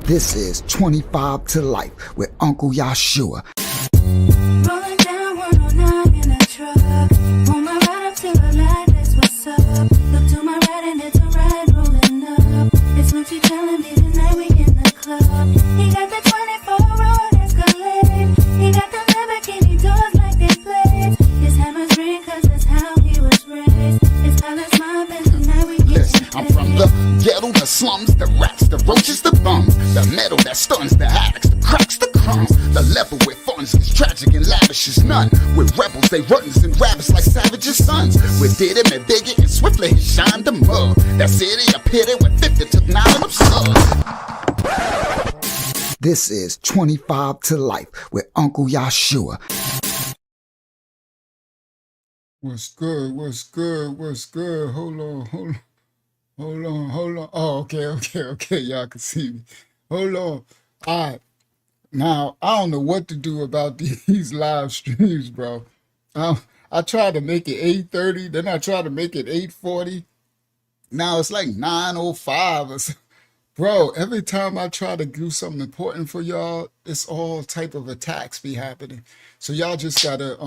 This is 25 to Life with Uncle Yahshua. Rolling down 109 in a truck. On my ride up to the light, that's what's up. Look to my right and it's a ride rolling up. It's Lucci telling me tonight we in the club. He got the 24 road Escalade. He got the Lamborghini doors like they blades. His hammers ring cause that's how he was raised. His palace mob and tonight we get Listen, I'm from the ghetto, the slums, the rats, the roaches, the bums, the metal that stuns, the addicts, the cracks, the crumbs. The level where funds is tragic and lavish is none. With rebels, they runs and rabbits like savages' sons. With did him and bigger and swiftly he shined the mug. That city appeared it with 50 took 9 of them slugs. This is 25 to Life with Uncle Yahshua. What's good? What's good? What's good? Hold on. Oh, okay. Y'all can see me. Hold on. All right. Now, I don't know what to do about these live streams, bro. I tried to make it 8:30, then I tried to make it 8:40. Now it's like 9:05 or something. Bro, every time I try to do something important for y'all, it's all type of attacks be happening. So y'all just gotta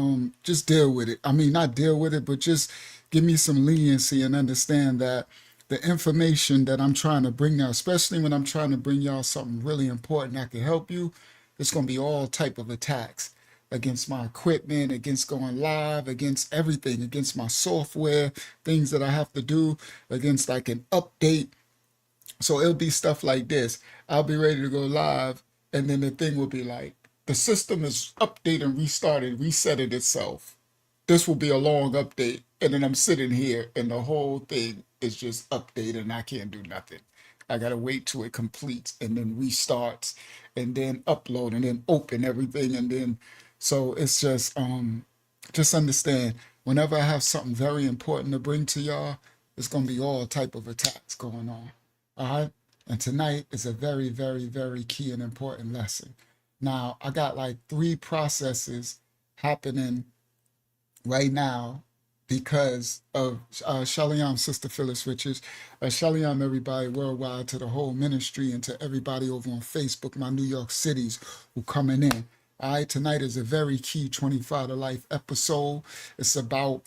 just deal with it. I mean, not deal with it, but just give me some leniency and understand that the information that I'm trying to bring now, especially when I'm trying to bring y'all something really important that can help you, it's gonna be all type of attacks against my equipment, against going live, against everything, against my software, things that I have to do, against like an update. So it'll be stuff like this. I'll be ready to go live, and then the thing will be like, the system is updated and restarted, resetted itself. This will be a long update. And then I'm sitting here and the whole thing is just updated and I can't do nothing. I gotta wait till it completes and then restarts and then upload and then open everything. And then, so it's just understand, whenever I have something very important to bring to y'all, it's gonna be all type of attacks going on. All right. And tonight is a very, very, very key and important lesson. Now, I got like 3 processes happening right now because of Shalom, Sister Phyllis Richards. Shalom, everybody worldwide, to the whole ministry and to everybody over on Facebook, my New York cities who coming in. All right, tonight is a very key 25 to Life episode. It's about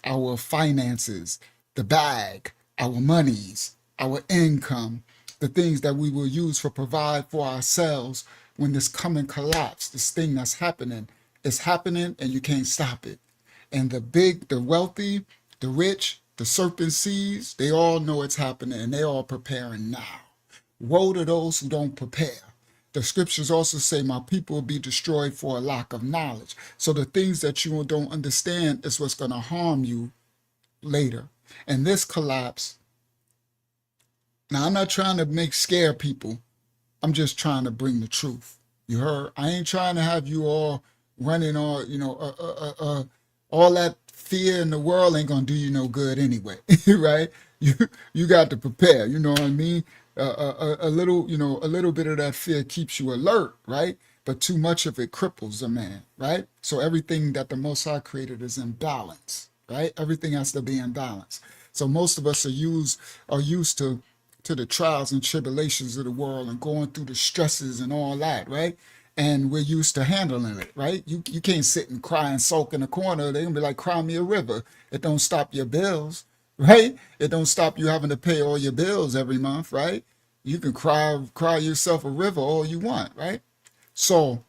our finances, the bag, our monies, our income, the things that we will use for provide for ourselves when this coming collapse, this thing that's happening, is happening and you can't stop it. And the big, the wealthy, the rich, the serpent seeds, they all know it's happening and they all preparing now. Woe to those who don't prepare. The scriptures also say, my people will be destroyed for a lack of knowledge. So the things that you don't understand is what's going to harm you later. And this collapse, now I'm not trying to scare people. I'm just trying to bring the truth. You heard? I ain't trying to have you all running all, all that fear in the world ain't gonna do you no good anyway, right? You got to prepare. You know what I mean? A little bit of that fear keeps you alert, right? But too much of it cripples a man, right? So everything that the Most High created is in balance, right? Everything has to be in balance. So most of us are used to the trials and tribulations of the world and going through the stresses and all that, right? And we're used to handling it, right? You can't sit and cry and sulk in a corner. They're gonna be like, cry me a river. It don't stop your bills, right? It don't stop you having to pay all your bills every month, right? You can cry yourself a river all you want, right? So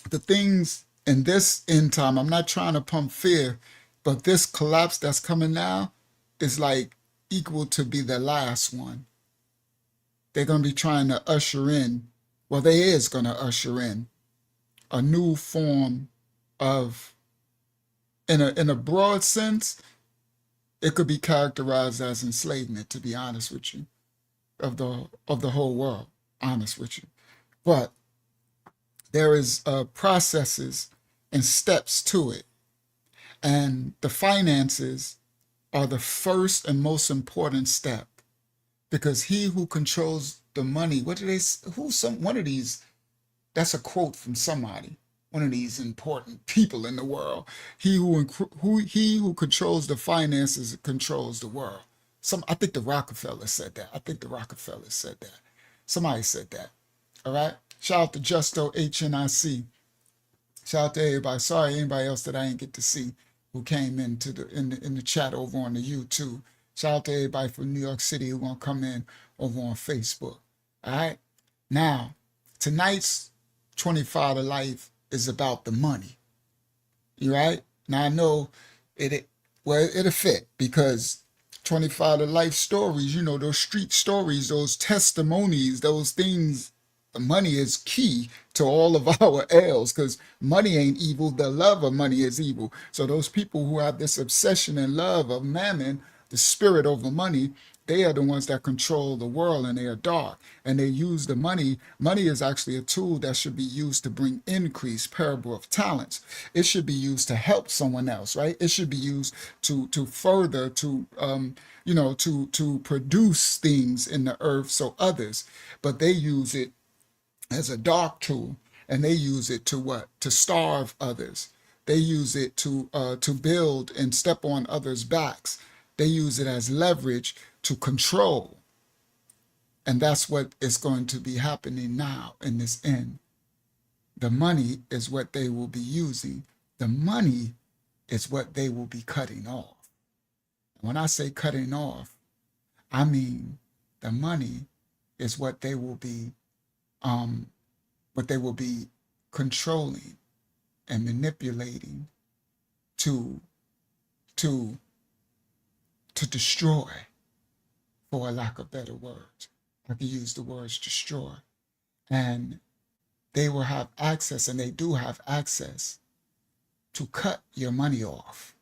the things in this end time, I'm not trying to pump fear, but this collapse that's coming now is like equal to be the last one. They're going to be trying to usher in, well, they is going to usher in a new form of, in a broad sense, it could be characterized as enslavement, to be honest with you, of the whole world, honest with you. But there is processes and steps to it. And the finances are the first and most important step. Because he who controls the money, one of these, that's a quote from somebody, one of these important people in the world. He who controls the finances controls the world. I think the Rockefeller said that. Somebody said that. All right. Shout out to Justo HNIC. Shout out to everybody. Sorry, anybody else that I didn't get to see who came into the chat over on the YouTube. Shout out to everybody from New York City who gonna come in over on Facebook. All right. Now, tonight's 25 to Life is about the money. You right? Now I know it'll fit because 25 to Life stories, you know, those street stories, those testimonies, those things. Money is key to all of our ails because money ain't evil. The love of money is evil. So those people who have this obsession and love of mammon, the spirit over money, they are the ones that control the world, and they are dark. And they use the money. Money is actually a tool that should be used to bring increase, parable of talents. It should be used to help someone else, right? It should be used to further, to produce things in the earth so others. But they use it as a dark tool, and they use it to what? To starve others. They use it to build and step on others' backs. They use it as leverage to control. And that's what is going to be happening now in this end. The money is what they will be using. The money is what they will be cutting off. When I say cutting off, I mean the money is what they will be controlling and manipulating to destroy, for a lack of better words. I can use the words destroy. And they will have access, and they do have access, to cut your money off.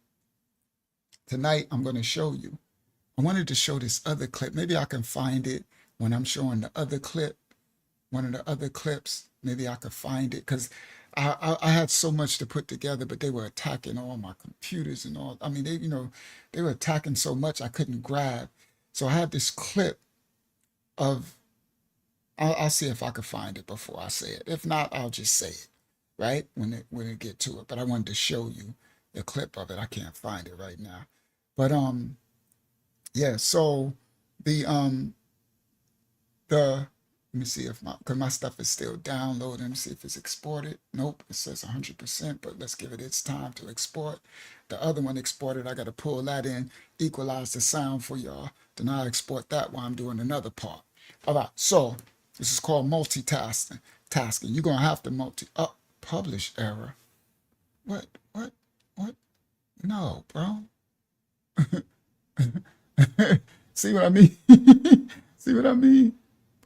Tonight, I'm going to show you. I wanted to show this other clip. Maybe I can find it when I'm showing the other clip. One of the other clips, maybe I could find it, because I had so much to put together, but they were attacking all my computers and all. I mean, they were attacking so much I couldn't grab. So I had this clip of, I'll see if I could find it before I say it. If not, I'll just say it, right? When it get to it. But I wanted to show you the clip of it. I can't find it right now. But yeah, so the let me see if because my stuff is still downloading. Let me see if it's exported. Nope, it says 100%, but let's give it its time to export. The other one exported, I got to pull that in, equalize the sound for y'all. Then I'll export that while I'm doing another part. All right, so this is called multitasking. You're going to have to publish error. What? No, bro. See what I mean? See what I mean?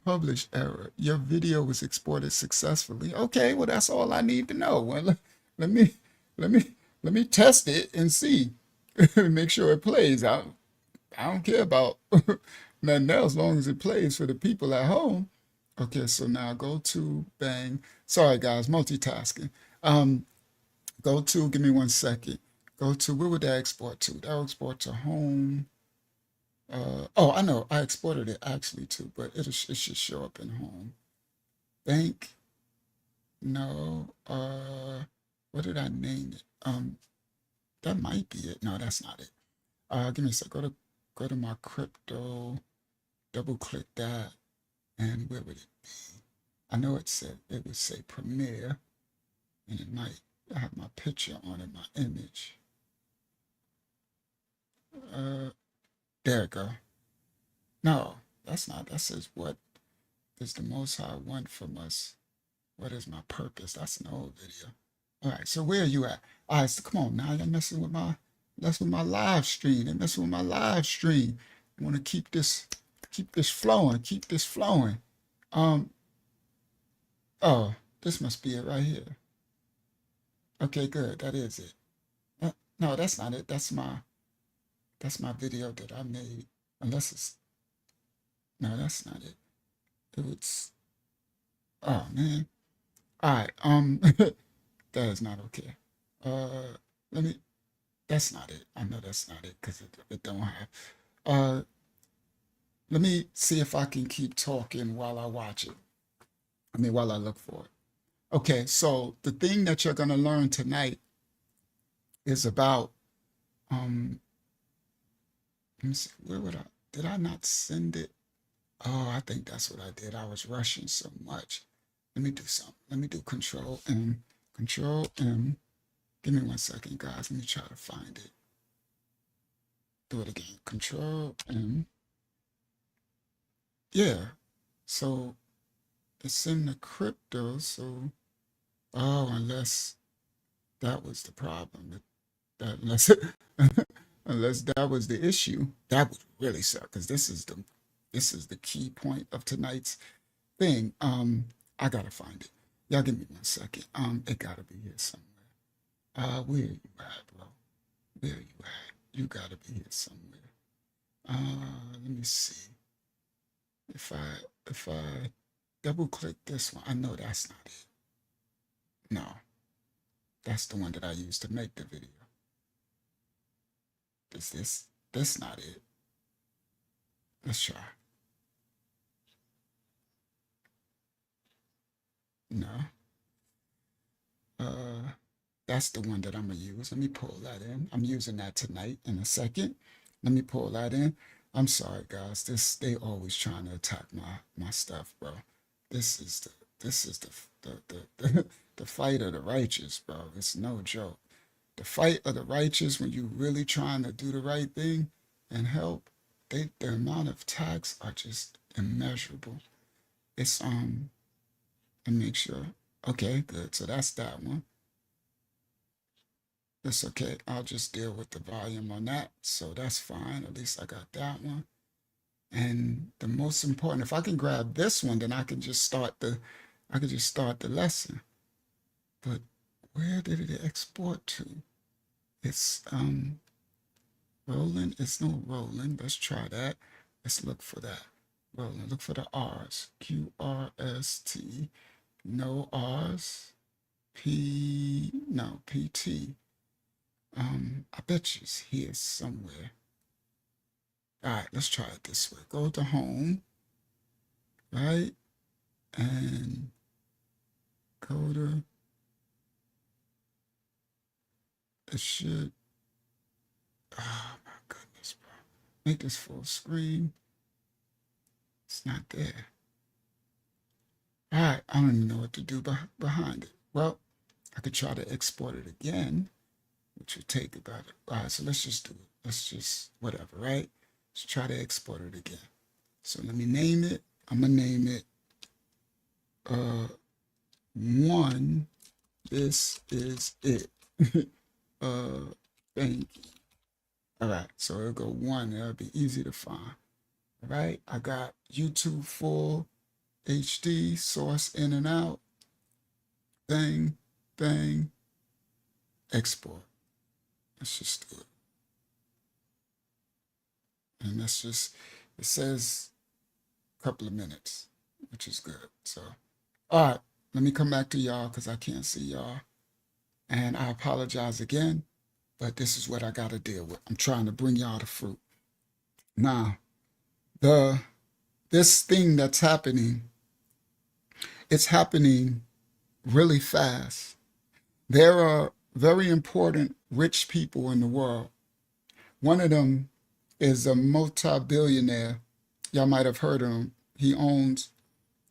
Publish error. Your video was exported successfully. Okay, well that's all I need to know. Well, let me test it and see. Make sure it plays. I don't care about nothing else as long as it plays for the people at home. Okay, so now go to bang. Sorry guys, multitasking. Go to, give me 1 second. Go to, where would that export to? That will export to home. Oh, I know. I exported it actually too, but it should show up in home. Bank. No. What did I name it? That might be it. No, that's not it. Give me a sec. Go to my crypto. Double click that, and where would it be? I know it would say Premiere, and it might have my picture on it, my image. There it go. No, that's not. That says, what does the Most High want from us? What is my purpose? That's an old video. All right, so where are you at? All right, so come on now. You're messing with my live stream. They're messing with my live stream. I want to keep this flowing. Keep this flowing. Oh, this must be it right here. Okay, good. That is it. No, that's not it. That's my video that I made. Unless it's, no, that's not it. It's, oh man. All right. That is not okay. That's not it. I know that's not it because it don't have. Let me see if I can keep talking while I watch it. While I look for it. Okay, so the thing that you're gonna learn tonight is about, let me see, did I not send it? Oh, I think that's what I did. I was rushing so much. let me do something. Let me do Control M. Control M. Give me 1 second, guys. Let me try to find it. Do it again. Control M. Yeah. So it's in the crypto. So, oh, unless that was the problem. That unless unless that was the issue, that would really suck. Because this is the key point of tonight's thing. I gotta find it. Y'all give me 1 second. It gotta be here somewhere. Where you at, bro? Where you at? You gotta be here somewhere. Let me see. If I double click this one, I know that's not it. No, that's the one that I used to make the video. Is this not it? Let's try. No. That's the one that I'm gonna use. Let me pull that in. I'm using that tonight in a second. Let me pull that in. I'm sorry, guys. They always trying to attack my stuff, bro. This is the fight of the righteous, bro. It's no joke. The fight of the righteous when you really trying to do the right thing and help. The amount of attacks are just immeasurable. It's and make sure. Okay, good. So that's that one. That's okay. I'll just deal with the volume on that. So that's fine. At least I got that one. And the most important, if I can grab this one, then I can just start the lesson. But where did it export to? It's rolling. It's no rolling. Let's try that. Let's look for that. Rolling. Look for the R's. QRST. No R's. No, PT. I bet you it's here somewhere. All right, let's try it this way. Go to home, right? And go to, it should, oh my goodness, bro. Make this full screen. It's not there. All right, I don't even know what to do behind it. Well, I could try to export it again, which would take about it. All right, so let's just do it. Let's just, whatever, right? Let's try to export it again. So let me name it. I'm going to name it 1. This is it. Thank you. All right, so it'll go 1. It'll be easy to find. All right, I got YouTube full HD, source in and out. Bang, bang, export. Let's just do it. And that's just, it says a couple of minutes, which is good. So, all right, let me come back to y'all because I can't see y'all. And I apologize again, but this is what I got to deal with. I'm trying to bring y'all the fruit. Now, this thing that's happening, it's happening really fast. There are very important rich people in the world. One of them is a multi-billionaire. Y'all might have heard of him. He owns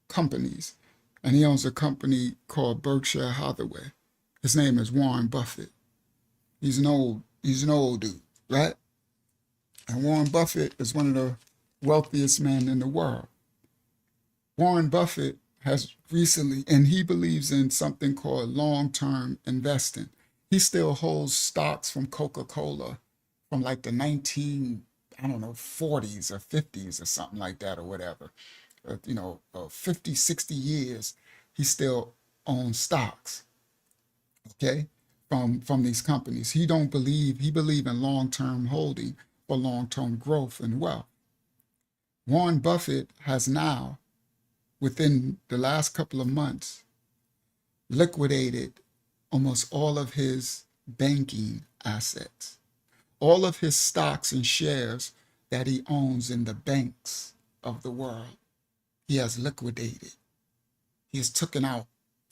companies, and he owns a company called Berkshire Hathaway. His name is Warren Buffett. He's an old dude, right? And Warren Buffett is one of the wealthiest men in the world. Warren Buffett has recently, and he believes in something called long-term investing. He still holds stocks from Coca-Cola from like the 40s or 50s or something like that or whatever. 50, 60 years, he still owns stocks, okay, from these companies. He believe in long-term holding for long-term growth and wealth. Warren Buffett has now, within the last couple of months, liquidated almost all of his banking assets. All of his stocks and shares that he owns in the banks of the world, he has liquidated. He has taken out,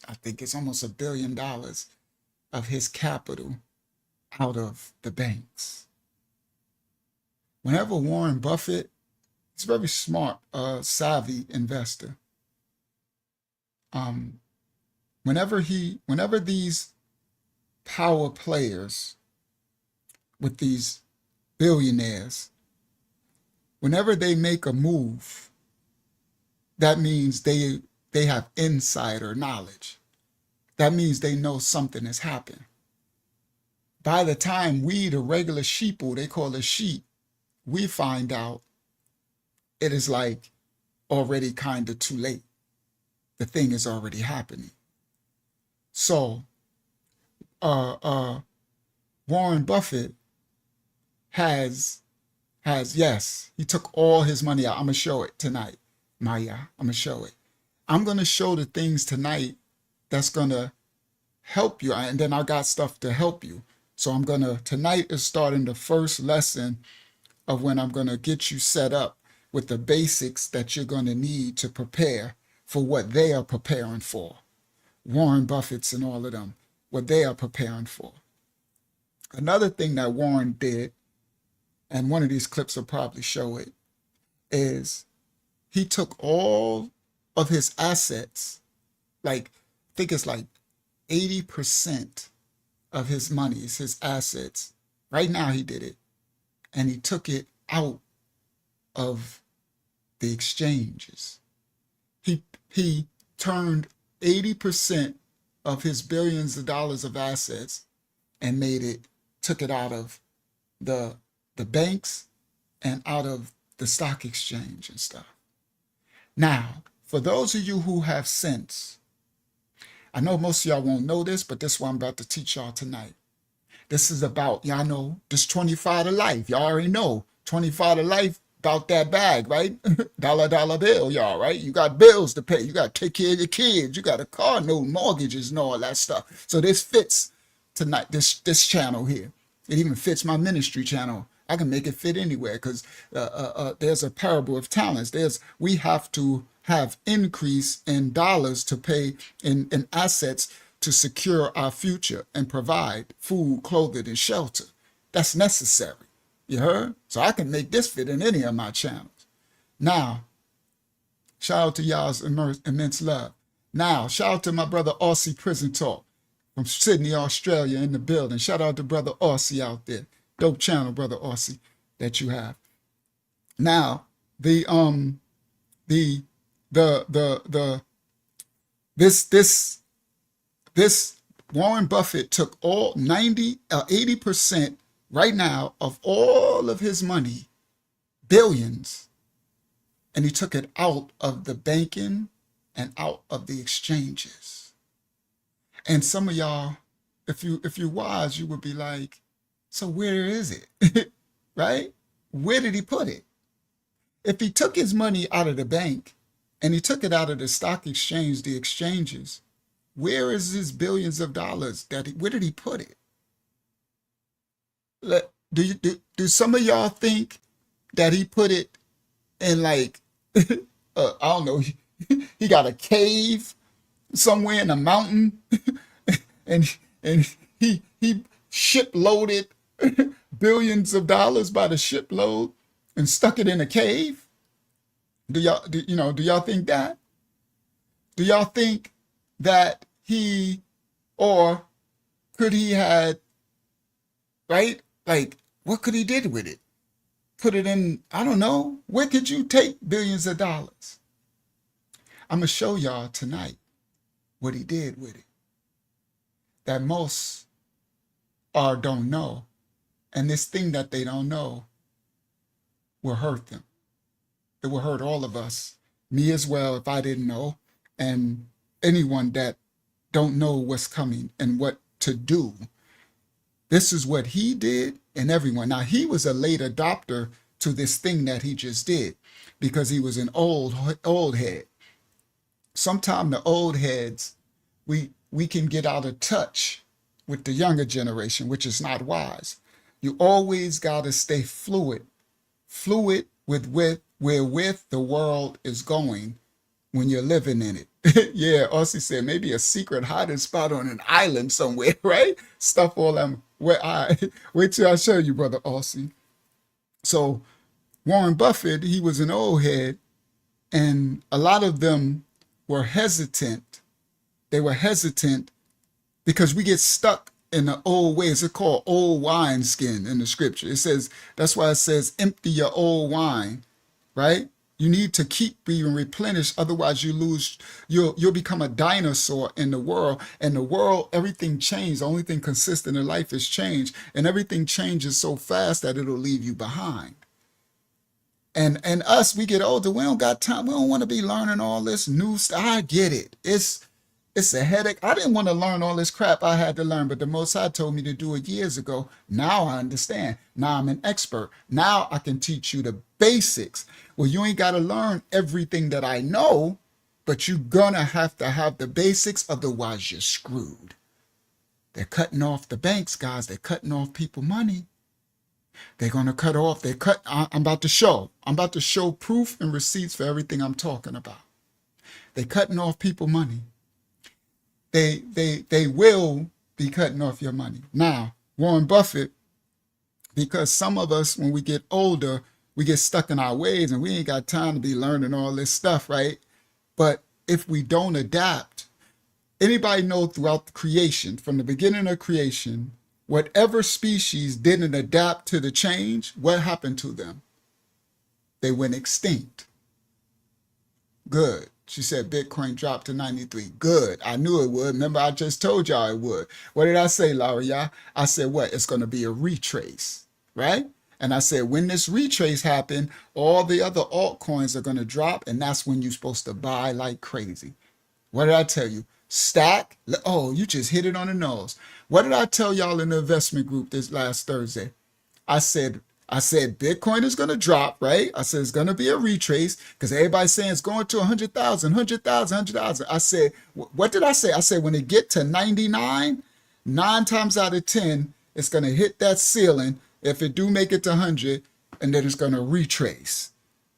I think it's almost $1 billion of his capital out of the banks. Whenever Warren Buffett, he's a very smart, savvy investor. whenever these power players with these billionaires, whenever they make a move, that means they have insider knowledge. That means they know something has happened. By the time we, the regular sheeple, they call us sheep, we find out, it is like already kind of too late. The thing is already happening. So, Warren Buffett yes, he took all his money out. I'm gonna show it tonight, Maya. I'm gonna show it. I'm gonna show the things tonight that's gonna help you, and then I got stuff to help you. So tonight is starting the first lesson of when I'm gonna get you set up with the basics that you're gonna need to prepare for what they are preparing for. Warren Buffett's and all of them, what they are preparing for. Another thing that Warren did, and one of these clips will probably show it, is he took all of his assets, I think it's like 80% of his monies, his assets. Right now he did it. And he took it out of the exchanges. He turned 80% of his billions of dollars of assets and took it out of the banks and out of the stock exchange and stuff. Now, for those of you who have sense, I know most of y'all won't know this, but this is what I'm about to teach y'all tonight. This is about, y'all know, this 25 to life. Y'all already know 25 to life, about that bag, right? Dollar bill, y'all, right? You got bills to pay. You got to take care of your kids. You got a car note, mortgages, and all that stuff. So this fits tonight, this channel here. It even fits my ministry channel. I can make it fit anywhere because there's a parable of talents. We have to have increase in dollars to pay in assets to secure our future and provide food, clothing, and shelter. That's necessary. You heard? So I can make this fit in any of my channels. Now, shout out to y'all's immense love. Now, shout out to my brother Aussie Prison Talk from Sydney, Australia in the building. Shout out to brother Aussie out there. Dope channel, brother Aussie, that you have. Now, this Warren Buffett took all 80% right now of all of his money, billions, and he took it out of the banking and out of the exchanges. And some of y'all, if you're wise, you would be like, so where is it? Right? Where did he put it? If he took his money out of the bank and he took it out of the stock exchange, the exchanges, where is his billions of dollars? Where did he put it? Do some of y'all think that he put it in I don't know, he got a cave somewhere in a mountain and he ship loaded billions of dollars by the shipload and stuck it in a cave? Do y'all think that? Do y'all think that or could he had, right? What could he did with it? Put it in, I don't know. Where could you take billions of dollars? I'm going to show y'all tonight what he did with it. That most don't know. And this thing that they don't know will hurt them. It will hurt all of us. Me as well, if I didn't know. And anyone that don't know what's coming and what to do. This is what he did and everyone. Now, he was a late adopter to this thing that he just did because he was an old head. Sometimes the old heads, we can get out of touch with the younger generation, which is not wise. You always got to stay fluid with wherewith the world is going when you're living in it. Yeah, Aussie said maybe a secret hiding spot on an island somewhere, right? Stuff all them. Wait till I show you, brother Aussie. So Warren Buffett, he was an old head, and a lot of them were hesitant They were hesitant because we get stuck in the old ways. It's called old wine skin in the scripture. It says, that's why it says, empty your old wine, right? You need to keep being replenished. Otherwise you lose, you'll become a dinosaur in the world. And the world, everything changed. The only thing consistent in life is change. And everything changes so fast that it'll leave you behind. And us, we get older, we don't got time. We don't want to be learning all this new stuff. I get it. It's a headache. I didn't want to learn all this crap I had to learn, but the Most High told me to do it years ago. Now I understand. Now I'm an expert. Now I can teach you the basics. Well, you ain't got to learn everything that I know, but you're going to have the basics, otherwise you're screwed. They're cutting off the banks, guys. They're cutting off people money. They're going to cut off. I'm about to show proof and receipts for everything I'm talking about. They're cutting off people money. They will be cutting off your money. Now, Warren Buffett, because some of us, when we get older, we get stuck in our ways and we ain't got time to be learning all this stuff, right? But if we don't adapt, anybody know throughout creation, from the beginning of creation, whatever species didn't adapt to the change, what happened to them? They went extinct. Good. She said Bitcoin dropped to 93. Good. I knew it would. Remember, I just told y'all it would. What did I say, Laura? I said, what? It's going to be a retrace, right? And I said, when this retrace happened, all the other altcoins are going to drop, and that's when you're supposed to buy like crazy. What did I tell you? Stack. Oh, you just hit it on the nose. What did I tell y'all in the investment group this last Thursday? I said Bitcoin is going to drop, right? I said it's going to be a retrace because everybody's saying it's going to 100,000, 100,000, 100,000. I said, what did I say? I said when it get to 99, 9 times out of 10, it's going to hit that ceiling. If it do make it to 100, and then it's going to retrace.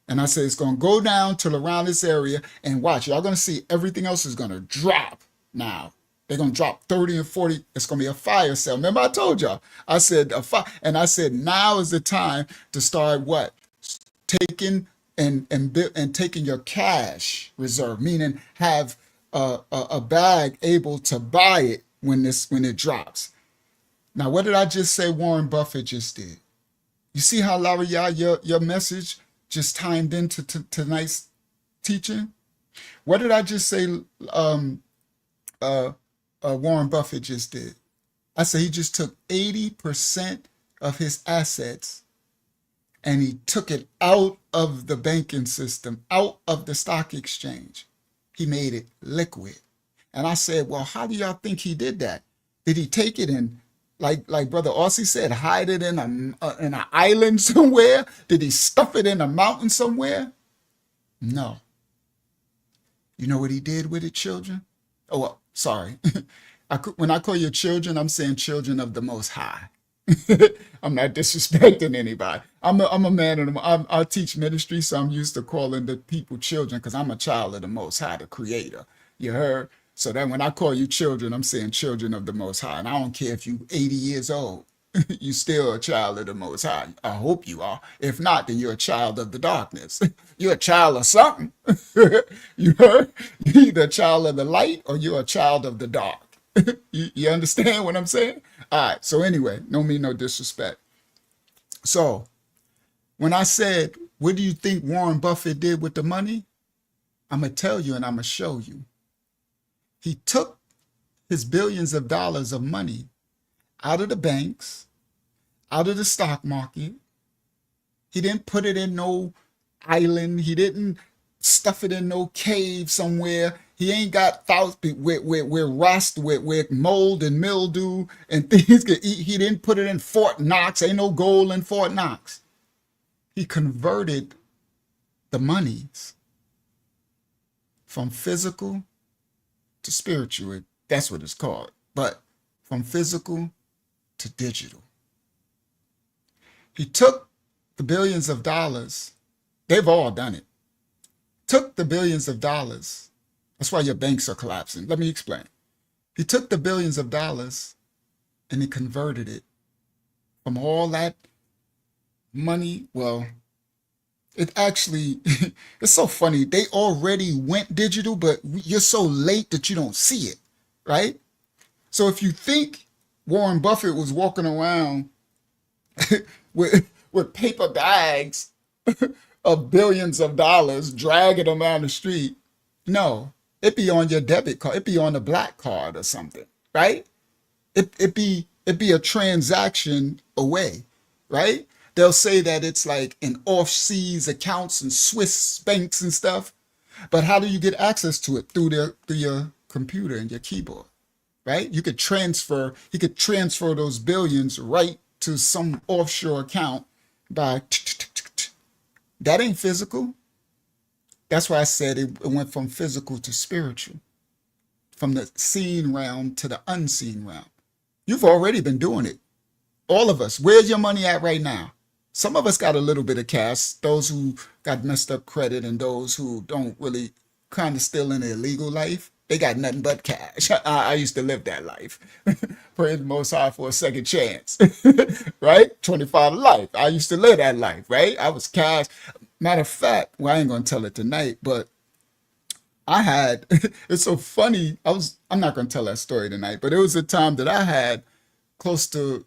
And I said it's going to go down till around this area, and watch, y'all going to see everything else is going to drop now. They're going to drop 30 and 40. It's going to be a fire sale. Remember I told y'all, I said, and I said, now is the time to start what? Taking and taking your cash reserve, meaning have a bag able to buy it when it drops. Now, what did I just say Warren Buffett just did? You see how, Larry, your message just timed into tonight's teaching? What did I just say Warren Buffett just did? I said he just took 80% of his assets and he took it out of the banking system, out of the stock exchange. He made it liquid. And I said, well, how do y'all think he did that? Did he take it and, like Brother Aussie said, hide it in an island somewhere? Did he stuff it in a mountain somewhere? No. You know what he did with it, children? Oh, well, sorry. When I call you children, I'm saying children of the Most High. I'm not disrespecting anybody. I'm a man, and I teach ministry, so I'm used to calling the people children because I'm a child of the Most High, the Creator. You heard? So that when I call you children, I'm saying children of the Most High. And I don't care if you 80 years old. You still a child of the Most High. I hope you are. If not, then you're a child of the darkness. You're a child of something. You heard? You're either a child of the light or you're a child of the dark. You understand what I'm saying? All right. So anyway, no mean no disrespect. So when I said, what do you think Warren Buffett did with the money? I'm going to tell you and I'm going to show you. He took his billions of dollars of money out of the banks, out of the stock market. He didn't put it in no island. He didn't stuff it in no cave somewhere. He ain't got thousands where rust, where mold and mildew and things. He didn't put it in Fort Knox. Ain't no gold in Fort Knox. He converted the monies from physical to spiritual. That's what it's called. But from physical to digital. He took the billions of dollars. They've all done it. Took the billions of dollars. That's why your banks are collapsing. Let me explain. He took the billions of dollars and he converted it from all that money. Well, it actually, it's so funny. They already went digital, but you're so late that you don't see it, right? So if you think Warren Buffett was walking around with paper bags of billions of dollars, dragging them down the street, no, it be on your debit card. It be on a black card or something, right? It be a transaction away, right? They'll say that it's like in off-seas accounts and Swiss banks and stuff. But how do you get access to it? Through your computer and your keyboard, right? He could transfer those billions right to some offshore account by that ain't physical. That's why I said it went from physical to spiritual, from the seen realm to the unseen realm. You've already been doing it. All of us. Where's your money at right now? Some of us got a little bit of cash, those who got messed up credit and those who don't really kind of still in their legal life. They got nothing but cash. I used to live that life. Praise the Most High for a second chance, right? 25 life. I used to live that life, right? I was cash. Matter of fact, well, I ain't going to tell it tonight, but I had, it's so funny. I'm not going to tell that story tonight, but it was a time that I had close to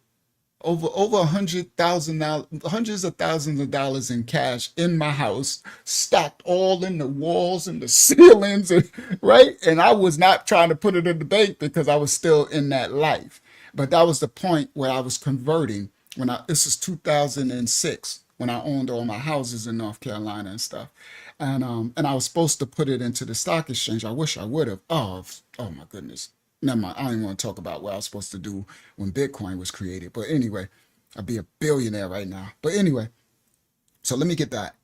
over $100,000, hundreds of thousands of dollars in cash in my house, stacked all in the walls and the ceilings, and, right? And I was not trying to put it in the bank because I was still in that life. But that was the point where I was converting this is 2006 when I owned all my houses in North Carolina and stuff. And I was supposed to put it into the stock exchange. I wish I would have. Oh my goodness. Never mind. I don't even want to talk about what I was supposed to do when Bitcoin was created. But anyway, I'd be a billionaire right now. But anyway, so let me get back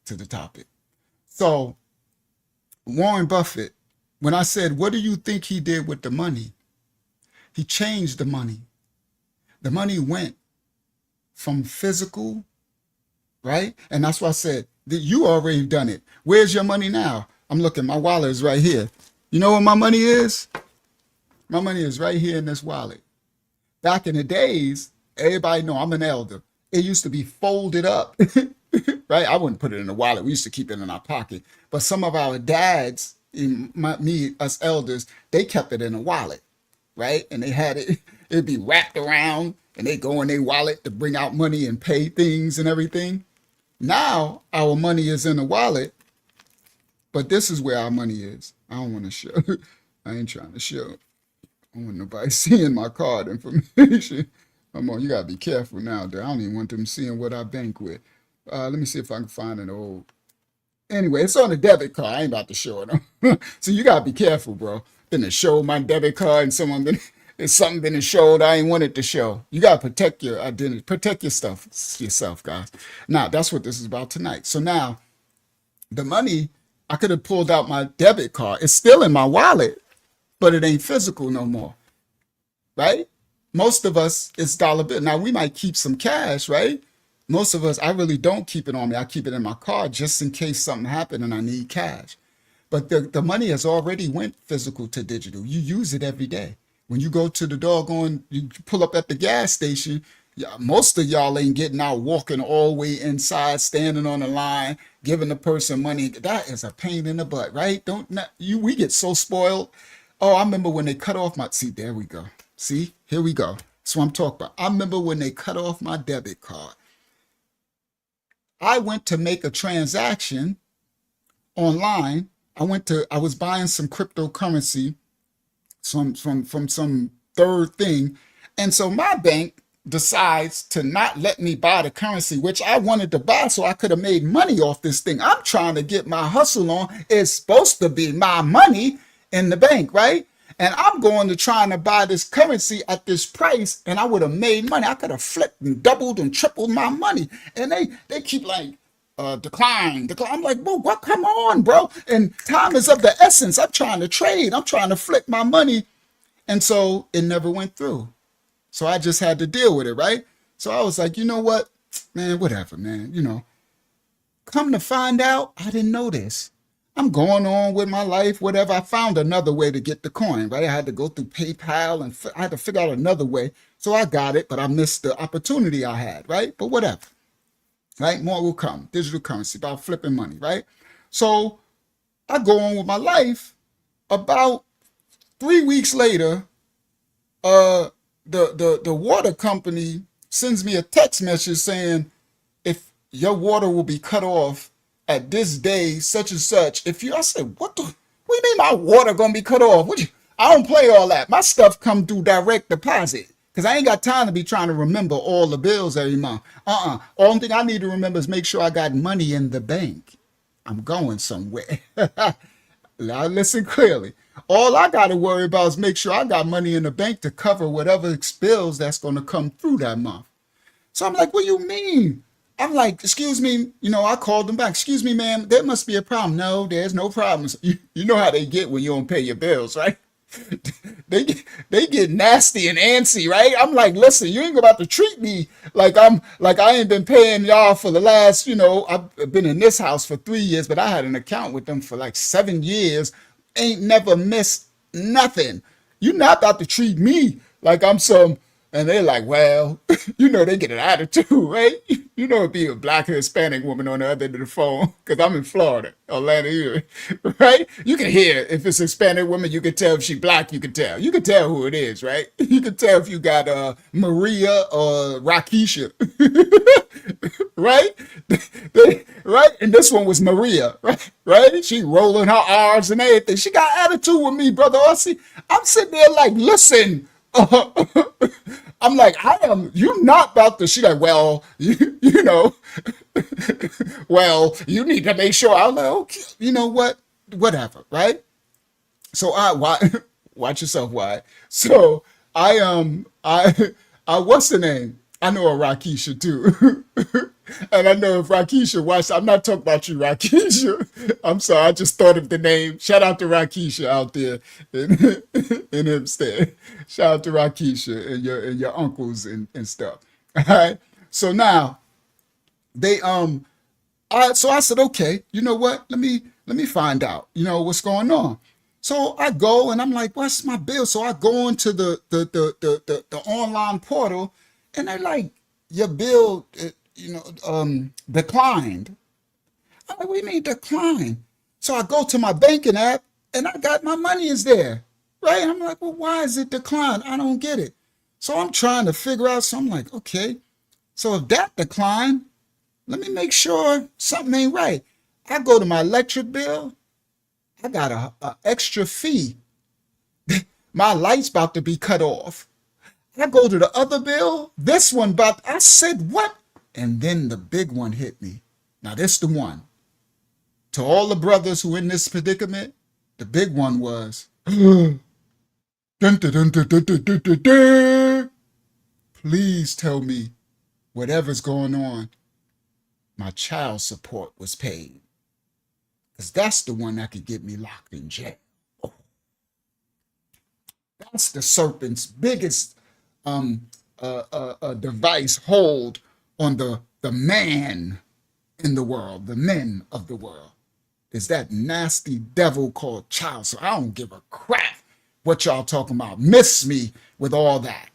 to the topic. So Warren Buffett, when I said, what do you think he did with the money? He changed the money. The money went from physical, right? And that's why I said that you already done it. Where's your money now? I'm looking, my wallet is right here. You know what my money is? My money is right here in this wallet. Back in the days, everybody know I'm an elder. It used to be folded up, right? I wouldn't put it in the wallet. We used to keep it in our pocket. But some of our dads, us elders, they kept it in a wallet, right? And they had it'd be wrapped around and they go in their wallet to bring out money and pay things and everything. Now our money is in a wallet, but this is where our money is. I don't want to show. I ain't trying to show. I don't want nobody seeing my card information. Come on, you gotta be careful now, dude. I don't even want them seeing what I bank with. Let me see if I can find an old. Anyway, it's on a debit card. I ain't about to show it. So you gotta be careful, bro. Been to show my debit card and something been showed I ain't wanted to show. You gotta protect your identity, protect your stuff yourself, guys. Now that's what this is about tonight. So now the money, I could have pulled out my debit card. It's still in my wallet, but it ain't physical no more, right? Most of us, it's dollar bill. Now we might keep some cash, right? Most of us, I really don't keep it on me. I keep it in my car just in case something happened and I need cash. But the money has already went physical to digital. You use it every day. When you go to the doggone, you pull up at the gas station, most of y'all ain't getting out, walking all the way inside, standing on the line, giving the person money. That is a pain in the butt, right? We get so spoiled. Oh, I remember when they cut off see, there we go. See, here we go. That's what I'm talking about. I remember when they cut off my debit card. I went to make a transaction online. I was buying some cryptocurrency from some third thing. And so my bank decides to not let me buy the currency, which I wanted to buy so I could have made money off this thing. I'm trying to get my hustle on. It's supposed to be my money in the bank, right? And I'm going to trying to buy this currency at this price, and I would have made money. I could have flipped and doubled and tripled my money. And they keep like, decline. I'm like, whoa, what? Come on, bro. And time is of the essence. I'm trying to trade. I'm trying to flip my money. And so it never went through. So I just had to deal with it, right? So I was like, you know what, man, whatever, man. Come to find out, I didn't know this. I'm going on with my life, whatever. I found another way to get the coin, right? I had to go through PayPal and I had to figure out another way. So I got it, but I missed the opportunity I had, right? But whatever. right? More will come. Digital currency, about flipping money, right? So I go on with my life. About 3 weeks later, the water company sends me a text message saying, if your water will be cut off at this day, such and such. If you, I said, what do you mean my water gonna be cut off? I don't play all that. My stuff come through direct deposit. Cause I ain't got time to be trying to remember all the bills every month. Only thing I need to remember is make sure I got money in the bank. I'm going somewhere. Now listen clearly. All I got to worry about is make sure I got money in the bank to cover whatever bills that's going to come through that month. So I'm like, what do you mean? I'm like, excuse me, I called them back. Excuse me, ma'am, there must be a problem. No, there's no problems. You know how they get when you don't pay your bills, right? they get nasty and antsy, right? I'm like, listen, you ain't about to treat me like I ain't been paying y'all for the last, I've been in this house for 3 years, but I had an account with them for like 7 years, ain't never missed nothing. You're not about to treat me like I'm some. And they're like, well, they get an attitude, right? It'd be a black or Hispanic woman on the other end of the phone, because I'm in Florida, Atlanta, right? You can hear if it's a Hispanic woman, you can tell if she's black, you can tell. You can tell who it is, right? You can tell if you got Maria or Rakisha, right? Right? And this one was Maria, right? Right? She rolling her R's and everything. She got attitude with me, brother Aussie. I'm sitting there like, listen, I'm like, you're not about to, she like, well, well, you need to make sure. I'm like, okay, you know what? Whatever, right? So watch yourself, why? So what's the name? I know a Rakisha too. And I know if Rakisha watched, I'm not talking about you, Rakisha. I'm sorry, I just thought of the name. Shout out to Rakisha out there in Hempstead. Shout out to Rakisha and your uncles and stuff. All right. So now they so I said, okay, you know what? Let me find out, what's going on. So I go and I'm like, what's my bill? So I go into the online portal, and they're like, your bill, declined. I'm like, what do you mean declined? So I go to my banking app, and I got my money is there, right? I'm like, well, why is it declined? I don't get it. So I'm trying to figure out. So I'm like, okay, so if that declined, let me make sure something ain't right. I go to my electric bill. I got a extra fee. My light's about to be cut off. I go to the other bill. This one, I said, what? And then the big one hit me. Now, this the one. To all the brothers who in this predicament, the big one was, dun, dun, dun, dun, dun, dun, dun, dun, dun. Please tell me whatever's going on, my child support was paid. Because that's the one that could get me locked in jail. Oh. That's the serpent's biggest device hold on the man in the world, the men of the world, is that nasty devil called child. So I don't give a crap what y'all talking about. Miss me with all that.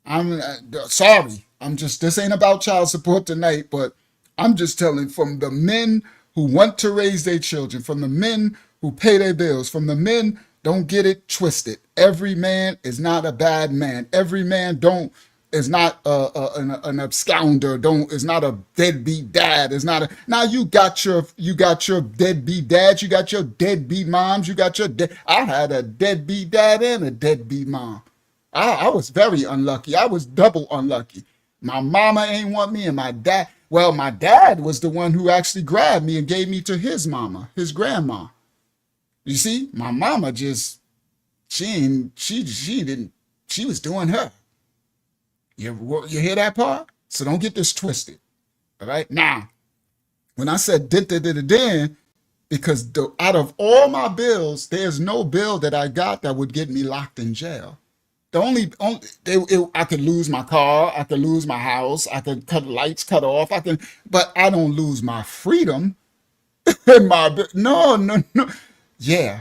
I'm sorry. This ain't about child support tonight, but I'm just telling from the men who want to raise their children, from the men who pay their bills, from the men, don't get it twisted. Every man is not a bad man. Every man is not an abscounder. Is not a deadbeat dad. Is not a. Now you got your deadbeat dads. You got your deadbeat moms. I had a deadbeat dad and a deadbeat mom. I was very unlucky. I was double unlucky. My mama ain't want me, and my dad. Well, my dad was the one who actually grabbed me and gave me to his mama, his grandma. You see, my mama just, she was doing her. You hear that part? So don't get this twisted. All right. Now, when I said din, because out of all my bills, there's no bill that I got that would get me locked in jail. I could lose my car, I could lose my house, I could lights cut off, but I don't lose my freedom. No. Yeah,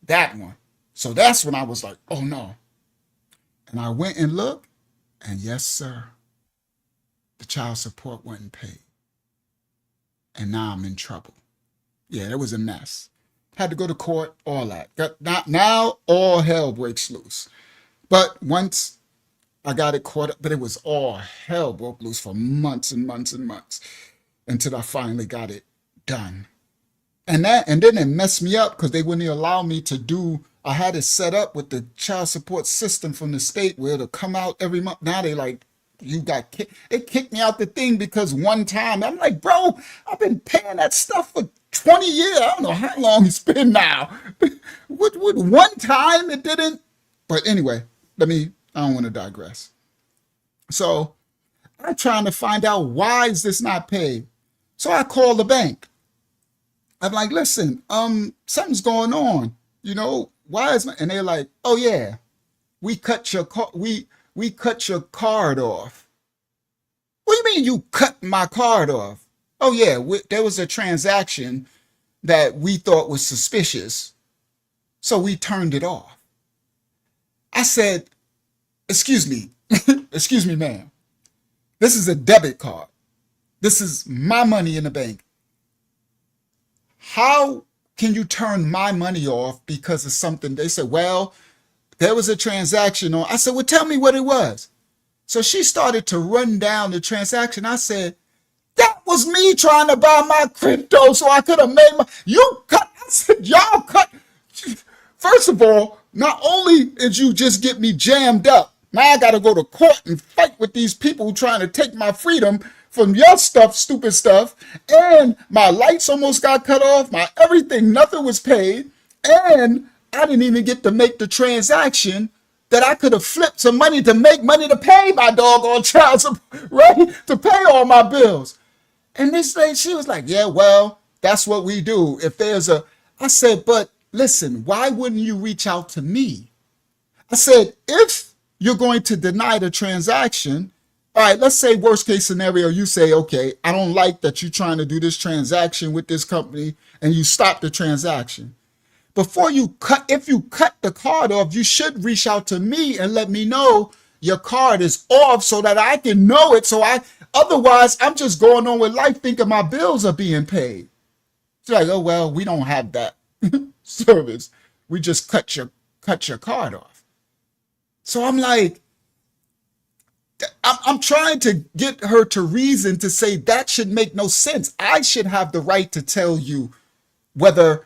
that one. So that's when I was like, oh no. And I went and looked, and yes, sir, the child support wasn't paid. and now I'm in trouble. Yeah, it was a mess. Had to go to court, all that. Now all hell breaks loose. But once I got it caught up, but it was all hell broke loose for months and months and months until I finally got it done. And then it messed me up because they wouldn't allow me to do. I had it set up with the child support system from the state where it'll come out every month. Now they like, you got kicked. They kicked me out the thing because one time I'm like, bro, I've been paying that stuff for 20 years. I don't know how long it's been now. With one time it didn't. But anyway, I don't want to digress. So I'm trying to find out why is this not paid. So I call the bank. I'm like, listen, something's going on. Why is and they're like, oh yeah, we cut your we cut your card off. What do you mean you cut my card off? Oh yeah, there was a transaction that we thought was suspicious, so we turned it off. I said, excuse me, excuse me, ma'am. This is a debit card. This is my money in the bank. How can you turn my money off because of something? They said, well, there was a transaction on. I said, well, tell me what it was. So she started to run down the transaction. I said, that was me trying to buy my crypto so I could have made you cut. I said, y'all cut. First of all, not only did you just get me jammed up, now I got to go to court and fight with these people trying to take my freedom from your stuff, stupid stuff, and my lights almost got cut off, my everything, nothing was paid, and I didn't even get to make the transaction that I could have flipped some money to make money to pay my doggone child support, right? To pay all my bills. And this lady, she was like, yeah, well, that's what we do. If there's I said, but listen, why wouldn't you reach out to me? I said, if you're going to deny the transaction, all right, let's say worst case scenario, you say, okay, I don't like that you're trying to do this transaction with this company and you stop the transaction. Before you if you cut the card off, you should reach out to me and let me know your card is off so that I can know it. Otherwise I'm just going on with life thinking my bills are being paid. It's like, oh, well, we don't have that service. We just cut your card off. So I'm like, I'm trying to get her to reason to say that should make no sense. I should have the right to tell you whether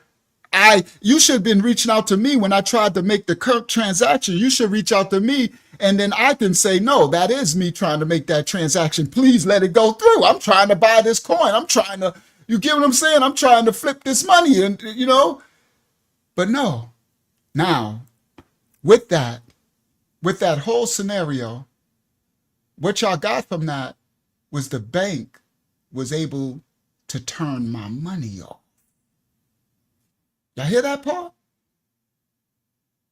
you should have been reaching out to me when I tried to make the current transaction. You should reach out to me and then I can say, no, that is me trying to make that transaction. Please let it go through. I'm trying to buy this coin. You get what I'm saying? I'm trying to flip this money and, but no. Now, with that whole scenario, what y'all got from that was the bank was able to turn my money off. Y'all hear that part?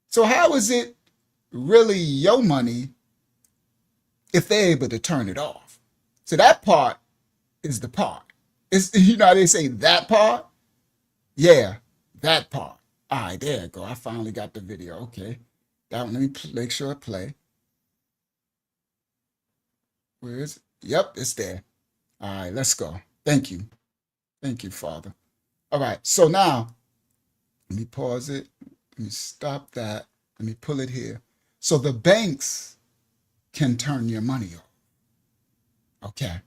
So how is it really your money if they're able to turn it off? So that part is the part. It's, how they say that part? Yeah, that part. All right, there you go. I finally got the video. Okay. That one, let me make sure I play. Where is it? Yep, it's there. All right, let's go. Thank you. Thank you, Father. All right, so now, let me pause it. Let me stop that. Let me pull it here. So the banks can turn your money off. Okay.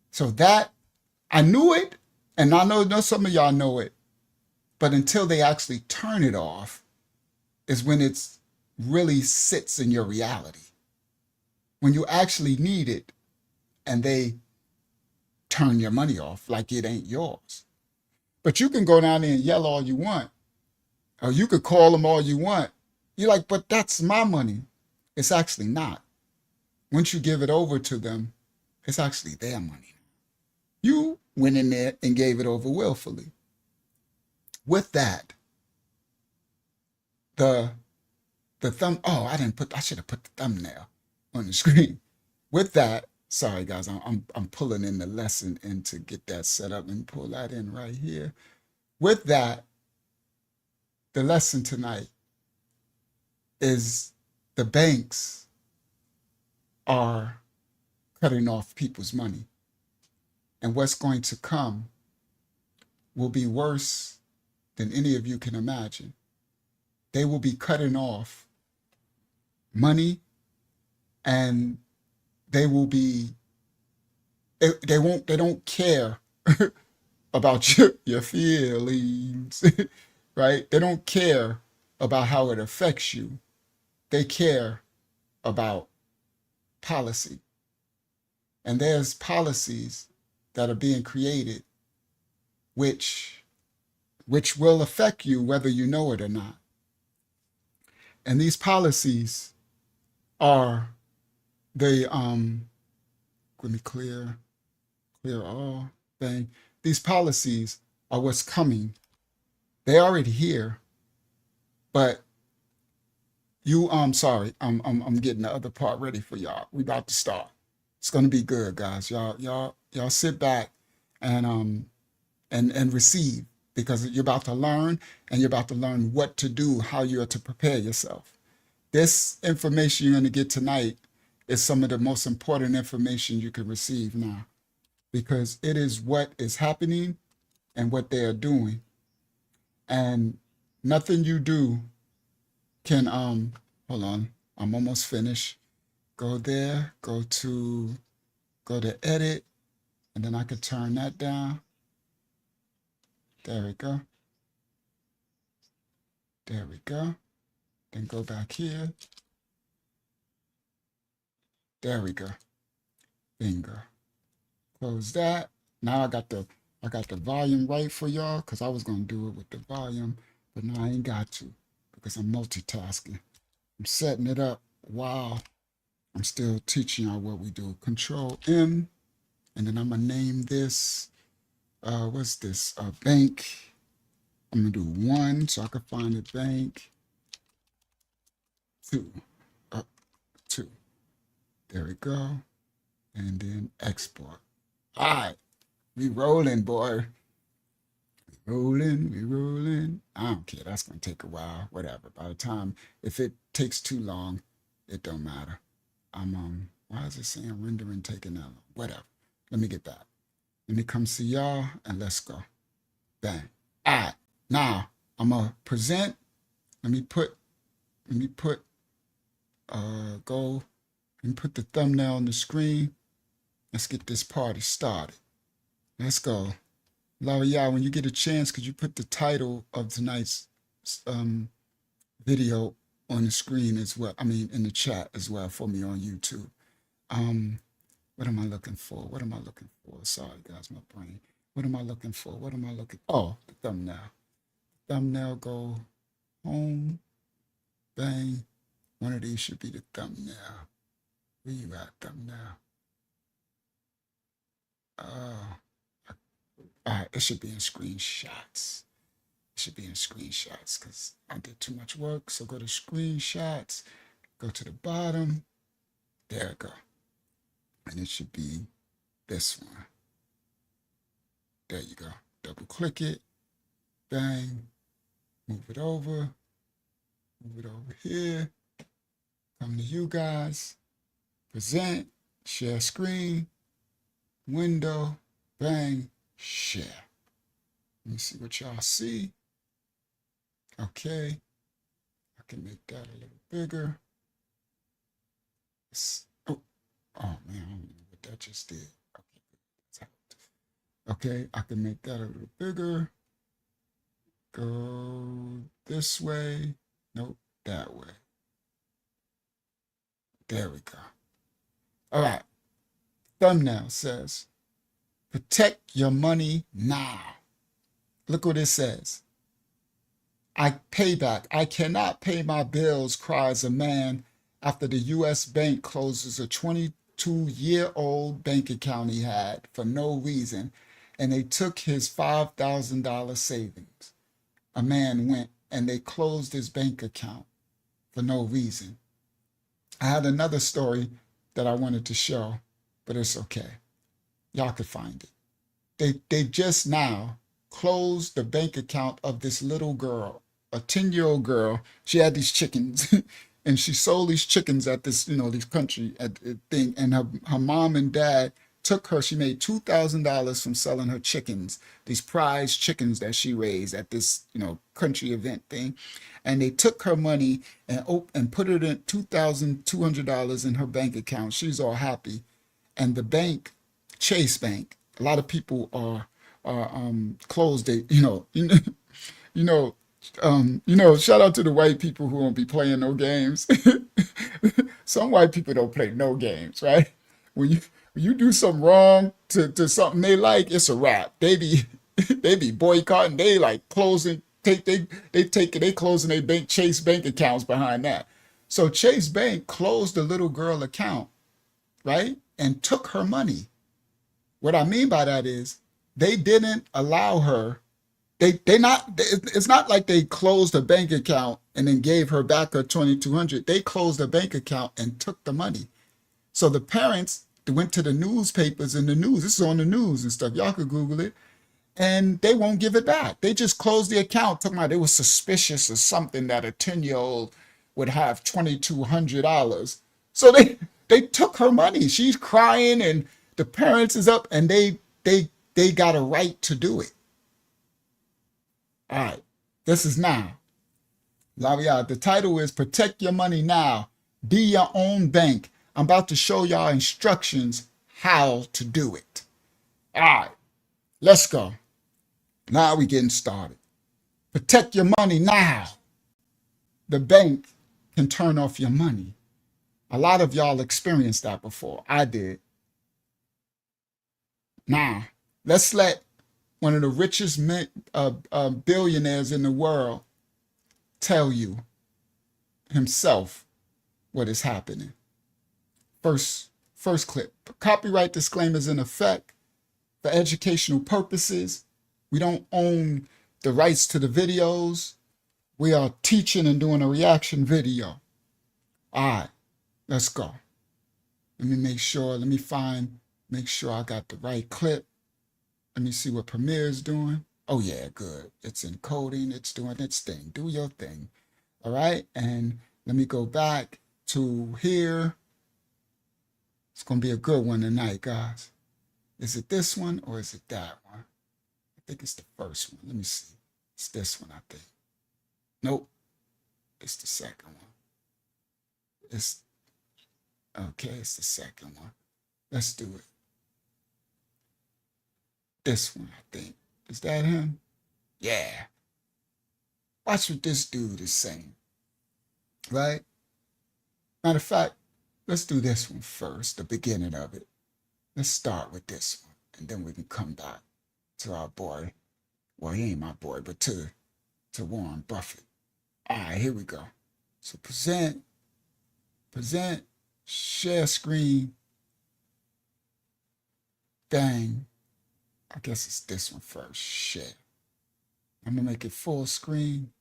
So that, I knew it, and I know some of y'all know it, but until they actually turn it off is when it's really sits in your reality. When you actually need it and they turn your money off like it ain't yours. But you can go down there and yell all you want, or you could call them all you want. You're like, but that's my money. It's actually not. Once you give it over to them, it's actually their money. You went in there and gave it over willfully. With that, the thumb, I should have put the thumbnail on the screen. With that, sorry guys, I'm pulling in the lesson in to get that set up and pull that in right here. With that, the lesson tonight is the banks are cutting off people's money. And what's going to come will be worse than any of you can imagine. They will be cutting off money, and they will be, they don't care about your feelings, right? They don't care about how it affects you. They care about policy. And there's policies that are being created which will affect you whether you know it or not. And these policies are the let me clear all thing. These policies are what's coming. They're already here, but you sorry, I'm getting the other part ready for y'all. We about to start. It's gonna be good, guys. Y'all sit back and and receive, because you're about to learn, and you're about to learn what to do, how you're to prepare yourself. This information you're going to get tonight is some of the most important information you can receive now, because it is what is happening and what they are doing. And nothing you do can, hold on, I'm almost finished. Go there, go to edit, and then I could turn that down. There we go. There we go. Then go back here. There we go. Bingo. Close that. Now I got the volume right for y'all, because I was gonna do it with the volume, but now I ain't got to, because I'm multitasking. I'm setting it up while I'm still teaching y'all what we do. Control M, and then I'm gonna name this what's this? Bank. I'm gonna do 1 so I can find the bank. 2. 2. There we go. And then export. All right. We rolling, boy. We rolling. I don't care. That's gonna take a while. Whatever. By the time, if it takes too long, it don't matter. I'm why is it saying rendering taking that long? Whatever. Let me get that. Let me come see y'all, and let's go. Bang. All right. Now I'm gonna present. Let me put the thumbnail on the screen. Let's get this party started. Let's go. L'Oreal, when you get a chance, could you put the title of tonight's video on the screen as well? I mean, in the chat as well for me on YouTube. What am I looking for? What am I looking for? Sorry, guys, my brain. What am I looking for? What am I looking? Oh, the thumbnail. Thumbnail, go home. Bang. One of these should be the thumbnail. Where you at, thumbnail? All right, it should be in screenshots. It should be in screenshots, because I did too much work. So go to screenshots, go to the bottom. There we go. And it should be this one. There you go. Double click it. Bang. Move it over. Move it over here. Come to you guys. Present. Share screen. Window. Bang. Share. Let me see what y'all see. Okay. I can make that a little bigger. Oh man, I don't know what that just did. Okay, I can make that a little bigger. Go this way. Nope, that way. There we go. All right. Thumbnail says, protect your money now. Look what it says. Payback. I cannot pay my bills, cries a man after the U.S. bank closes a 22-year-old bank account he had for no reason, and they took his $5,000 savings. A man went and they closed his bank account for no reason. I had another story that I wanted to show, but it's okay. Y'all could find it. They just now closed the bank account of this little girl, a 10-year-old girl. She had these chickens and she sold these chickens at this, these country at thing. And her mom and dad took her, she made $2,000 from selling her chickens, these prize chickens that she raised at this, country event thing. And they took her money and put it in $2,200 in her bank account. She's all happy. And the bank, Chase Bank, a lot of people are closed. They, you know, shout out to the white people who won't be playing no games. Some white people don't play no games, right? When you do something wrong to something they like, it's a wrap. They be they be boycotting. They like closing. They closing their bank Chase Bank accounts behind that. So Chase Bank closed the little girl account, right, and took her money. What I mean by that is they didn't allow her. They not. It's not like they closed a bank account and then gave her back her 2,200. They closed the bank account and took the money. So the parents went to the newspapers and the news. This is on the news and stuff. Y'all could Google it. And they won't give it back. They just closed the account, talking about they were suspicious of something that a 10-year-old would have $2,200. So they took her money. She's crying and the parents is up and they got a right to do it. All right. This is now. The title is Protect Your Money Now. Be your own bank. I'm about to show y'all instructions how to do it. All right. Let's go. Now we getting started. Protect your money now. The bank can turn off your money. A lot of y'all experienced that before. I did. Now, let's let one of the richest billionaires in the world tell you himself what is happening. First clip. Copyright disclaimers in effect for educational purposes. We don't own the rights to the videos. We are teaching and doing a reaction video. All right, let's go. Let me make sure I got the right clip. Let me see what Premiere is doing. Oh yeah, good. It's encoding, it's doing its thing. Do your thing. All right, and let me go back to here. It's gonna be a good one tonight, guys. Is it this one or is it that one? I think it's the first one. Let me see. It's this one, I think. Nope. It's the second one. It's the second one. Let's do it. This one, I think. Is that him? Yeah. Watch what this dude is saying. Right? Matter of fact, let's do this one first, the beginning of it. Let's start with this one, and then we can come back to our boy. Well, he ain't my boy, but to Warren Buffett. All right, here we go. So present, share screen, bang. I guess it's this one first, share. I'm gonna make it full screen,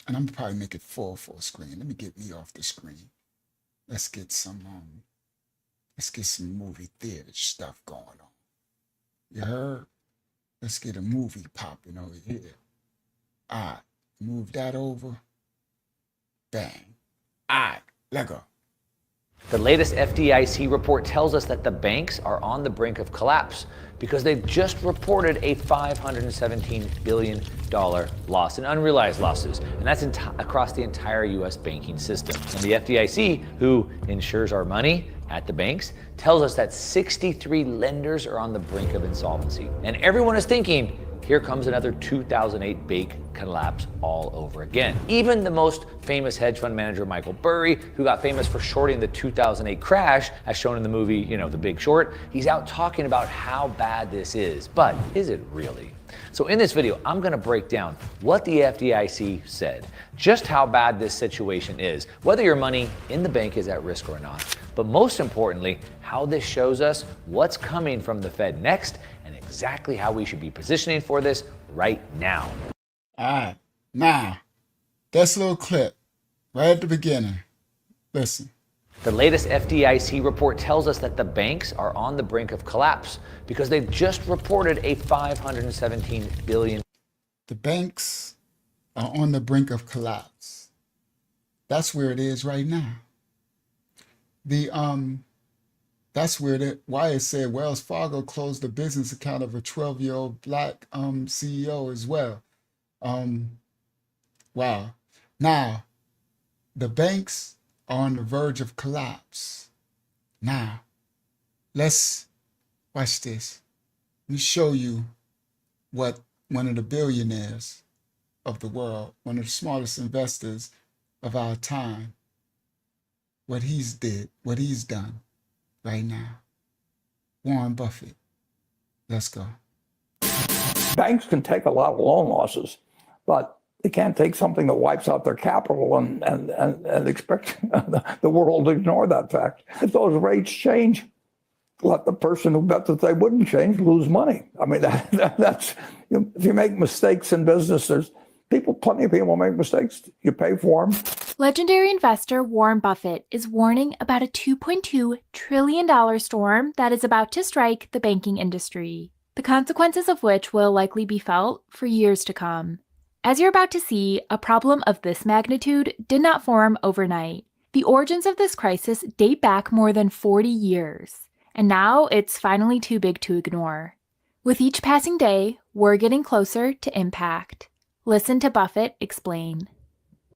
and I'm gonna probably make it full screen. Let me get me off the screen. Let's get some movie theater stuff going on. You heard? Let's get a movie popping over here. All right, move that over. Bang. All right, let go. The latest FDIC report tells us that the banks are on the brink of collapse because they've just reported a $517 billion loss in unrealized losses, and that's across the entire U.S. banking system. And the FDIC, who insures our money at the banks, tells us that 63 lenders are on the brink of insolvency. And everyone is thinking, here comes another 2008 bank collapse all over again. Even the most famous hedge fund manager, Michael Burry, who got famous for shorting the 2008 crash, as shown in the movie, The Big Short, he's out talking about how bad this is. But is it really? So in this video, I'm gonna break down what the FDIC said, just how bad this situation is, whether your money in the bank is at risk or not, but most importantly, how this shows us what's coming from the Fed next and exactly how we should be positioning for this right now. All right, now, this little clip right at the beginning. Listen. The latest FDIC report tells us that the banks are on the brink of collapse because they've just reported a $517 billion. The banks are on the brink of collapse. That's where it is right now. That's why it said Wells Fargo closed the business account of a 12-year-old black CEO as well. Um, wow. Now, the banks are on the verge of collapse. Now, let's watch this. Let me show you what one of the billionaires of the world, one of the smartest investors of our time, what he's done right now. Warren Buffett. Let's go. Banks can take a lot of loan losses, but they can't take something that wipes out their capital and expect the world to ignore that fact. If those rates change, let the person who bet that they wouldn't change lose money. I mean, that's if you make mistakes in business, there's plenty of people make mistakes. You pay for them. Legendary investor Warren Buffett is warning about a $2.2 trillion storm that is about to strike the banking industry, the consequences of which will likely be felt for years to come. As you're about to see, a problem of this magnitude did not form overnight. The origins of this crisis date back more than 40 years, and now it's finally too big to ignore. With each passing day, we're getting closer to impact. Listen to Buffett explain.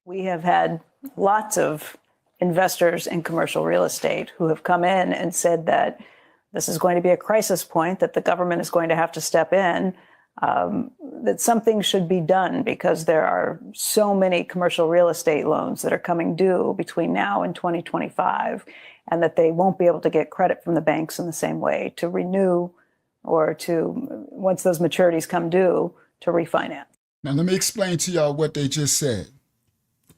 We have had lots of investors in commercial real estate who have come in and said that this is going to be a crisis point, that the government is going to have to step in, that something should be done because there are so many commercial real estate loans that are coming due between now and 2025, and that they won't be able to get credit from the banks in the same way to renew or to, once those maturities come due, to refinance. Now let me explain to y'all what they just said.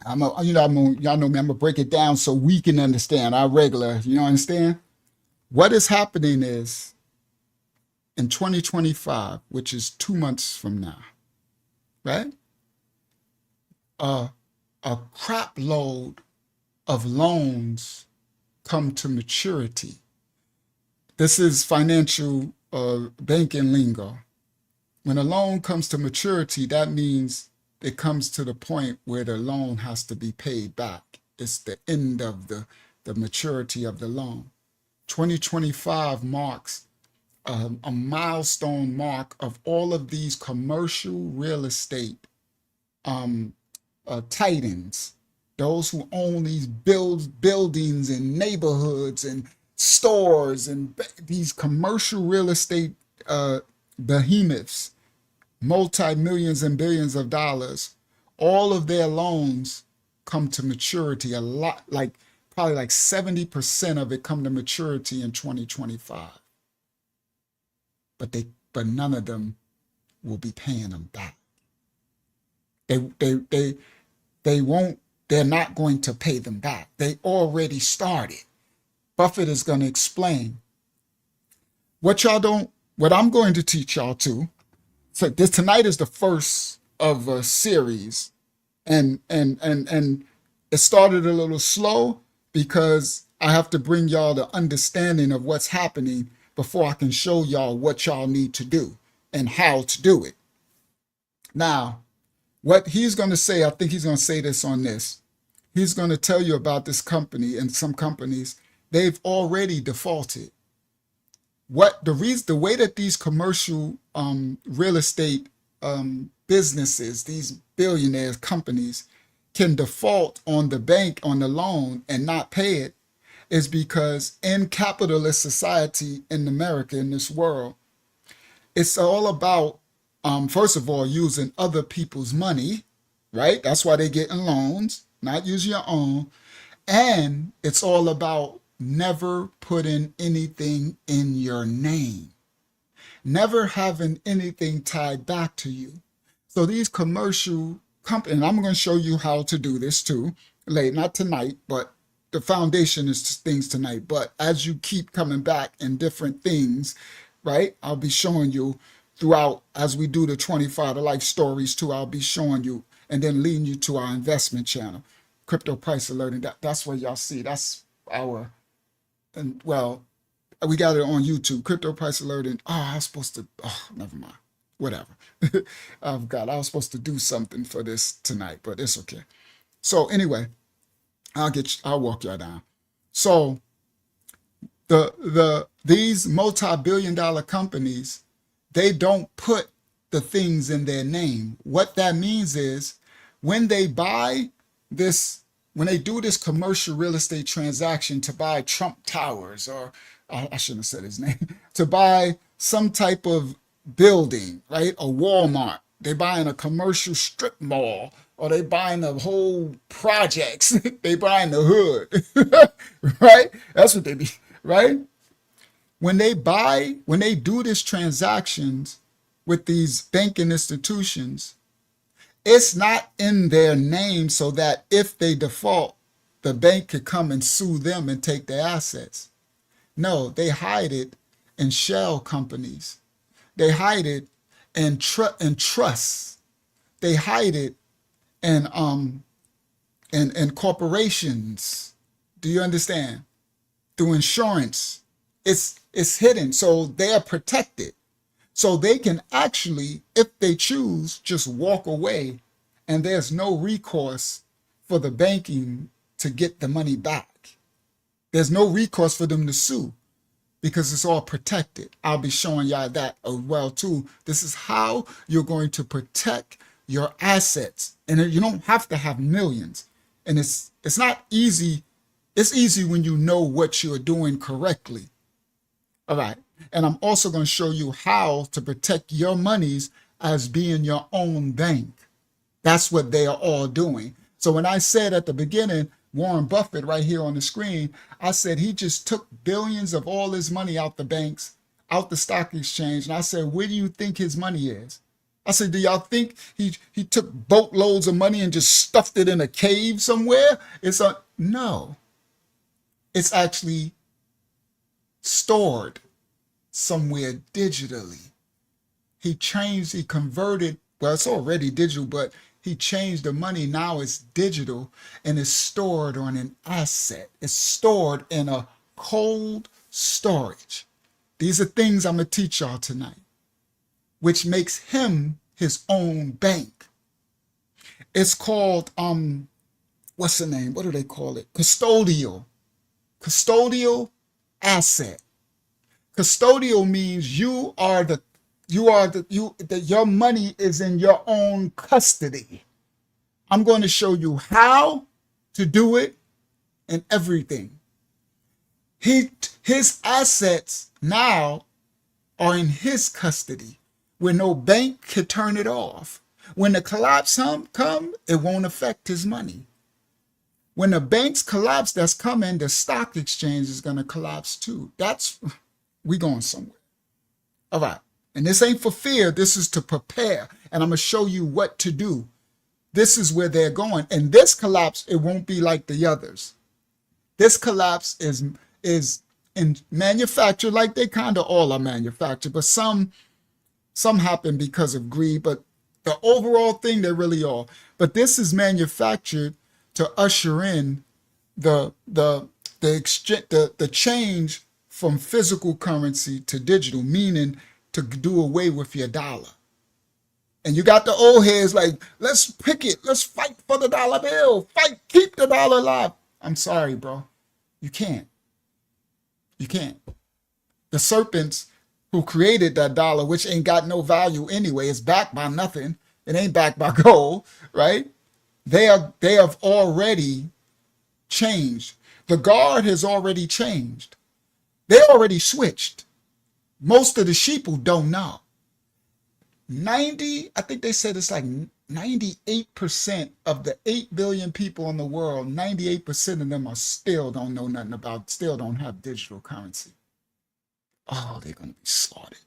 Y'all know me, I'm gonna break it down so we can understand, our regular, understand? What is happening is in 2025, which is 2 months from now, right? A crap load of loans come to maturity. This is financial banking lingo. When a loan comes to maturity, that means it comes to the point where the loan has to be paid back. It's the end of the maturity of the loan. 2025 marks a milestone mark of all of these commercial real estate titans, those who own these buildings and neighborhoods and stores and these commercial real estate behemoths, multi-millions and billions of dollars. All of their loans come to maturity. A lot, probably 70% of it come to maturity in 2025. But none of them will be paying them back. They won't, they're not going to pay them back. They already started. Buffett is going to explain what I'm going to teach y'all too. So this tonight is the first of a series, and it started a little slow because I have to bring y'all the understanding of what's happening before I can show y'all what y'all need to do and how to do it. Now, what he's going to say, I think he's going to say this on this. He's going to tell you about this company, and some companies, they've already defaulted. The way that these commercial real estate businesses, these billionaires companies, can default on the bank on the loan and not pay it is because in capitalist society in America, in this world, it's all about, first of all, using other people's money, right? That's why they're getting loans, not using your own. And it's all about never putting anything in your name, never having anything tied back to you. So these commercial companies, and I'm going to show you how to do this too, later, not tonight, but the foundation is things tonight. But as you keep coming back in different things, right, I'll be showing you throughout, as we do the 25 to life stories too, I'll be showing you and then leading you to our investment channel, Crypto Price Alerting. That's where y'all see, that's our, and well, we got it on YouTube, Crypto Price Alerting. Never mind, whatever. I forgot, I was supposed to do something for this tonight, but it's okay. So anyway, I'll walk y'all down. So these multi-billion-dollar companies, they don't put the things in their name. What that means is when they buy this, when they do this commercial real estate transaction to buy Trump Towers, or I shouldn't have said his name, to buy some type of building, right? A Walmart. They buying a commercial strip mall, or they buying the whole projects. They buying the hood, right? That's what they be, right? When they do this transactions with these banking institutions, it's not in their name so that if they default, the bank could come and sue them and take their assets. No, they hide it in shell companies. They hide it in trusts. They hide it in corporations. Do you understand? Through insurance. It's hidden, so they are protected. So they can actually, if they choose, just walk away, and there's no recourse for the banking to get the money back. There's no recourse for them to sue because it's all protected. I'll be showing y'all that as well too. This is how you're going to protect your assets. And you don't have to have millions. And it's not easy. It's easy when you know what you're doing correctly. All right. And I'm also going to show you how to protect your monies as being your own bank. That's what they are all doing. So when I said at the beginning, Warren Buffett right here on the screen, I said he just took billions of all his money out the banks, out the stock exchange. And I said, where do you think his money is? I said, do y'all think he took boatloads of money and just stuffed it in a cave somewhere? No. It's actually stored somewhere digitally. He converted, well, it's already digital, but he changed the money. Now it's digital and it's stored on an asset. It's stored in a cold storage. These are things I'm going to teach y'all tonight, which makes him his own bank. It's called, what's the name? What do they call it? Custodial asset. Custodial means your money is in your own custody. I'm going to show you how to do it and everything. His assets now are in his custody, where no bank can turn it off. When the collapse come, it won't affect his money. When the banks collapse that's coming, the stock exchange is going to collapse too. We going somewhere. All right. And this ain't for fear. This is to prepare. And I'm going to show you what to do. This is where they're going. And this collapse, it won't be like the others. This collapse is in manufactured, like they kind of all are manufactured, but some happen because of greed. But the overall thing, they really are. But this is manufactured to usher in the change from physical currency to digital, meaning to do away with your dollar. And you got the old heads like, let's pick it, let's fight for the dollar bill, keep the dollar alive. I'm sorry, bro. You can't. You can't. The serpents who created that dollar, which ain't got no value anyway, it's backed by nothing. It ain't backed by gold, right? They have already changed. The guard has already changed. They already switched. Most of the sheeple don't know. I think they said it's like 98% of the 8 billion people in the world, 98% of them still don't know nothing about, still don't have digital currency. Oh, they're going to be slaughtered.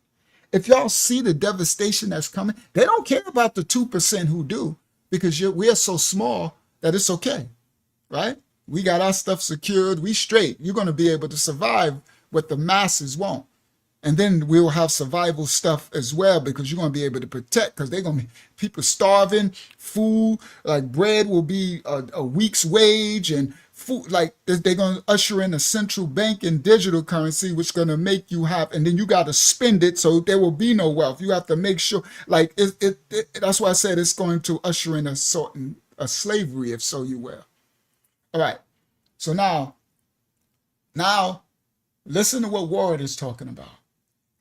If y'all see the devastation that's coming, they don't care about the 2% who do, because we are so small that it's okay, right? We got our stuff secured. We straight. You're going to be able to survive what the masses won't. And then we'll have survival stuff as well, because you're going to be able to protect, because they're going to be people starving, food, like bread will be a week's wage, and food, like they're going to usher in a central bank and digital currency, which is going to make you have, and then you got to spend it, so there will be no wealth. You have to make sure, like that's why I said it's going to usher in a slavery, if so you will. All right. So now Listen to what Warren is talking about.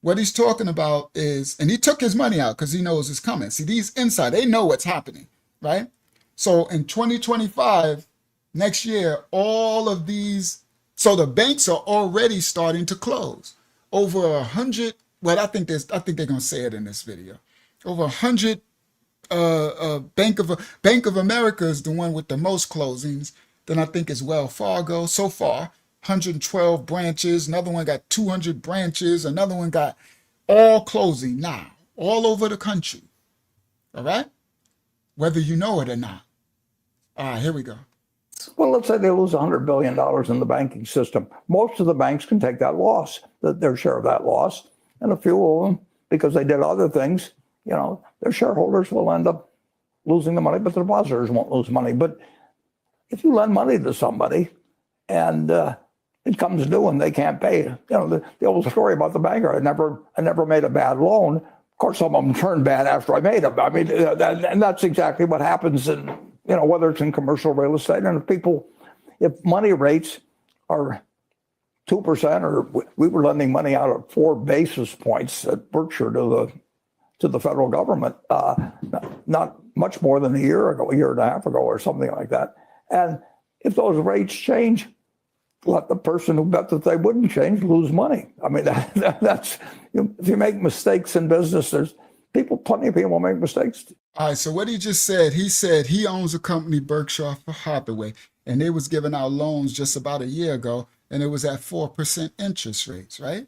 What he's talking about is, and he took his money out because he knows it's coming. See, these inside, they know what's happening, right? So in 2025, next year, all of these, so the banks are already starting to close. Over 100, well, I think they're gonna say it in this video. Over 100 Bank of America is the one with the most closings. Then I think it's Wells Fargo so far, 112 branches. Another one got 200 branches. Another one got all closing now, all over the country. All right, whether you know it or not. All right, here we go. Well, let's say they lose $100 billion in the banking system. Most of the banks can take that loss, their share of that loss, and a few of them, because they did other things, their shareholders will end up losing the money, but the depositors won't lose money. But if you lend money to somebody and it comes due and they can't pay, the old story about the banker, I never made a bad loan. Of course, some of them turned bad after I made them. I mean, and that's exactly what happens in, whether it's in commercial real estate. And if money rates are 2%, or we were lending money out at 4 basis points at Berkshire to the federal government, not much more than a year and a half ago, or something like that. And if those rates change, let the person who bet that they wouldn't change lose money. I mean, that's if you make mistakes in business, there's plenty of people make mistakes. All right, so what he just said, he said he owns a company, Berkshire Hathaway, and they was giving out loans just about a year ago, and it was at 4% interest rates, right?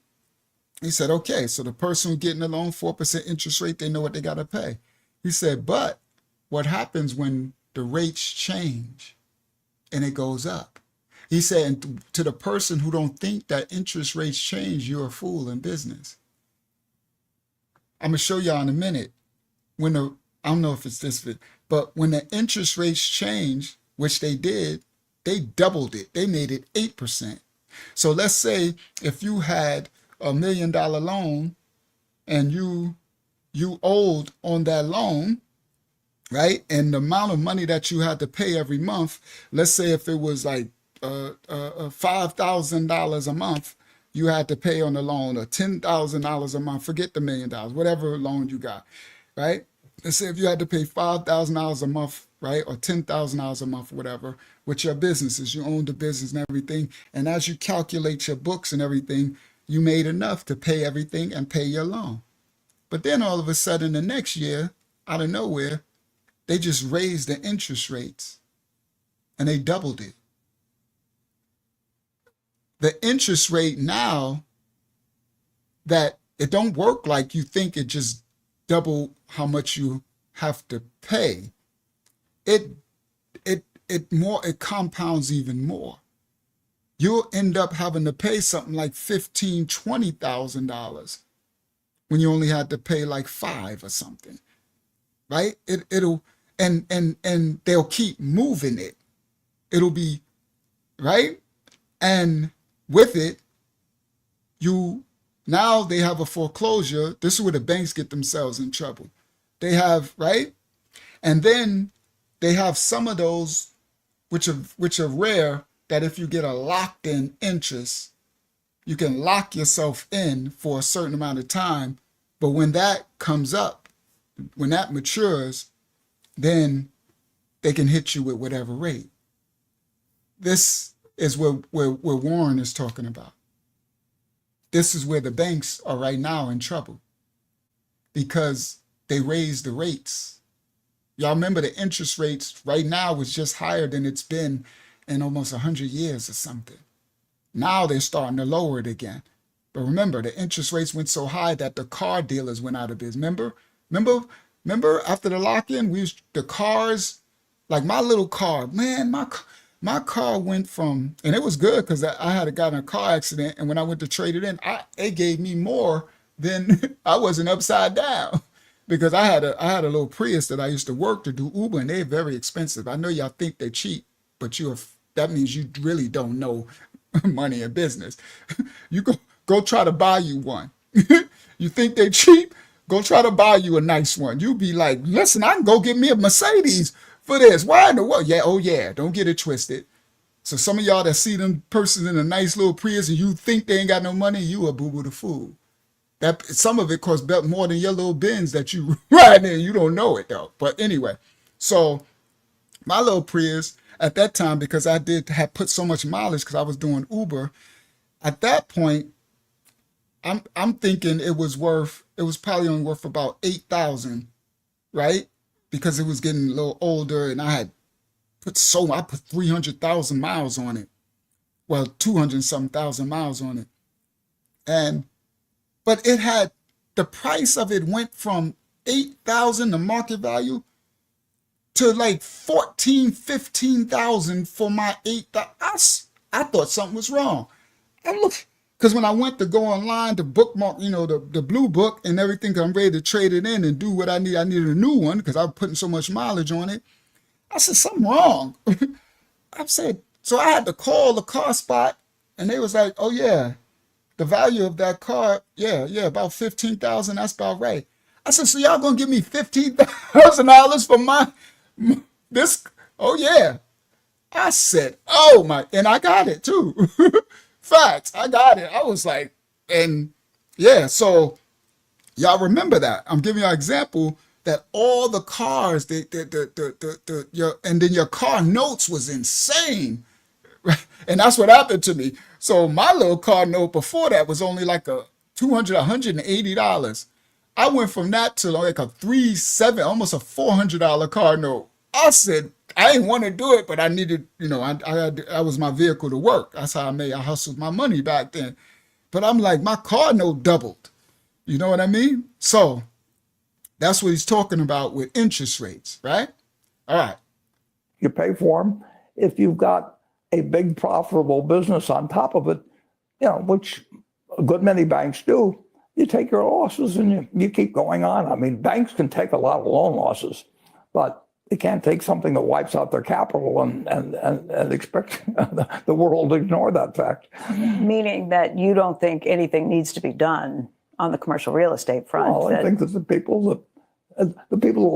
He said, okay, so the person who's getting the loan, 4% interest rate, they know what they got to pay. He said, but what happens when the rates change and it goes up? He said, and to the person who don't think that interest rates change, you're a fool in business. I'm going to show y'all in a minute I don't know if it's this, but when the interest rates changed, which they did, they doubled it. They made it 8%. So let's say if you had $1 million loan and you owed on that loan, right? And the amount of money that you had to pay every month, let's say if it was like $5,000 a month, you had to pay on the loan, or $10,000 a month, forget the $1 million, whatever loan you got, right? Let's say if you had to pay $5,000 a month, right, or $10,000 a month, whatever, with your businesses, you own the business and everything, and as you calculate your books and everything, you made enough to pay everything and pay your loan. But then all of a sudden the next year, out of nowhere, they just raised the interest rates and they doubled it. The interest rate now, that it don't work like you think it just double how much you have to pay. It compounds even more. You'll end up having to pay something like $15,000, $20,000 when you only had to pay like $5,000 or something, right? It'll they'll keep moving it. It'll be right, and with it, now they have a foreclosure. This is where the banks get themselves in trouble. They have, right? And then they have some of those which are rare, that if you get a locked in interest, you can lock yourself in for a certain amount of time. But when that comes up, when that matures, then they can hit you with whatever rate. This is where Warren is talking about. This is where the banks are right now in trouble, because they raised the rates. Y'all remember the interest rates right now was just higher than it's been in almost 100 years or something. Now they're starting to lower it again. But remember, the interest rates went so high that the car dealers went out of business. Remember after the lock-in, the cars, like my little car, man, my car went from, and it was good because I had gotten a car accident, and when I went to trade it in, it gave me more than I wasn't upside down, because I had a little Prius that I used to work to do Uber, and they're very expensive. I know y'all think they're cheap, but that means you really don't know money and business. You go try to buy you one. You think they're cheap? Go try to buy you a nice one. You'll be like, listen, I can go get me a Mercedes for this. Why in the world? Yeah, oh yeah, don't get it twisted. So some of y'all that see them persons in a nice little Prius and you think they ain't got no money, you a boo-boo the fool. That some of it costs more than your little Benz that you ride in. You don't know it though. But anyway, so my little Prius at that time, because I had put so much mileage because I was doing Uber, at that point, I'm thinking it was probably only worth about 8,000, right? Because it was getting a little older and I put 300,000 miles on it. Well, 200 something thousand miles on it. But the price of it went from 8,000, the market value, to like 14, 15,000 for my 8,000. I thought something was wrong. Because when I went to go online to bookmark, the blue book and everything, 'cause I'm ready to trade it in and do what I needed a new one because I was putting so much mileage on it. I said, something wrong. So I had to call the car spot and they was like, oh yeah, the value of that car, yeah, about 15,000. That's about right. I said, so y'all gonna give me $15,000 for this? Oh yeah. I said, oh my, and I got it too. Facts, I got it. I was like, and yeah, so y'all remember that. I'm giving you an example that all the cars, and then your car notes was insane. And that's what happened to me. So my little car note before that was only like a $180. I went from that to like a almost a $400 car note. I said, I didn't want to do it, but I needed, I was my vehicle to work. That's how I hustled my money back then. But I'm like, my car note doubled. You know what I mean? So that's what he's talking about with interest rates, right? All right. You pay for them. If you've got a big profitable business on top of it, which a good many banks do, you take your losses and you keep going on. I mean, banks can take a lot of loan losses, but they can't take something that wipes out their capital and expect the world to ignore that fact. Meaning that you don't think anything needs to be done on the commercial real estate front? Well, I think that the people who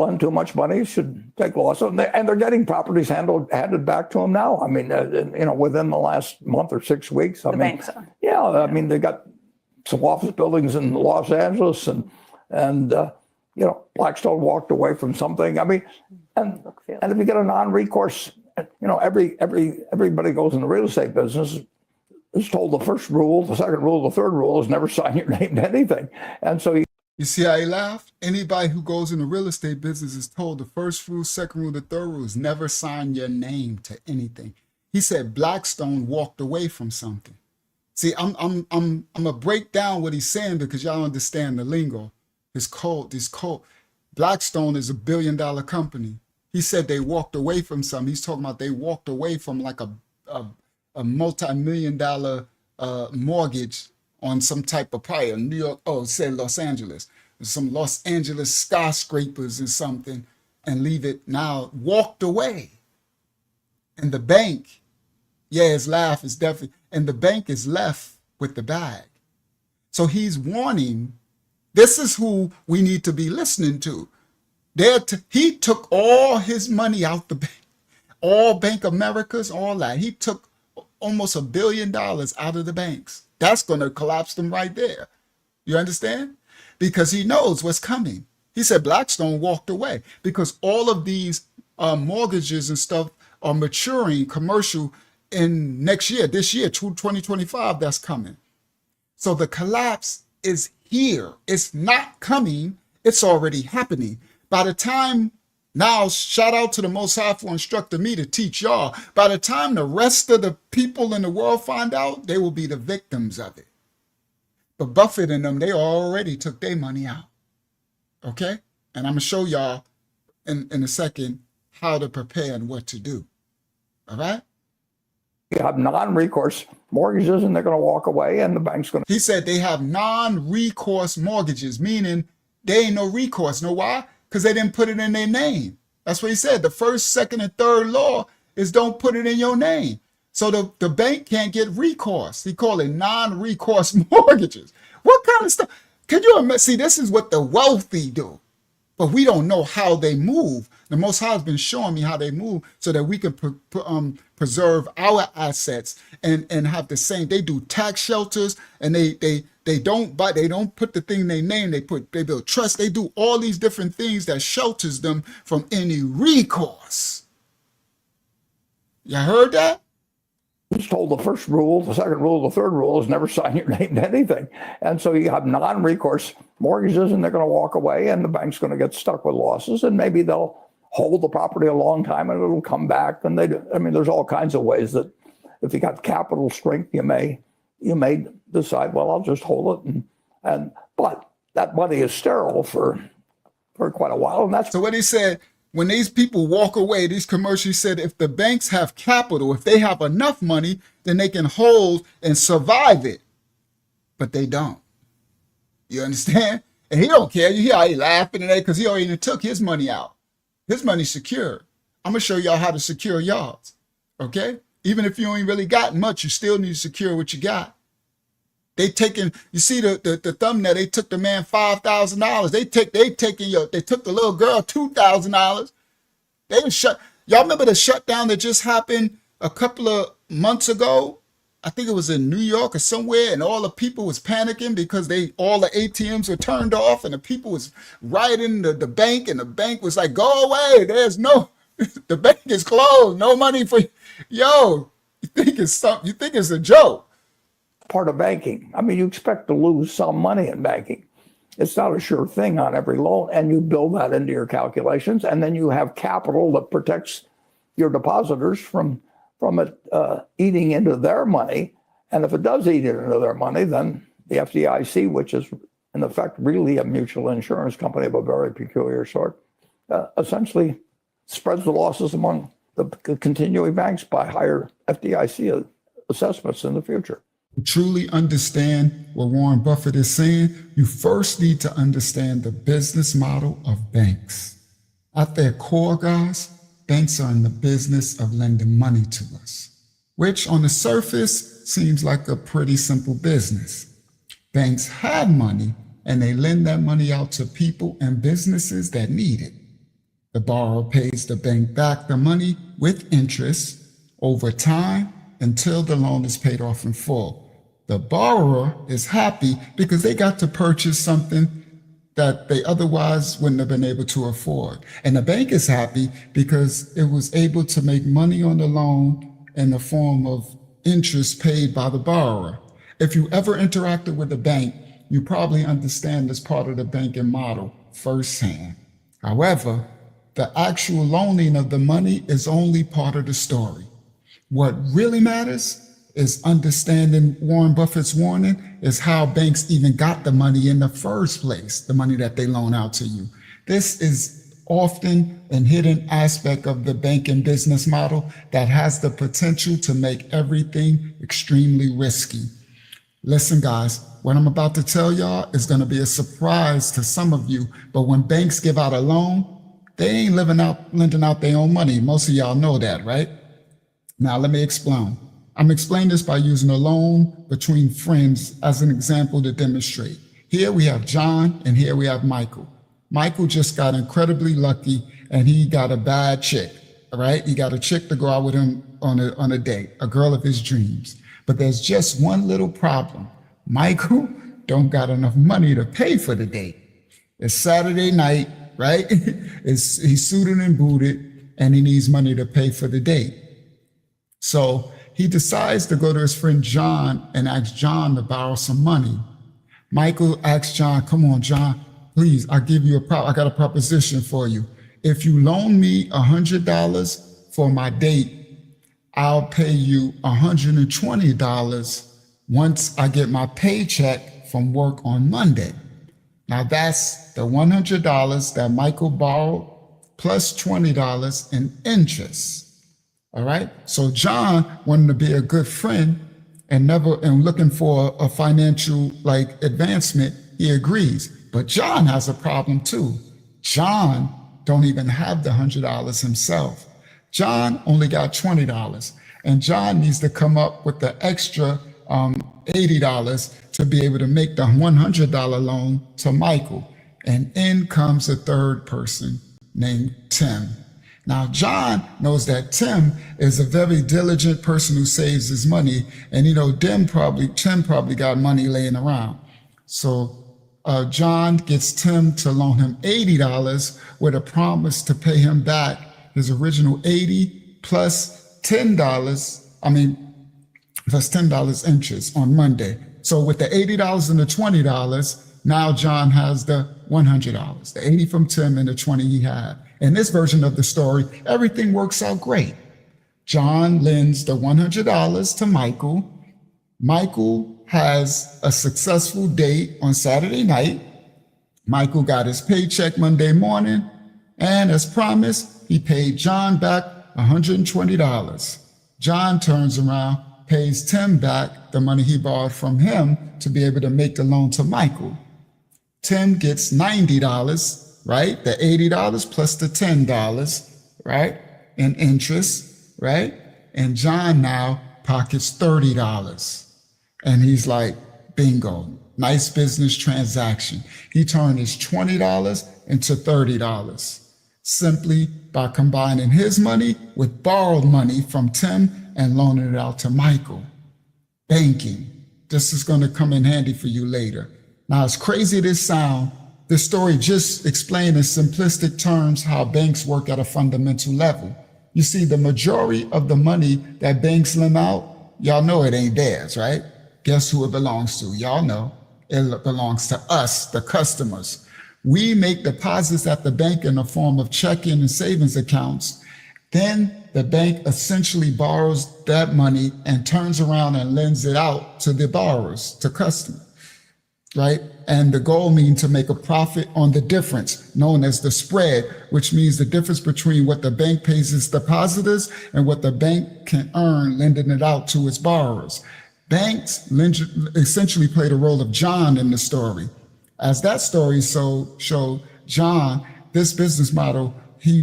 lend too much money should take losses, and they're getting properties handed back to them now. I mean, within the last month or 6 weeks. The banks are. Yeah, I mean, they got some office buildings in Los Angeles, and Blackstone walked away from something. I mean, and if you get a non-recourse, everybody goes in the real estate business is told the first rule, the second rule, the third rule is never sign your name to anything, and so you see how he laughed? Anybody who goes in the real estate business is told the first rule, second rule, the third rule is never sign your name to anything. He said Blackstone walked away from something. See, I'm gonna break down what he's saying because y'all understand the lingo. This code. Blackstone is $1 billion company. He said they walked away from something. He's talking about they walked away from like a multi-million-dollar mortgage on some type of prior New York, say Los Angeles, some Los Angeles skyscrapers and something, and leave it now, walked away. And the bank, his laugh is definitely, and the bank is left with the bag. So he's warning, this is who we need to be listening to. He took all his money out the bank, all Bank Americas, all that. He took almost $1 billion out of the banks. That's going to collapse them right there. You understand? Because he knows what's coming. He said Blackstone walked away because all of these mortgages and stuff are maturing commercial in this year, 2025, that's coming. So the collapse is here. It's not coming. It's already happening. By the time, now shout out to the Most High for instructing me to teach y'all. By the time the rest of the people in the world find out, they will be the victims of it. But Buffett and them, they already took their money out. Okay? And I'm going to show y'all in a second how to prepare and what to do. All right? You have non-recourse mortgages and they're going to walk away and the bank's going to... He said they have non-recourse mortgages, meaning they ain't no recourse. Know why? Because they didn't put it in their name. That's what he said. The first, second, and third law is don't put it in your name. So the bank can't get recourse. He called it non-recourse mortgages. What kind of stuff? Can you imagine? See, this is what the wealthy do. but we don't know how they move. The Most High has been showing me how they move so that we can preserve our assets and have the same. They do tax shelters, and they don't put the thing they name. They build trust. They do all these different things that shelters them from any recourse. You heard that? It's told the first rule, the second rule, the third rule is never sign your name to anything. And so you have non-recourse mortgages, and they're going to walk away, and the bank's going to get stuck with losses, and maybe they'll hold the property a long time and it'll come back. And there's all kinds of ways that if you got capital strength, you may decide, well, I'll just hold it. But that money is sterile for quite a while. And that's So what he said, when these people walk away, these commercials said, if the banks have capital, if they have enough money, then they can hold and survive it. But they don't. You understand? And he don't care. You hear how he laughing today because he already took his money out. His money's secure. I'm going to show y'all how to secure y'all's. Okay? Even if you ain't really got much, you still need to secure what you got. They taking, you see the thumbnail, they took the man $5,000. They took the little girl $2,000. Y'all remember the shutdown that just happened a couple of months ago? I think it was in New York or somewhere, and all the people was panicking because all the ATMs were turned off, and the people was rioting the bank, and the bank was like, go away, the bank is closed, no money for, yo, you think it's a joke. part of banking. I mean, you expect to lose some money in banking. It's not a sure thing on every loan, and you build that into your calculations, and then you have capital that protects your depositors from it eating into their money. And if it does eat into their money, then the FDIC, which is in effect really a mutual insurance company of a very peculiar sort, essentially spreads the losses among the continuing banks by higher FDIC assessments in the future. To truly understand what Warren Buffett is saying, you first need to understand the business model of banks. At their core, guys, banks are in the business of lending money to us, which on the surface seems like a pretty simple business. Banks have money and they lend that money out to people and businesses that need it. The borrower pays the bank back the money with interest over time until the loan is paid off in full. The borrower is happy because they got to purchase something that they otherwise wouldn't have been able to afford. And the bank is happy because it was able to make money on the loan in the form of interest paid by the borrower. If you ever interacted with a bank, you probably understand this part of the banking model firsthand. However, the actual loaning of the money is only part of the story. What really matters is understanding Warren Buffett's warning is how banks even got the money in the first place, the money that they loan out to you. This is often a hidden aspect of the banking business model that has the potential to make everything extremely risky. Listen, guys, what I'm about to tell y'all is going to be a surprise to some of you, but when banks give out a loan, they ain't lending out their own money. Most of y'all know that, right? Now, let me explain. I'm explaining this by using a loan between friends as an example to demonstrate. Here we have John and here we have Michael. Michael just got incredibly lucky and he got a bad chick, all right? He got a chick to go out with him on a date, a girl of his dreams. But there's just one little problem. Michael don't got enough money to pay for the date. It's Saturday night, right? He's suited and booted and he needs money to pay for the date. So he decides to go to his friend John and ask John to borrow some money. Michael asks John, come on, John, please, I got a proposition for you. If you loan me $100 for my date, I'll pay you $120 once I get my paycheck from work on Monday. Now that's the $100 that Michael borrowed plus $20 in interest. All right. So John wanted to be a good friend and looking for a financial advancement. He agrees. But John has a problem too. John don't even have the $100 himself. John only got $20 and John needs to come up with the extra $80 to be able to make the $100 loan to Michael. And in comes a third person named Tim. Now, John knows that Tim is a very diligent person who saves his money. And, Tim probably got money laying around. So John gets Tim to loan him $80 with a promise to pay him back his original $80 plus $10 interest on Monday. So with the $80 and the $20, now John has the $100, the 80 from Tim and the 20 he had. In this version of the story, everything works out great. John lends the $100 to Michael. Michael has a successful date on Saturday night. Michael got his paycheck Monday morning, and as promised, he paid John back $120. John turns around, pays Tim back the money he borrowed from him to be able to make the loan to Michael. Tim gets $90, right? The $80 plus the $10, right? In interest, right? And John now pockets $30. And he's like, bingo, nice business transaction. He turned his $20 into $30 simply by combining his money with borrowed money from Tim and loaning it out to Michael. Banking. This is going to come in handy for you later. Now, as crazy as this sounds, this story just explained in simplistic terms how banks work at a fundamental level. You see, the majority of the money that banks lend out, y'all know it ain't theirs, right? Guess who it belongs to? Y'all know it belongs to us, the customers. We make deposits at the bank in the form of checking and savings accounts. Then the bank essentially borrows that money and turns around and lends it out to the borrowers, to customers, right? And the goal means to make a profit on the difference, known as the spread, which means the difference between what the bank pays its depositors and what the bank can earn lending it out to its borrowers. Banks essentially play the role of John in the story. As that story showed John, this business model,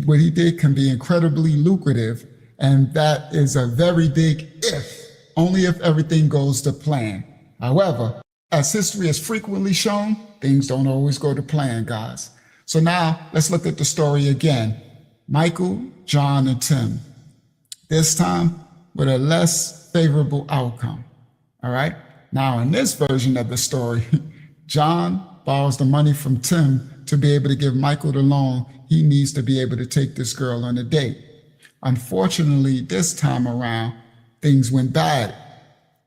what he did can be incredibly lucrative. And that is a very big if, only if everything goes to plan. However, as history has frequently shown, things don't always go to plan, guys. So now let's look at the story again. Michael, John, and Tim. This time with a less favorable outcome. All right. Now, in this version of the story, John borrows the money from Tim to be able to give Michael the loan he needs to be able to take this girl on a date. Unfortunately, this time around, things went bad.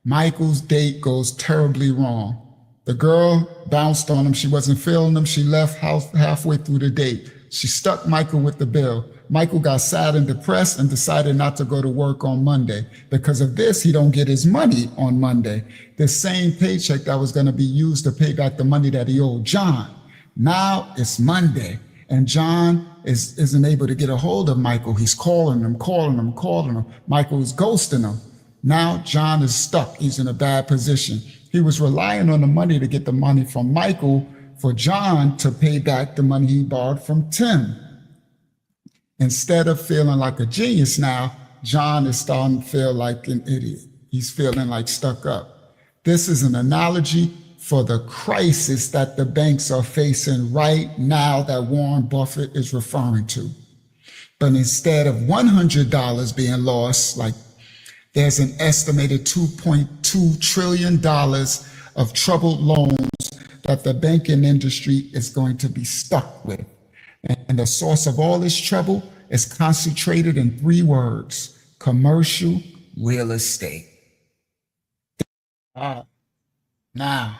Michael's date goes terribly wrong. The girl bounced on him. She wasn't feeling him. She left halfway through the date. She stuck Michael with the bill. Michael got sad and depressed and decided not to go to work on Monday. Because of this, he don't get his money on Monday. The same paycheck that was going to be used to pay back the money that he owed John. Now it's Monday, and John isn't able to get a hold of Michael. He's calling him. Michael is ghosting him. Now John is stuck. He's in a bad position. He was relying on the money to get the money from Michael for John to pay back the money he borrowed from Tim. Instead of feeling like a genius now, John is starting to feel like an idiot. He's feeling like stuck up. This is an analogy for the crisis that the banks are facing right now that Warren Buffett is referring to. But instead of $100 being lost, like there's an estimated $2.2 trillion of troubled loans that the banking industry is going to be stuck with. And the source of all this trouble is concentrated in 3 words: commercial real estate. Now,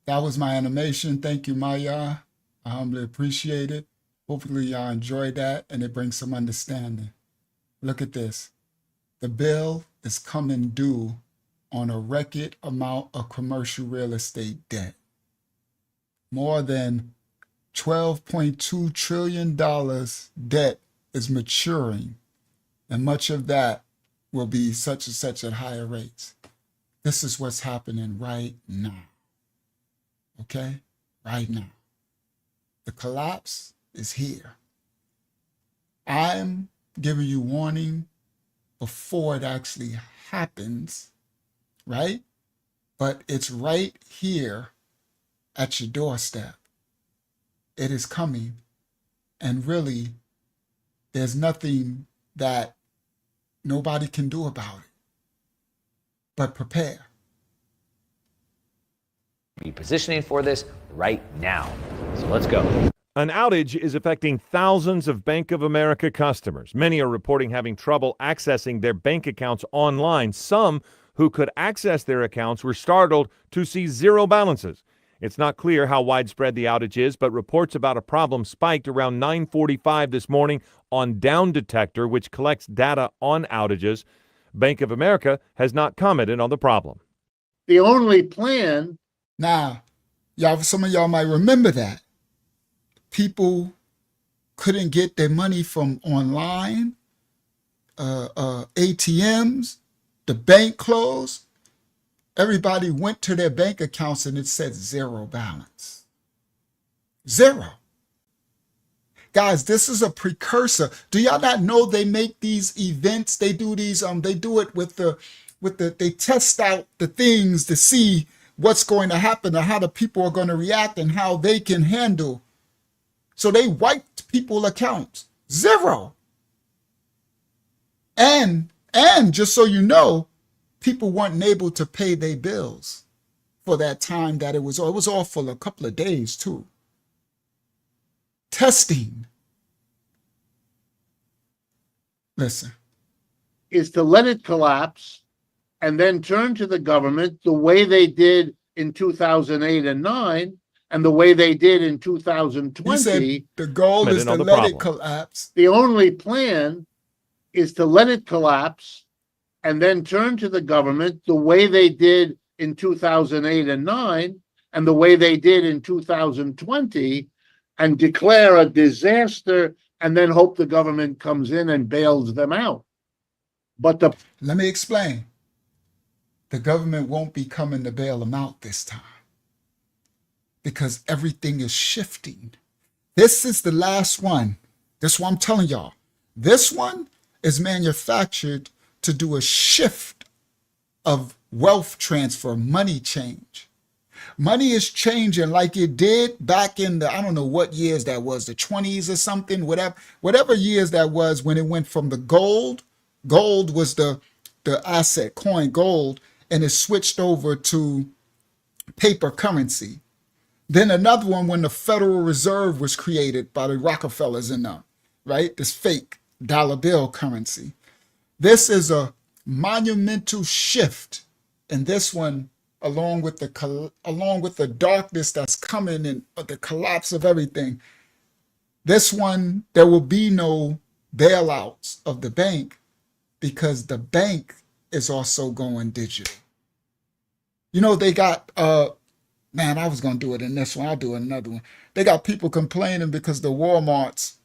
that was my animation. Thank you, Maya. I humbly appreciate it. Hopefully y'all enjoyed that and it brings some understanding. Look at this. The bill is coming due on a record amount of commercial real estate debt. More than $12.2 trillion debt is maturing, and much of that will be such and such at higher rates. This is what's happening right now. Okay? Right now. The collapse is here. I'm giving you warning before it actually happens, right? But it's right here at your doorstep. it is coming. And really, there's nothing that nobody can do about it but prepare. Be positioning for this right now. So let's go. An outage is affecting thousands of Bank of America customers. Many are reporting having trouble accessing their bank accounts online. Some who could access their accounts were startled to see zero balances. It's not clear how widespread the outage is, but reports about a problem spiked around 9:45 this morning on Down Detector, which collects data on outages. Bank of America has not commented on the problem. The only plan. Now, some of y'all might remember that. People couldn't get their money from online, ATMs, the bank closed. Everybody went to their bank accounts and it said zero balance. Zero. Guys, this is a precursor. Do y'all not know they make these events? They do these, they do it they test out the things to see what's going to happen or how the people are going to react and how they can handle. So they wiped people's accounts. Zero. And just so you know, people weren't able to pay their bills for that time that it was all for a couple of days too. Testing. Listen. Is to let it collapse and then turn to the government the way they did in 2008 and 9 and the way they did in 2020. He said the goal is to let it collapse. The only plan is to let it collapse and then turn to the government the way they did in 2008 and 9 and the way they did in 2020 and declare a disaster and then hope the government comes in and bails them out. But let me explain. The government won't be coming to bail them out this time because everything is shifting. This is the last one. This is what I'm telling y'all. This one is manufactured to do a shift of wealth transfer, money change. Money is changing like it did back in the, I don't know what years that was, the 20s or something, whatever years that was when it went from the gold was the asset, coin gold, and it switched over to paper currency. Then another one when the Federal Reserve was created by the Rockefellers and them, right? This fake dollar bill currency. This is a monumental shift. And this one, along with the darkness that's coming and the collapse of everything, this one, there will be no bailouts of the bank because the bank is also going digital. You know, they got, man, I was going to do it in this one. I'll do another one. They got people complaining because the Walmarts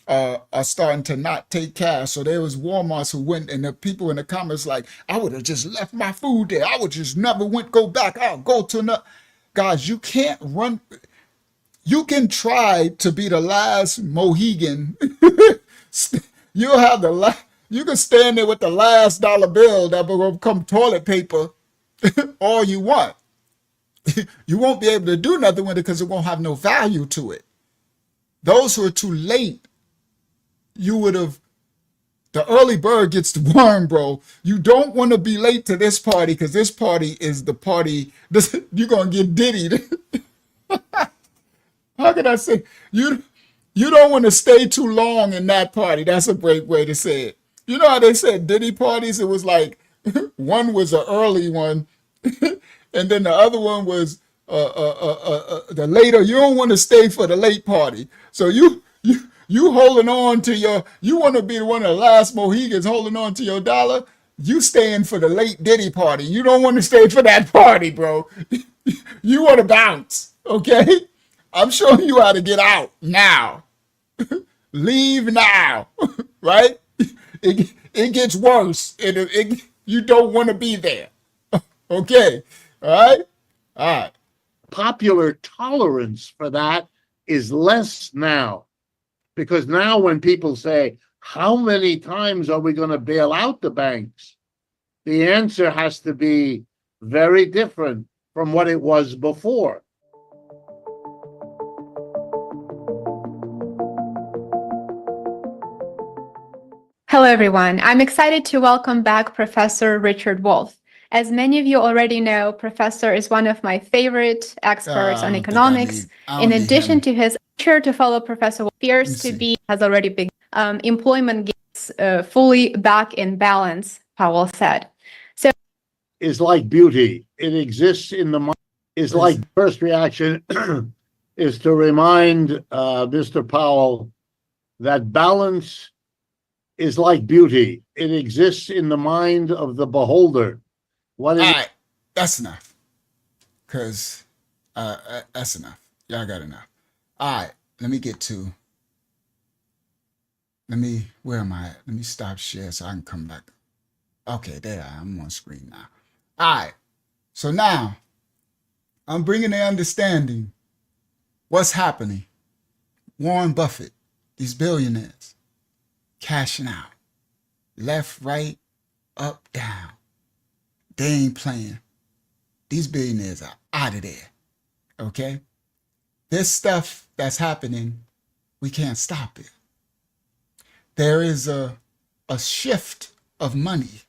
are starting to not take cash. So there was Walmarts who went, and the people in the comments like, I would have just left my food there. I would just never go back. I'll go to another. Guys, you can't run. You can try to be the last Mohegan. You'll have you can stand there with the last dollar bill that will become toilet paper all you want. You won't be able to do nothing with it because it won't have no value to it. Those who are too late, you would have, the early bird gets the worm, bro. You don't want to be late to this party because this party is the party, you're going to get diddied. How can I say? You don't want to stay too long in that party. That's a great way to say it. You know how they said diddy parties? It was like, one was an early one, and then the other one was the later. You don't want to stay for the late party. So you holding on to you want to be one of the last Mohegans holding on to your dollar. You staying for the late Diddy party. You don't want to stay for that party, bro. You want to bounce, okay? I'm showing you how to get out now. Leave now, right? It gets worse. You don't want to be there, okay? All right. Popular tolerance for that is less now. Because now when people say, how many times are we going to bail out the banks? The answer has to be very different from what it was before. Hello, everyone. I'm excited to welcome back Professor Richard Wolff. As many of you already know, Professor is one of my favorite experts on economics. In addition to his sure to follow Professor Wolff appears to be has already begun. Employment gains fully back in balance, Powell said. So is like beauty. It exists in the mind. Is like first reaction is to remind Mr. Powell that balance is like beauty. It exists in the mind of the beholder. What is All right, that's enough. Because that's enough. Y'all got enough. All right, let me get to. Where am I at? Let me stop share so I can come back. Okay, there I am. I'm on screen now. All right, so now I'm bringing the understanding. What's happening? Warren Buffett, these billionaires, cashing out. Left, right, up, down. They ain't playing. These billionaires are out of there. Okay? This stuff that's happening, we can't stop it. There is a shift of money,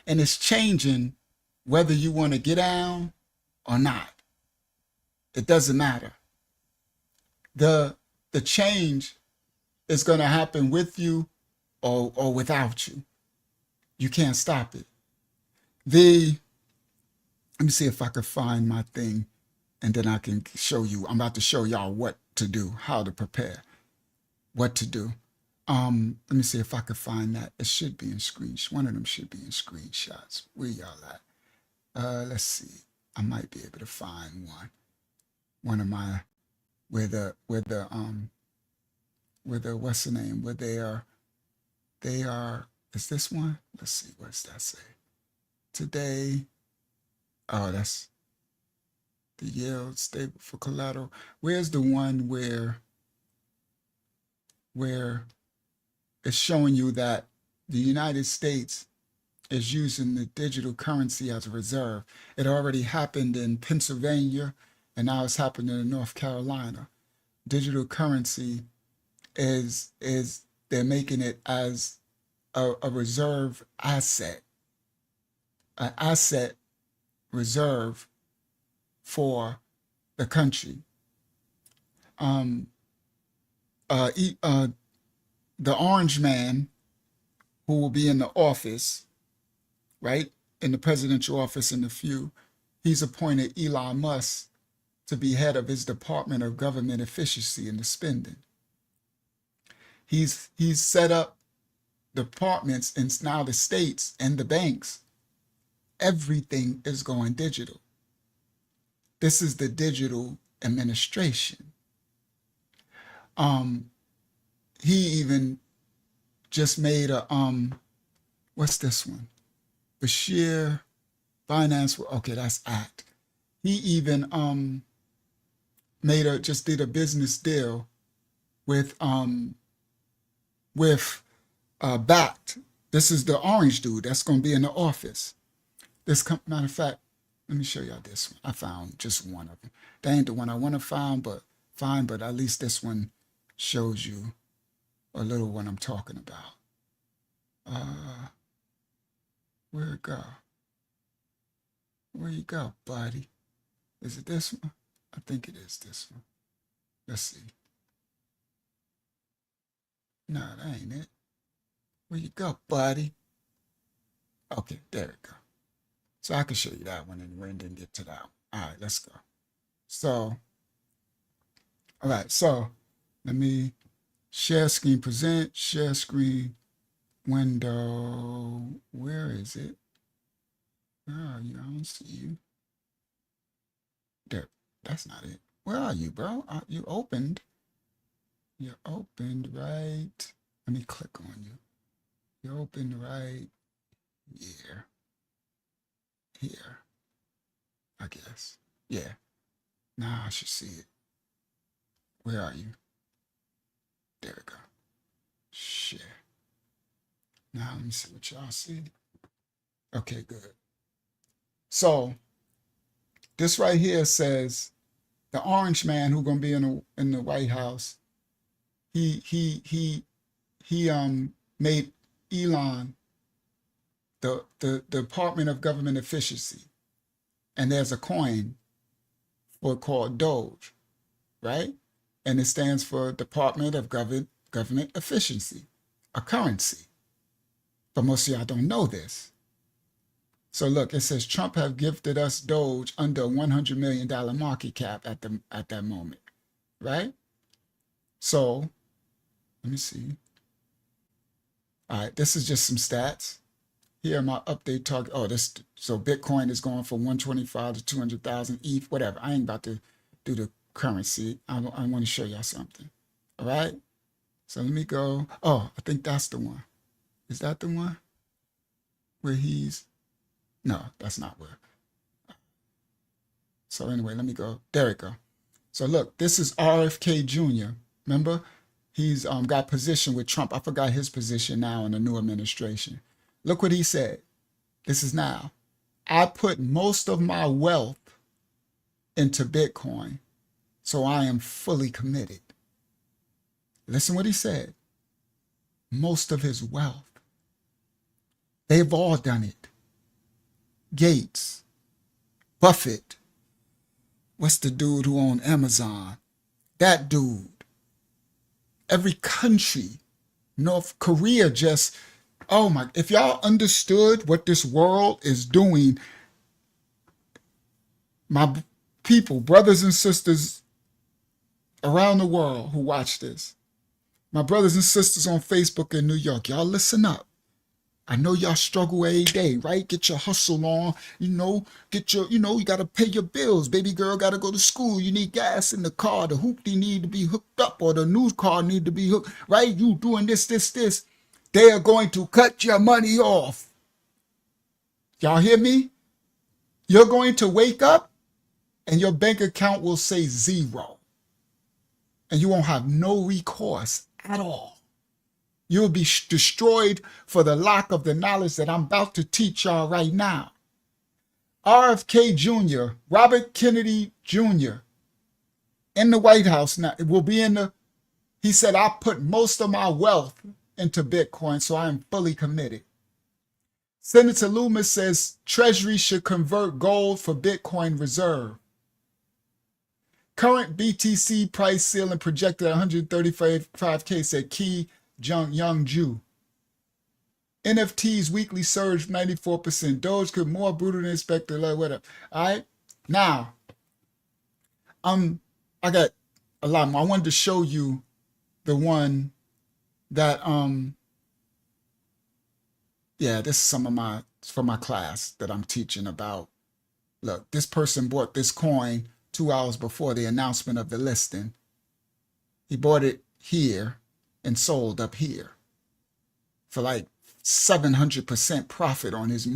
and it's changing whether you want to get down or not. It doesn't matter. The change is going to happen with you or without you. You can't stop it. Let me see if I can find my thing, and then I can show you. I'm about to show y'all what to do, how to prepare, what to do. Let me see if I can find that. It should be in screenshots. One of them should be in screenshots. Where y'all at? Let's see. I might be able to find one. One of my where the what's the name? Where they are. Is this one? Let's see. What's that say? Today. Oh, that's the yield stable for collateral. Where's the one where it's showing you that the United States is using the digital currency as a reserve? It already happened in Pennsylvania, and now it's happening in North Carolina. Digital currency is they're making it as a reserve asset, an asset reserve for the country. The orange man who will be in the office, right, in the presidential office in a few, he's appointed Elon Musk to be head of his Department of Government Efficiency and the Spending. He's set up departments in now the states and the banks. Everything is going digital. This is the digital administration. He even just made a what's this one? Bashir Finance. Okay, that's Act. He even did a business deal with Bakkt. This is the orange dude that's going to be in the office. Matter of fact, let me show y'all this one. I found just one of them. That ain't the one I want to find, but at least this one shows you a little what I'm talking about. Where'd it go? Where you go, buddy? Is it this one? I think it is this one. Let's see. No, that ain't it. Where you go, buddy? Okay, there we go. So I can show you that one anyway and then get to that one. All right, let's go. So, all right, so let me share screen, present, share screen, window. Where is it? Where are you? I don't see you. There, that's not it. Where are you, bro? You opened. You're opened right. Let me click on you. You opened right here. Here, I guess. Yeah. Now I should see it. Where are you? There we go. Share. Now let me see what y'all see. Okay, good. So this right here says the orange man who's gonna be in the White House. He Elon, the Department of Government Efficiency, and there's a coin for called Doge, right? And it stands for Department of Government Efficiency, a currency. But most of y'all don't know this. So look, it says Trump have gifted us Doge under a $100 million market cap at that moment, right? So let me see. All right, this is just some stats. Here are my update target. Oh, so Bitcoin is going from 125 to 200,000 ETH, whatever. I ain't about to do the currency. I want to show y'all something. All right. So let me go. Oh, I think that's the one. Is that the one where he's? No, that's not where. So anyway, let me go. There we go. So look, this is RFK Jr. Remember, he's got position with Trump. I forgot his position now in the new administration. Look what he said. This is now. I put most of my wealth into Bitcoin, so I am fully committed. Listen what he said. Most of his wealth. They've all done it. Gates, Buffett. What's the dude who owned Amazon? That dude. Every country. North Korea just, oh my, if y'all understood what this world is doing, my people, brothers and sisters around the world who watch this, my brothers and sisters on Facebook in New York, y'all listen up. I know y'all struggle every day, right? Get your hustle on, get your, you got to pay your bills. Baby girl got to go to school. You need gas in the car. The hoopty need to be hooked up, or the new car need to be hooked, right? You doing this. They are going to cut your money off. Y'all hear me? You're going to wake up and your bank account will say 0. And you won't have no recourse at all. You'll be destroyed for the lack of the knowledge that I'm about to teach y'all right now. RFK Jr., Robert Kennedy Jr., in the White House now, it will be he said, I put most of my wealth into Bitcoin, so I am fully committed. Senator Loomis says Treasury should convert gold for Bitcoin reserve. Current BTC price ceiling projected at 135K, said Key Young Ju. NFTs weekly surge 94%. Doge could more brutal than expected. Like whatever. All right. Now, I got a lot more. I wanted to show you the one that this is some of for my class that I'm teaching about. Look, this person bought this coin 2 hours before the announcement of the listing. He bought it here and sold up here for like 700% profit on his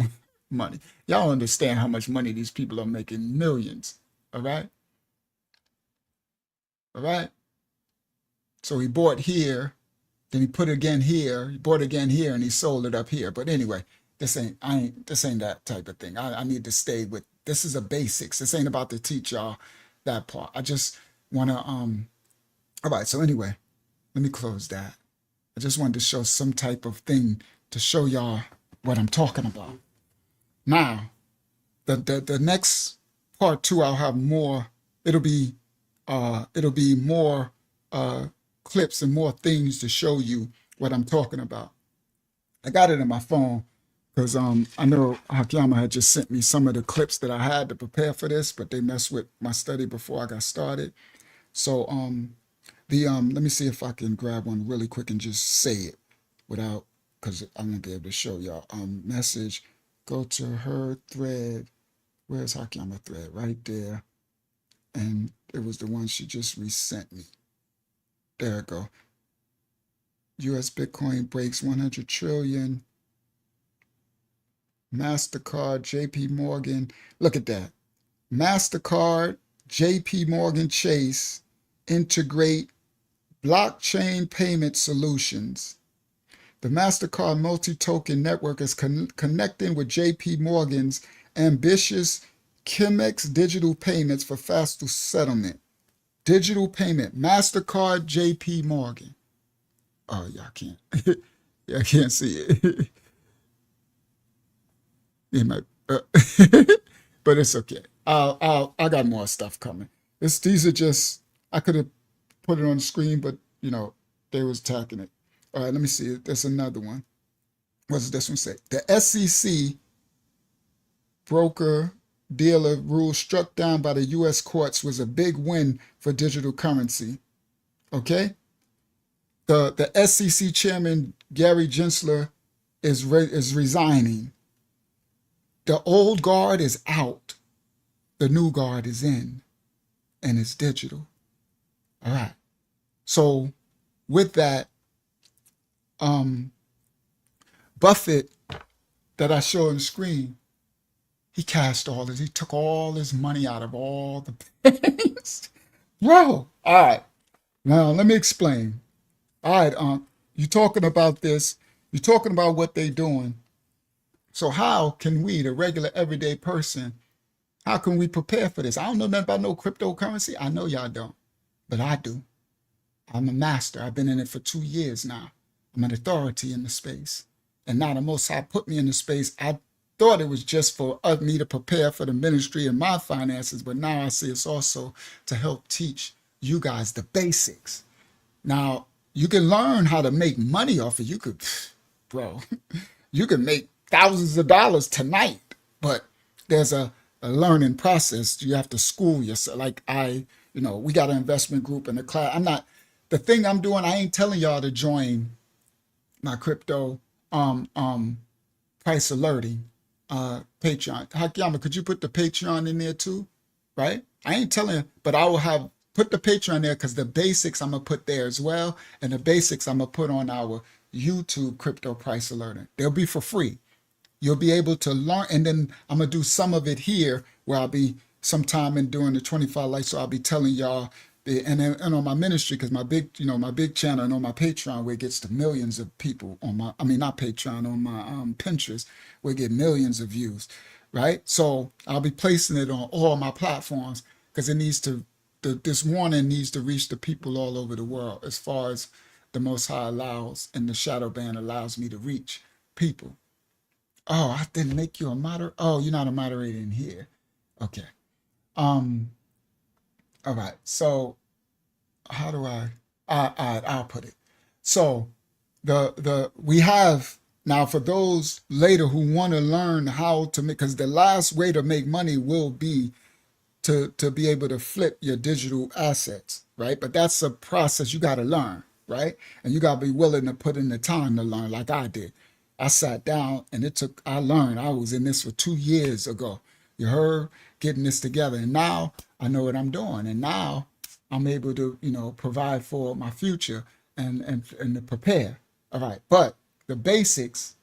money. Y'all understand how much money these people are making? Millions. All right. So he bought here, then he put it again here, he bought again here, and he sold it up here. But anyway, this ain't that type of thing. I need to stay with, this is a basics. This ain't about to teach y'all that part. I just want to, all right. So anyway, let me close that. I just wanted to show some type of thing to show y'all what I'm talking about. Now, the next part 2, I'll have more. It'll be more clips and more things to show you what I'm talking about. I got it in my phone because I know Hakiyama had just sent me some of the clips that I had to prepare for this, but they messed with my study before I got started. So let me see if I can grab one really quick and just say it without, because I won't be able to show y'all. Message, go to her thread. Where's Hakiyama thread? Right there. And it was the one she just resent me. There it go. U.S. Bitcoin breaks 100 trillion. MasterCard, JP Morgan. Look at that. MasterCard, JP Morgan Chase integrate blockchain payment solutions. The MasterCard multi-token network is connecting with JP Morgan's ambitious Chemex digital payments for faster settlement. Digital payment, MasterCard, JP Morgan. Oh, y'all can't. Yeah, I can't see it. It might, but it's okay. I got more stuff coming. These are just, I could have put it on the screen, but they was attacking it. All right, let me see. There's another one. What does this one say? The SEC broker dealer rule struck down by the U.S. courts was a big win for digital currency. Okay? The SEC chairman, Gary Gensler, is resigning. The old guard is out. The new guard is in, and it's digital. All right. So with that, Buffett that I show on the screen, he took all his money out of all the banks. Bro, all right. Now let me explain. All right, you talking about this, you're talking about what they doing. So how can we, the regular everyday person, how can we prepare for this? I don't know nothing about no cryptocurrency. I know y'all don't, but I do. I'm a master. I've been in it for 2 years now. I'm an authority in the space. And now the Most High put me in the space. I thought it was just for me to prepare for the ministry and my finances, but now I see it's also to help teach you guys the basics. Now, you can learn how to make money off it. You could make thousands of dollars tonight, but there's a learning process. You have to school yourself. Like we got an investment group in the class. The thing I'm doing, I ain't telling y'all to join my crypto price alerting Patreon. Hakiyama, could you put the Patreon in there too? Right? I ain't telling you, but I will put the Patreon there because the basics I'm gonna put there as well, and the basics I'm gonna put on our YouTube crypto price alerting. They'll be for free. You'll be able to learn, and then I'm gonna do some of it here where I'll be sometime in during the 25 lights. So I'll be telling y'all and on my ministry, because my big channel and on my Patreon where it gets to millions of people on not Patreon, on my Pinterest where it get millions of views, right? So I'll be placing it on all my platforms because it needs to, this warning needs to reach the people all over the world as far as the Most High allows and the shadow band allows me to reach people. Oh, I didn't make you a moderator. Oh, you're not a moderator in here. Okay. All right. So how do I'll put it. So we have now for those later who want to learn how to make, because the last way to make money will be to be able to flip your digital assets, right? But that's a process you got to learn, right? And you got to be willing to put in the time to learn like I did. I sat down and I learned. I was in this for 2 years ago. You heard, getting this together. And now I know what I'm doing. And now I'm able to, provide for my future and to prepare. All right. But the basics,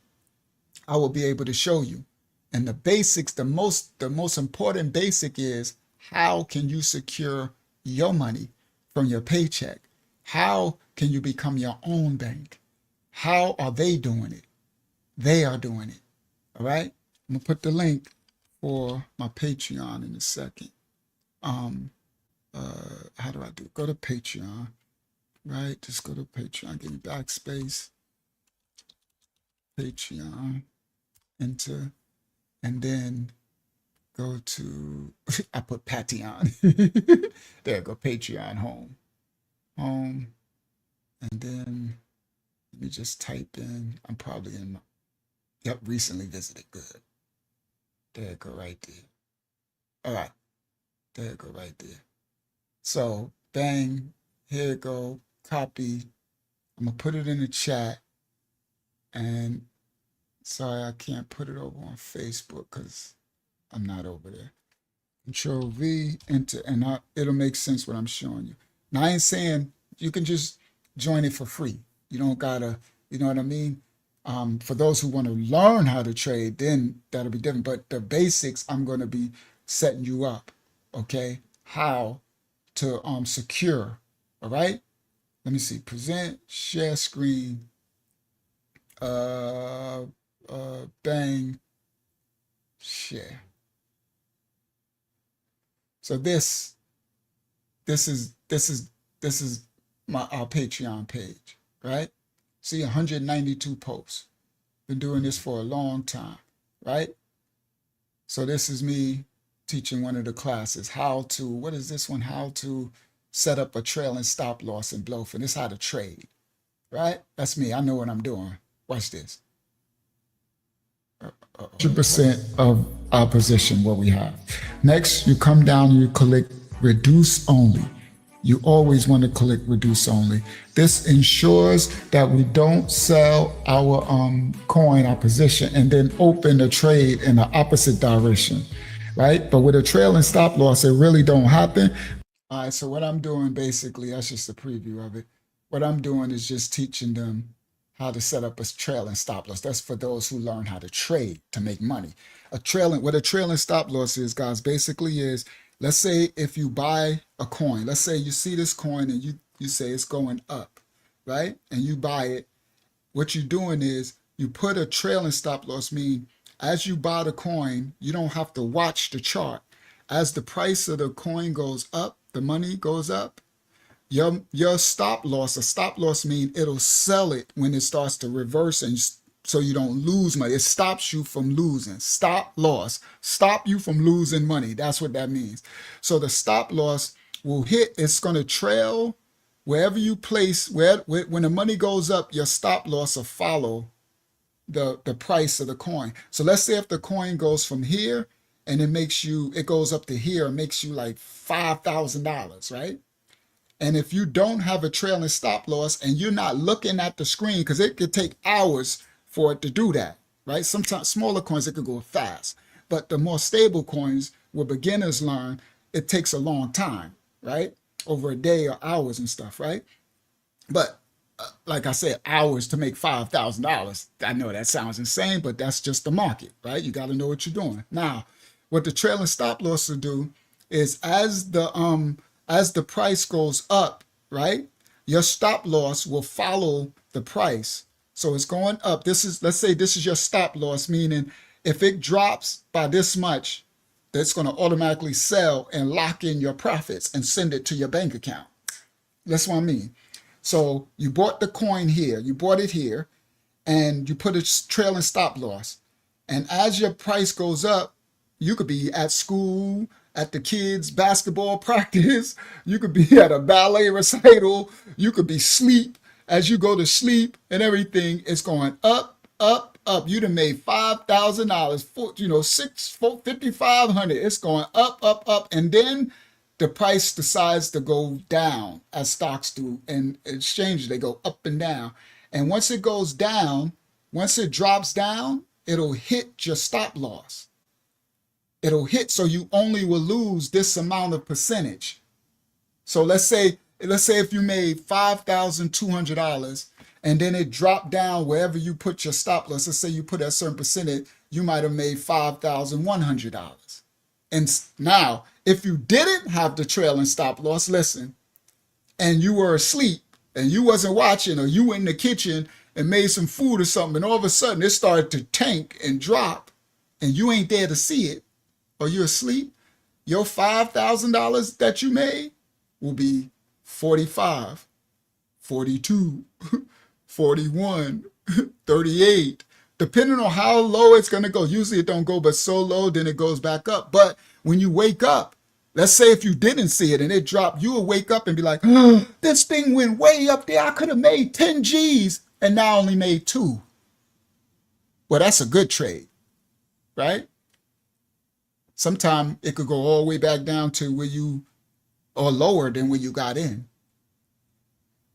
I will be able to show you. And the basics, the most important basic is how can you secure your money from your paycheck? How can you become your own bank? How are they doing it? They are doing it. All right. I'm gonna put the link for my Patreon in a second. How do I do? Go to Patreon, right? Just go to Patreon, give me backspace, Patreon, enter, and then go to, I put Patreon. There, go Patreon, home, and then let me just type in, I'm probably in recently visited, good. There you go, right there. All right, there you go, right there. So, bang, here you go, copy. I'm gonna put it in the chat, and sorry, I can't put it over on Facebook because I'm not over there. Control V, enter, and it'll make sense what I'm showing you. Now, I ain't saying you can just join it for free. You don't gotta, you know what I mean? For those who want to learn how to trade, then that'll be different. But the basics, I'm going to be setting you up, okay? How to secure, all right? Let me see, present, share screen, bang, share. So this is our Patreon page, right? See, 192 posts. Been doing this for a long time, right? So this is me teaching one of the classes, how to, what is this one? How to set up a trailing stop loss in Blowfin. This is how to trade, right? That's me. I know what I'm doing. Watch this. 100% of our position, what we have. Next, you come down and you click reduce only. You always want to click reduce only. This ensures that we don't sell our coin, our position, and then open the trade in the opposite direction, right? But with a trailing stop loss, it really don't happen. All right, so what I'm doing basically, that's just a preview of it. What I'm doing is just teaching them how to set up a trailing stop loss. That's for those who learn how to trade to make money. What a trailing stop loss is, guys, basically is, let's say if you buy a coin, let's say you see this coin and you say it's going up, right? And you buy it. What you're doing is you put a trailing stop loss, mean as you buy the coin, you don't have to watch the chart. As the price of the coin goes up, the money goes up, your stop loss, a stop loss mean it'll sell it when it starts to reverse, and so you don't lose money. It stops you from losing. Stop loss. Stop you from losing money. That's what that means. So the stop loss will hit, it's going to trail wherever you place, when the money goes up, your stop loss will follow the price of the coin. So let's say if the coin goes from here and it goes up to here, it makes you like $5,000, right? And if you don't have a trailing stop loss and you're not looking at the screen, because it could take hours for it to do that, right? Sometimes smaller coins, it could go fast. But the more stable coins, where beginners learn, it takes a long time, right? Over a day or hours and stuff, right? But like I said, hours to make $5,000. I know that sounds insane, but that's just the market, right? You got to know what you're doing. Now, what the trailing stop loss will do is as the price goes up, right? Your stop loss will follow the price. So it's going up. Let's say this is your stop loss, meaning if it drops by this much, that's going to automatically sell and lock in your profits and send it to your bank account. That's what I mean. So you bought the coin here, you bought it here, and you put a trailing stop loss. And as your price goes up, you could be at school, at the kids' basketball practice, you could be at a ballet recital, you could be asleep. As you go to sleep and everything, it's going up, up, up. You done made $5,000, $5,500. It's going up, up, up. And then the price decides to go down as stocks do. And exchanges, they go up and down. And once it goes down, once it drops down, it'll hit your stop loss. It'll hit, so you only will lose this amount of percentage. So let's say if you made $5,200 and then it dropped down wherever you put your stop loss, let's say you put a certain percentage, you might have made $5,100. And now, if you didn't have the trailing stop loss, listen, and you were asleep and you wasn't watching, or you were in the kitchen and made some food or something, and all of a sudden it started to tank and drop and you ain't there to see it, or you're asleep, your $5,000 that you made will be 45, 42, 41, 38, depending on how low it's going to go. Usually it don't go but so low, then it goes back up. But when you wake up, let's say if you didn't see it and it dropped, you will wake up and be like, oh, this thing went way up there. I could have made 10 G's and now only made 2. Well, that's a good trade, right? Sometimes it could go all the way back down to where you, or lower than where you got in.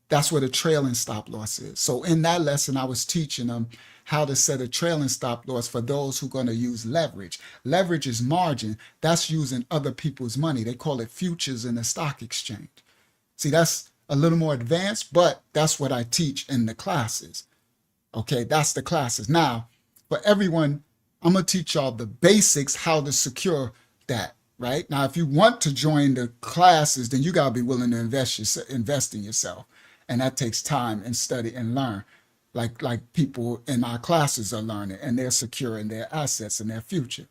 That's what a trailing stop loss is. So in that lesson, I was teaching them how to set a trailing stop loss for those who are going to use leverage. Leverage is margin. That's using other people's money. They call it futures in the stock exchange. See, that's a little more advanced, but that's what I teach in the classes. Okay, that's the classes. Now, for everyone, I'm going to teach y'all the basics, how to secure that, right? Now, if you want to join the classes, then you got to be willing to invest in yourself. And that takes time and study and learn, like people in our classes are learning, and they're securing their assets and their future,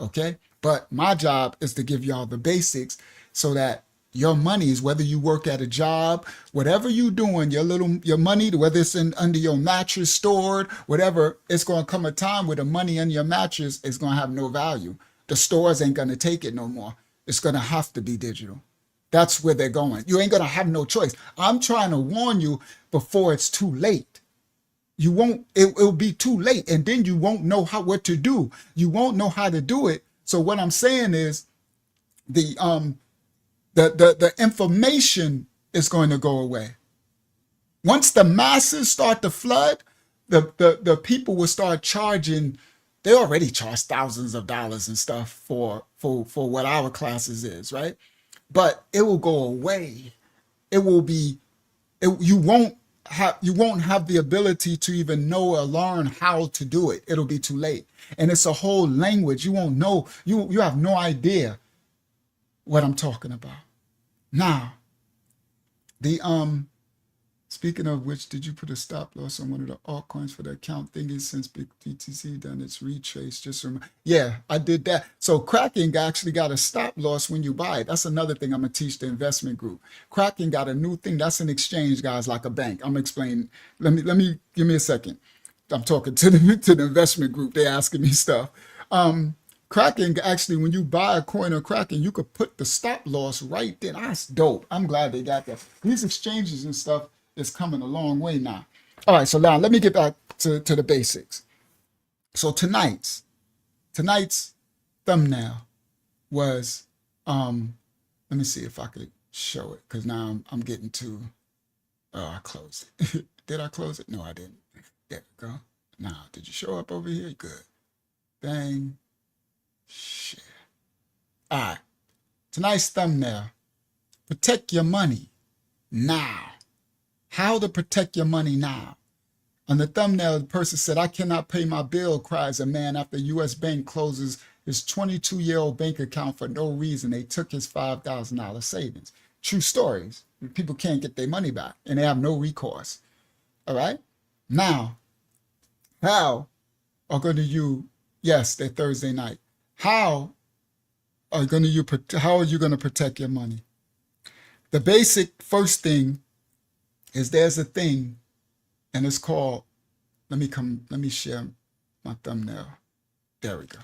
okay? But my job is to give y'all the basics so that Your money is whether you work at a job, whatever you doing, your money, whether it's under your mattress stored, whatever, it's going to come a time where the money in your mattress is going to have no value. The stores ain't going to take it no more. It's going to have to be digital. That's where they're going. You ain't going to have no choice. I'm trying to warn you before it's too late. You won't, it'll be too late, and then you won't know what to do. You won't know how to do it. So what I'm saying is the information is going to go away. Once the masses start to flood, the people will start charging. They already charge thousands of dollars and stuff for what our classes is, right? But it will go away. It will be, you won't have the ability to even know or learn how to do it. It'll be too late. And it's a whole language. You won't know. You have no idea what I'm talking about. Now, speaking of which, did you put a stop loss on one of the altcoins for the account thingy since BTC done its retrace? Yeah, I did that. So Kraken actually got a stop loss when you buy it. That's another thing I'm gonna teach the investment group. Kraken got a new thing. That's an exchange, guys, like a bank. I'm explaining. Give me a second. I'm talking to the investment group. They're asking me stuff. Kraken, actually, when you buy a coin on Kraken, you could put the stop loss right there. That's dope. I'm glad they got that. These exchanges and stuff is coming a long way now. All right, so now let me get back to the basics. So tonight's thumbnail was, let me see if I could show it, because now I'm getting to, I closed it. Did I close it? No, I didn't. There we go. Now, did you show up over here? Good. Bang. Share. All right. Tonight's thumbnail. Protect your money now. How to protect your money now. On the thumbnail, the person said, I cannot pay my bill, cries a man after U.S. Bank closes his 22-year-old bank account for no reason. They took his $5,000 savings. True stories. People can't get their money back, and they have no recourse. All right? Now, how are going to you, yes, they're Thursday night. How are you going to protect your money? The basic first thing is there's a thing, and it's called, let me share my thumbnail. There we go.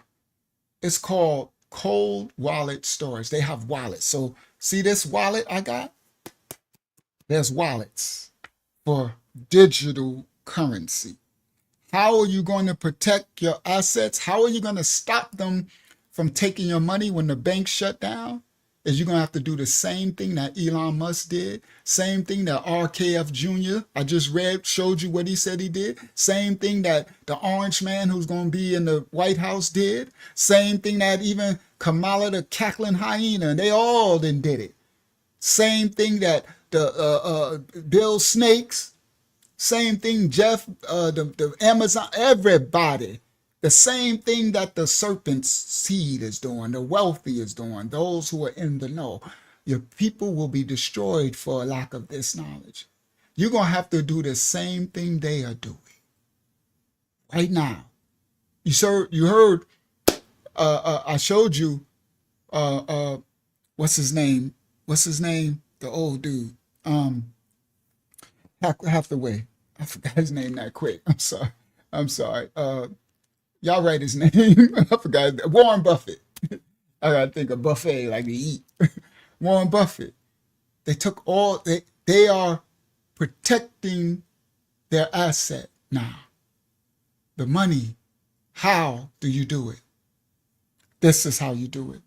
It's called Cold Wallet Storage. They have wallets. So see this wallet I got? There's wallets for digital currency. How are you going to protect your assets? How are you going to stop them from taking your money when the bank shut down? Is you're going to have to do the same thing that Elon Musk did, same thing that RKF Jr. I just showed you what he said he did, same thing that the orange man who's going to be in the White House did, same thing that even Kamala the cackling hyena, they all did it. Same thing that the Bill Snakes, same thing Jeff, the Amazon, everybody. The same thing that the serpent's seed is doing, the wealthy is doing, those who are in the know. Your people will be destroyed for a lack of this knowledge. You're going to have to do the same thing they are doing right now. You heard, I showed you, what's his name? The old dude, Hathaway. I forgot his name that quick. I'm sorry. Y'all write his name. I forgot. Warren Buffett. I gotta think of buffet like to eat. Warren Buffett. They took they are protecting their asset now. The money. How do you do it? This is how you do it.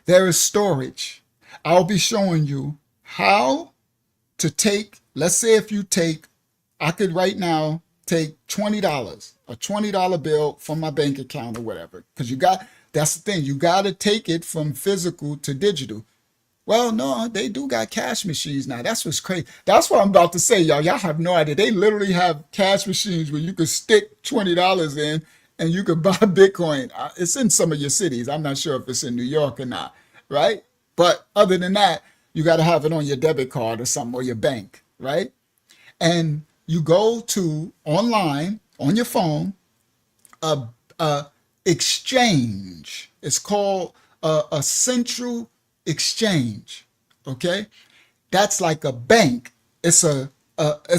There is storage. I'll be showing you how to take, let's say if you take, I could right now take $20, a $20 bill from my bank account or whatever. Because that's the thing, you got to take it from physical to digital. Well, no, they do got cash machines now. That's what's crazy. That's what I'm about to say, y'all. Y'all have no idea. They literally have cash machines where you could stick $20 in and you could buy Bitcoin. It's in some of your cities. I'm not sure if it's in New York or not, right? But other than that, you got to have it on your debit card or something, or your bank, right? And you go to online on your phone, exchange. It's called a central exchange. Okay, that's like a bank. It's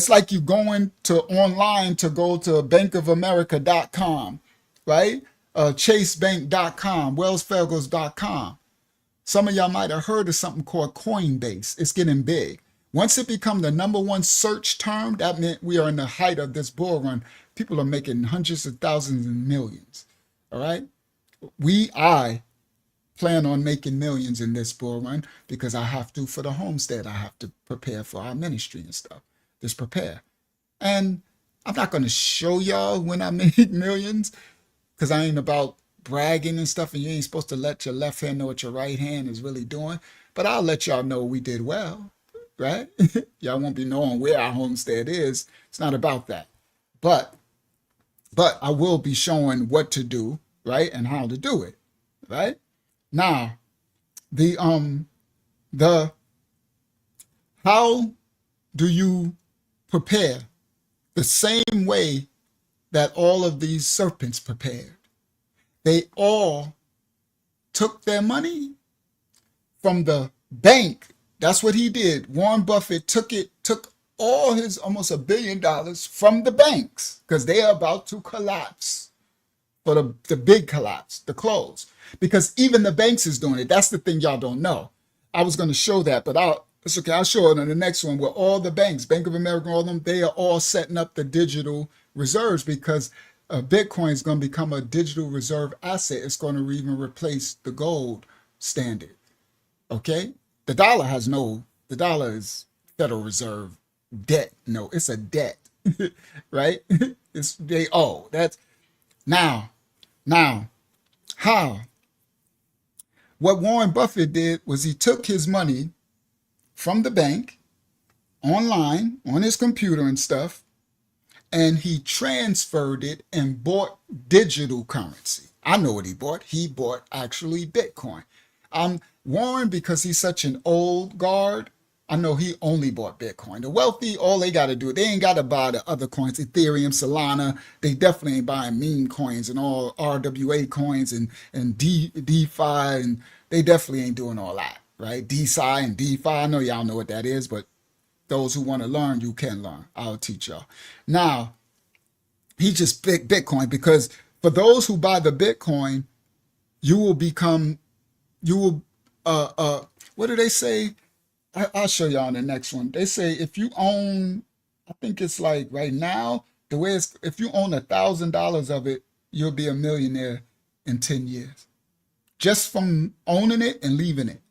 like you going to online to go to bankofamerica.com, right? Chasebank.com, wellsfargo's.com. Some of y'all might have heard of something called Coinbase. It's getting big. Once it becomes the number one search term, that meant we are in the height of this bull run. People are making hundreds of thousands and millions. All right. I plan on making millions in this bull run because I have to for the homestead. I have to prepare for our ministry and stuff. Just prepare. And I'm not going to show y'all when I make millions because I ain't about bragging and stuff, and you ain't supposed to let your left hand know what your right hand is really doing. But I'll let y'all know we did well, right? Y'all won't be knowing where our homestead is. It's not about that. But I will be showing what to do, right? And how to do it, right? Now, how do you prepare? The same way that all of these serpents prepared. They all took their money from the bank. That's what he did. Warren Buffett took all his almost $1 billion from the banks because they are about to collapse. For the big collapse, the close. Because even the banks is doing it. That's the thing y'all don't know. I was going to show that, but it's okay. I'll show it on the next one where all the banks, Bank of America, all of them, they are all setting up the digital reserves because Bitcoin is going to become a digital reserve asset. It's going to even replace the gold standard. Okay? The dollar is Federal Reserve debt. No, it's a debt, right? They owe. That's now, how? What Warren Buffett did was he took his money from the bank online on his computer and stuff, and he transferred it and bought digital currency. I know what he bought. He bought actually Bitcoin. Warren, because he's such an old guard, I know he only bought Bitcoin. The wealthy, all they got to do, they ain't got to buy the other coins, Ethereum, Solana. They definitely ain't buying meme coins and all RWA coins and DeFi, and they definitely ain't doing all that, right? DeSci and DeFi, I know y'all know what that is, but those who want to learn, you can learn. I'll teach y'all. Now, he just picked Bitcoin because for those who buy the Bitcoin, what do they say? I'll show y'all on the next one. They say if you own, I think it's like right now, the way it's, if you own $1,000 of it, you'll be a millionaire in 10 years. Just from owning it and leaving it.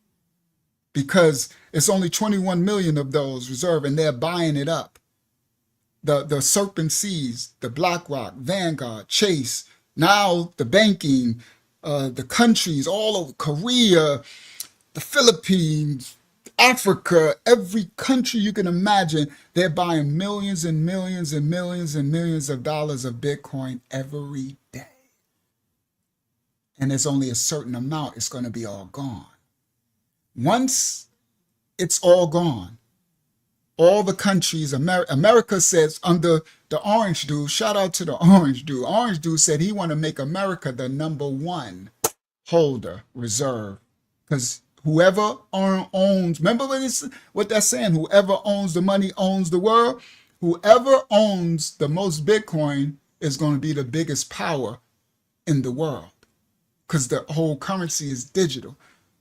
Because it's only 21 million of those reserved and they're buying it up. The Serpent Seas, the BlackRock, Vanguard, Chase, now the banking, the countries all over Korea, the Philippines, Africa, every country you can imagine, they're buying millions and millions and millions and millions of dollars of Bitcoin every day. And there's only a certain amount, it's going to be all gone. Once it's all gone, all the countries, America says under the orange dude, shout out to the orange dude. Orange dude said he want to make America the #1 holder reserve because whoever owns, remember what that's saying? Whoever owns the money owns the world. Whoever owns the most Bitcoin is going to be the biggest power in the world because the whole currency is digital.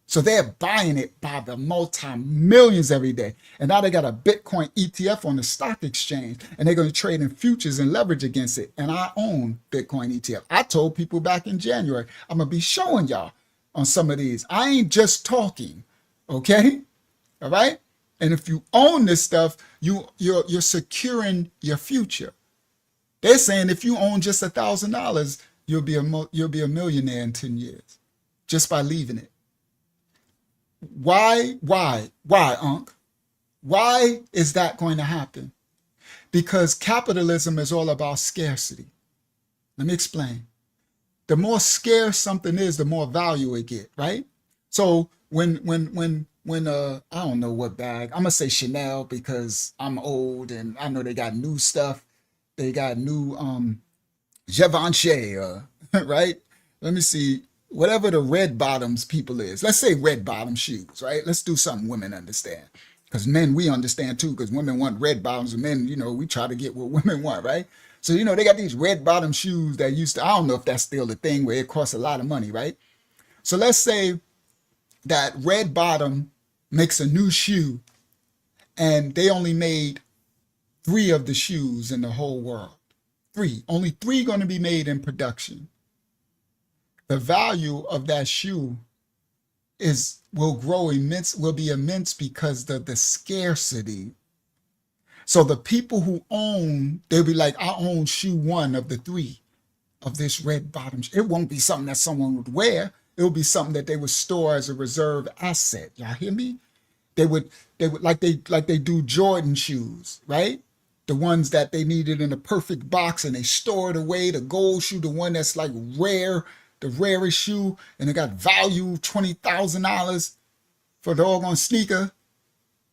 So they're buying it by the multi-millions every day. And now they got a Bitcoin ETF on the stock exchange and they're going to trade in futures and leverage against it. And I own Bitcoin ETF. I told people back in January, I'm going to be showing y'all on some of these. I ain't just talking, okay? All right? And if you own this stuff, you're securing your future. They're saying if you own just $1,000, you'll be a millionaire in 10 years just by leaving it. Why, Unc? Why is that going to happen? Because capitalism is all about scarcity. Let me explain. The more scarce something is, the more value it get, right? So when I don't know what bag, I'm gonna say Chanel because I'm old and I know they got new stuff. They got new Givenchy, right? Let me see. whatever the red bottoms people is. Let's say red bottom shoes, right? Let's do something women understand. Because men, we understand too, because women want red bottoms, and men, we try to get what women want, right? So, they got these red bottom shoes that used to, I don't know if that's still the thing where it costs a lot of money, right? So let's say that red bottom makes a new shoe and they only made 3 of the shoes in the whole world. 3, only 3 going to be made in production. The value of that shoe will grow immense, will be immense because of the scarcity. So the people who own, they'll be like, I own shoe 1 of the 3 of this red bottom. It won't be something that someone would wear. It will be something that they would store as a reserve asset. Y'all hear me? They would like they do Jordan shoes, right? The ones that they needed in a perfect box and they store it away. The gold shoe, the one that's like rare, the rarest shoe, and it got value $20,000 for the doggone sneaker,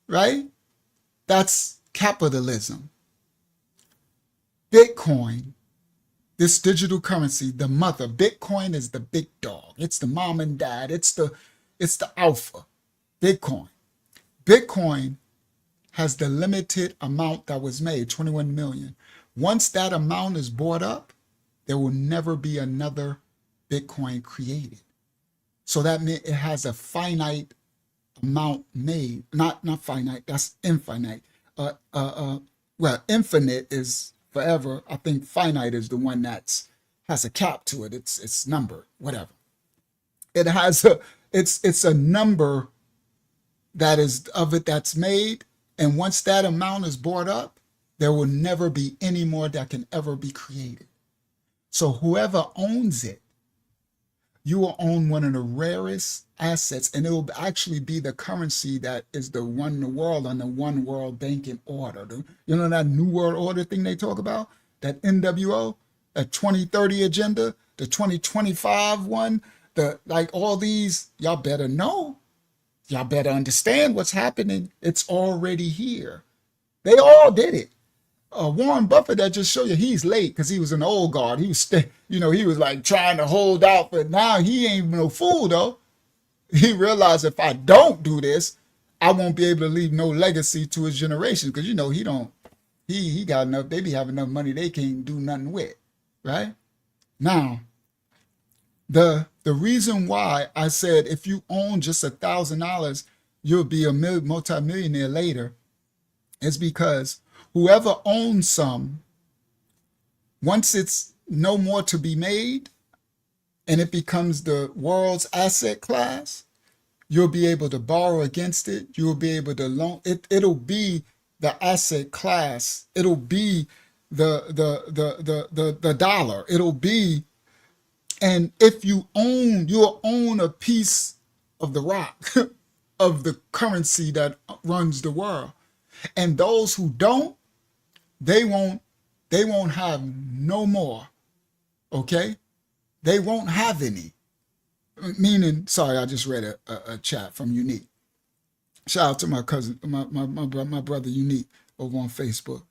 right? That's capitalism. Bitcoin, this digital currency, the mother, Bitcoin is the big dog. It's the mom and dad. It's the alpha, Bitcoin. Bitcoin has the limited amount that was made, 21 million. Once that amount is bought up, there will never be another Bitcoin created. So that means it has a finite amount made, not finite, that's infinite. Well, infinite is forever. I think finite is the one has a cap to it. It's numbered, whatever. It has it's a number that's made. And once that amount is bought up, there will never be any more that can ever be created. So whoever owns it, you will own one of the rarest assets, and it will actually be the currency that is the one the world on the one world banking order. You know that New World Order thing they talk about? That NWO, that 2030 agenda, the 2025 one, all these, y'all better know. Y'all better understand what's happening. It's already here. They all did it. Warren Buffett, that just show you he's late because he was an old guard. He was, he was like trying to hold out, but now he ain't no fool though. He realized if I don't do this, I won't be able to leave no legacy to his generation because he got enough. They be having enough money they can't do nothing with, right? Now, the reason why I said if you own just $1,000, you'll be a multimillionaire later is because whoever owns some, once it's no more to be made and it becomes the world's asset class, you'll be able to borrow against it. You'll be able to loan it. It'll be the asset class. It'll be the dollar. It'll be, and if you'll own a piece of the rock of the currency that runs the world. And those who don't, they won't have no more. Okay? They won't have any. Meaning, sorry, I just read a chat from Unique. Shout out to my cousin, my brother Unique over on Facebook.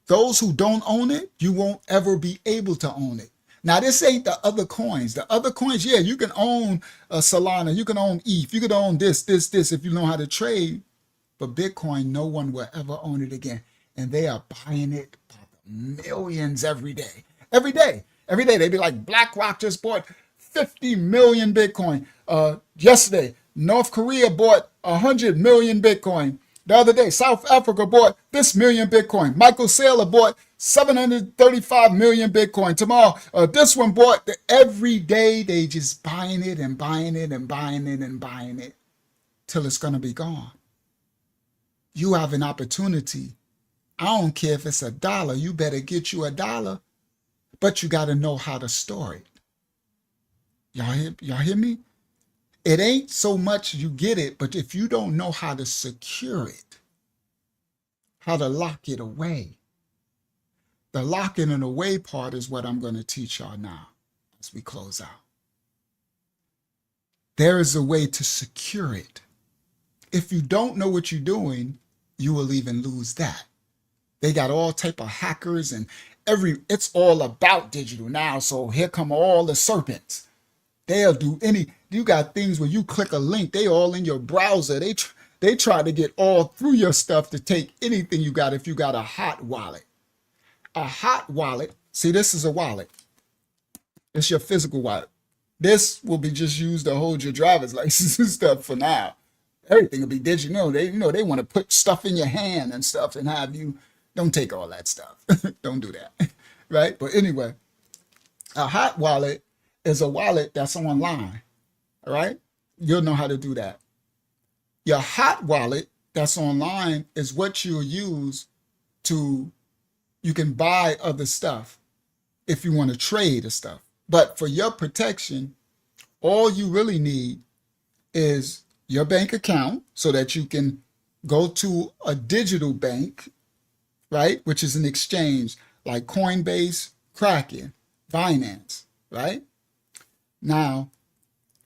Those who don't own it, you won't ever be able to own it. Now, this ain't the other coins. The other coins, yeah, you can own Solana, you can own ETH, you can own this, if you know how to trade. But Bitcoin, no one will ever own it again. And they are buying it by the millions every day. Every day. They be like, BlackRock just bought 50 million Bitcoin. Yesterday, North Korea bought 100 million Bitcoin. The other day, South Africa bought this million Bitcoin. Michael Saylor bought 735 million Bitcoin. Tomorrow, this one bought. Every day, they just buying it and buying it and buying it and buying it till it's going to be gone. You have an opportunity. I don't care if it's $1. You better get you $1, but you got to know how to store it. Y'all hear me? It ain't so much you get it, but if you don't know how to secure it, how to lock it away, the locking it away part is what I'm going to teach y'all now as we close out. There is a way to secure it. If you don't know what you're doing, you will even lose that. They got all type of hackers and it's all about digital now. So here come all the serpents. They'll do any. You got things where you click a link, they all in your browser. They try to get all through your stuff to take anything you got. If you got a hot wallet, see, this is a wallet. It's your physical wallet. This will be just used to hold your driver's license and stuff for now. Everything will be digital. They want to put stuff in your hand and stuff and have you. Don't take all that stuff. Don't do that, right? But anyway, a hot wallet is a wallet that's online. All right, you'll know how to do that. Your hot wallet that's online is what you'll use to. You can buy other stuff if you want to trade or stuff. But for your protection, all you really need is your bank account so that you can go to a digital bank, right? Which is an exchange like Coinbase, Kraken, Binance, right? Now,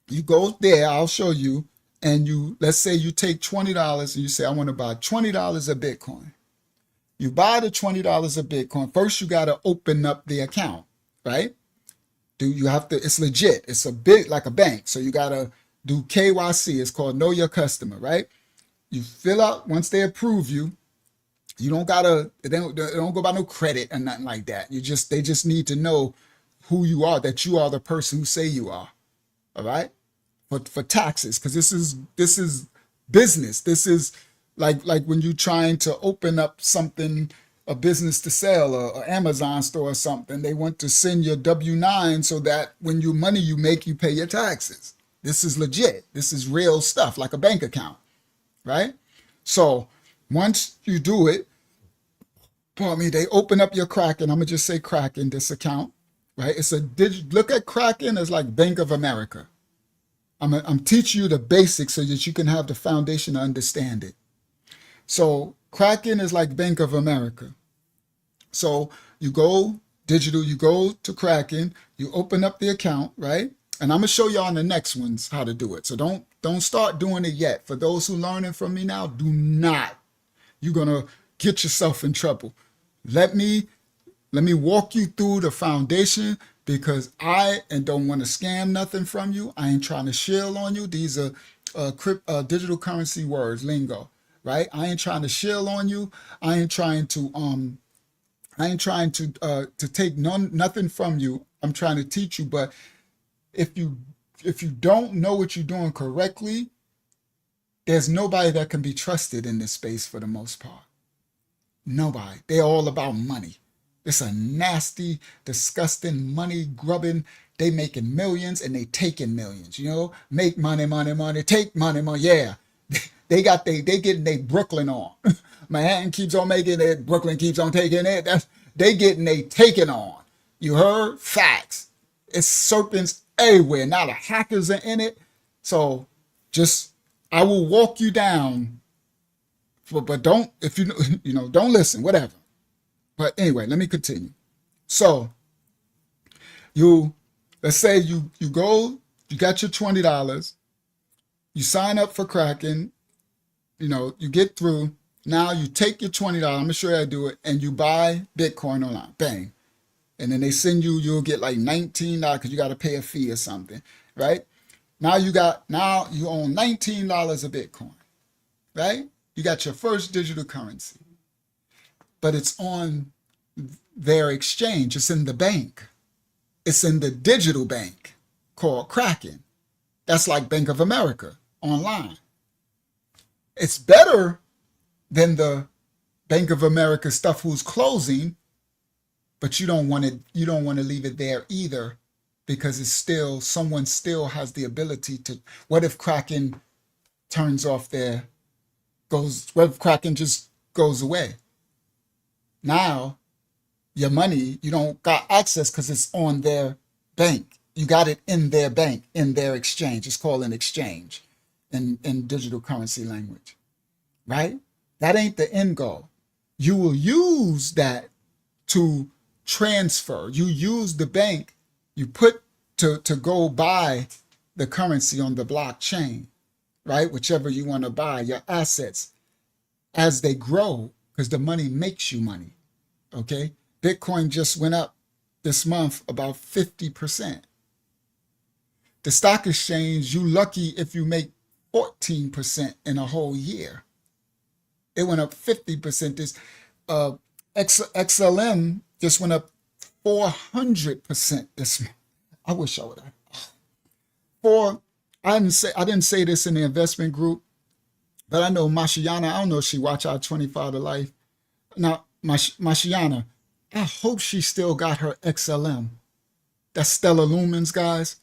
you go there, I'll show you, and let's say you take $20 and you say, I want to buy $20 of Bitcoin. You buy the $20 of Bitcoin. First, you got to open up the account, right? You have to, it's legit. It's like a bank. So you got to do KYC. It's called Know Your Customer, right? You fill out, once they approve you, you don't gotta, they don't go by no credit or nothing like that. They just need to know who you are, that you are the person who say you are. All right? For taxes, because this is business. This is like when you're trying to open up something, a business to sell, or Amazon store or something, they want to send your W-9 so that when you money you make, you pay your taxes. This is legit. This is real stuff, like a bank account, right? So once you do it, they open up your Kraken. I'm gonna just say Kraken, this account, right? It's look at Kraken as like Bank of America. I'm teaching you the basics so that you can have the foundation to understand it. So Kraken is like Bank of America. So you go digital, you go to Kraken, you open up the account, right? And I'm gonna show you on the next ones how to do it. So don't start doing it yet. For those who learning from me now, do not. You're gonna get yourself in trouble. Let me walk you through the foundation, because I don't want to scam nothing from you. I ain't trying to shill on you. These are digital currency words, lingo, right? I ain't trying to shill on you. I ain't trying to take nothing from you. I'm trying to teach you. But if you don't know what you're doing correctly, there's nobody that can be trusted in this space for the most part. Nobody. They're all about money. It's a nasty, disgusting, money grubbing. They making millions and they taking millions, make money, take money. Yeah. They getting their Brooklyn on. Manhattan keeps on making it. Brooklyn keeps on taking it. They getting they taking on. You heard? Facts. It's serpents everywhere. Now the hackers are in it. So I will walk you down. But don't, if don't listen, whatever. But anyway, let me continue. So let's say you go, you got your $20, you sign up for Kraken, you get through. Now you take your $20, I'm gonna show you how to do it, and you buy Bitcoin online, bang. And then they send you'll get like $19 because you got to pay a fee or something, right? Now you own $19 of Bitcoin, right? You got your first digital currency, but it's on their exchange. It's in the bank. It's in the digital bank called Kraken. That's like Bank of America online. It's better than the Bank of America stuff who's closing, but you don't want to leave it there either, because someone still has the ability to. What if Kraken turns off what if Kraken just goes away? Now your money, you don't got access because it's on their bank. You got it in their bank, in their exchange. It's called an exchange in digital currency language, right? That ain't the end goal. You will use that to transfer. You use the bank, you put to go buy the currency on the blockchain, right? Whichever you want to buy, your assets as they grow, because the money makes you money, okay? Bitcoin just went up this month about 50%. The stock exchange, you lucky if you make 14% in a whole year. It went up 50%. This XLM just went up 400% this month. I wish I would have. I didn't say this in the investment group, but I know Mashiana, I don't know if she watch our 25 to life. Now, Mashiana, I hope she still got her XLM. That's Stellar Lumens, guys.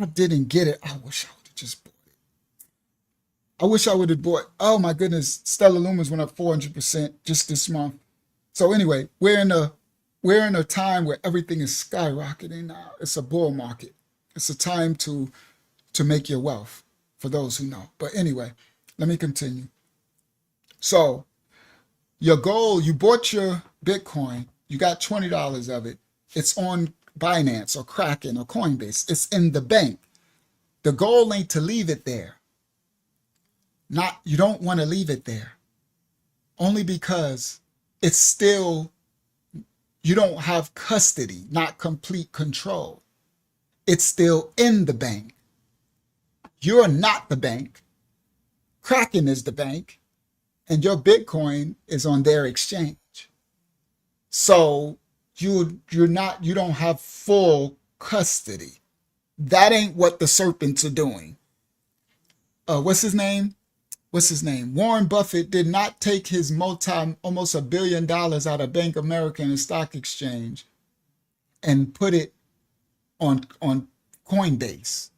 I didn't get it. I wish I would have just bought it. I wish I would have bought, oh my goodness, Stellar Lumens went up 400% just this month. So anyway, we're in a time where everything is skyrocketing now. It's a bull market. It's a time to make your wealth, for those who know. But anyway, let me continue. So your goal, you bought your Bitcoin, you got $20 of it. It's on Binance or Kraken or Coinbase. It's in the bank. The goal ain't to leave it there. You don't want to leave it there. Only because it's still, you don't have custody, not complete control. It's still in the bank. You're not the bank. Kraken is the bank, and your Bitcoin is on their exchange. So you don't have full custody. That ain't what the serpents are doing. What's his name? Warren Buffett did not take his almost $1 billion out of Bank of America and the stock exchange and put it on Coinbase.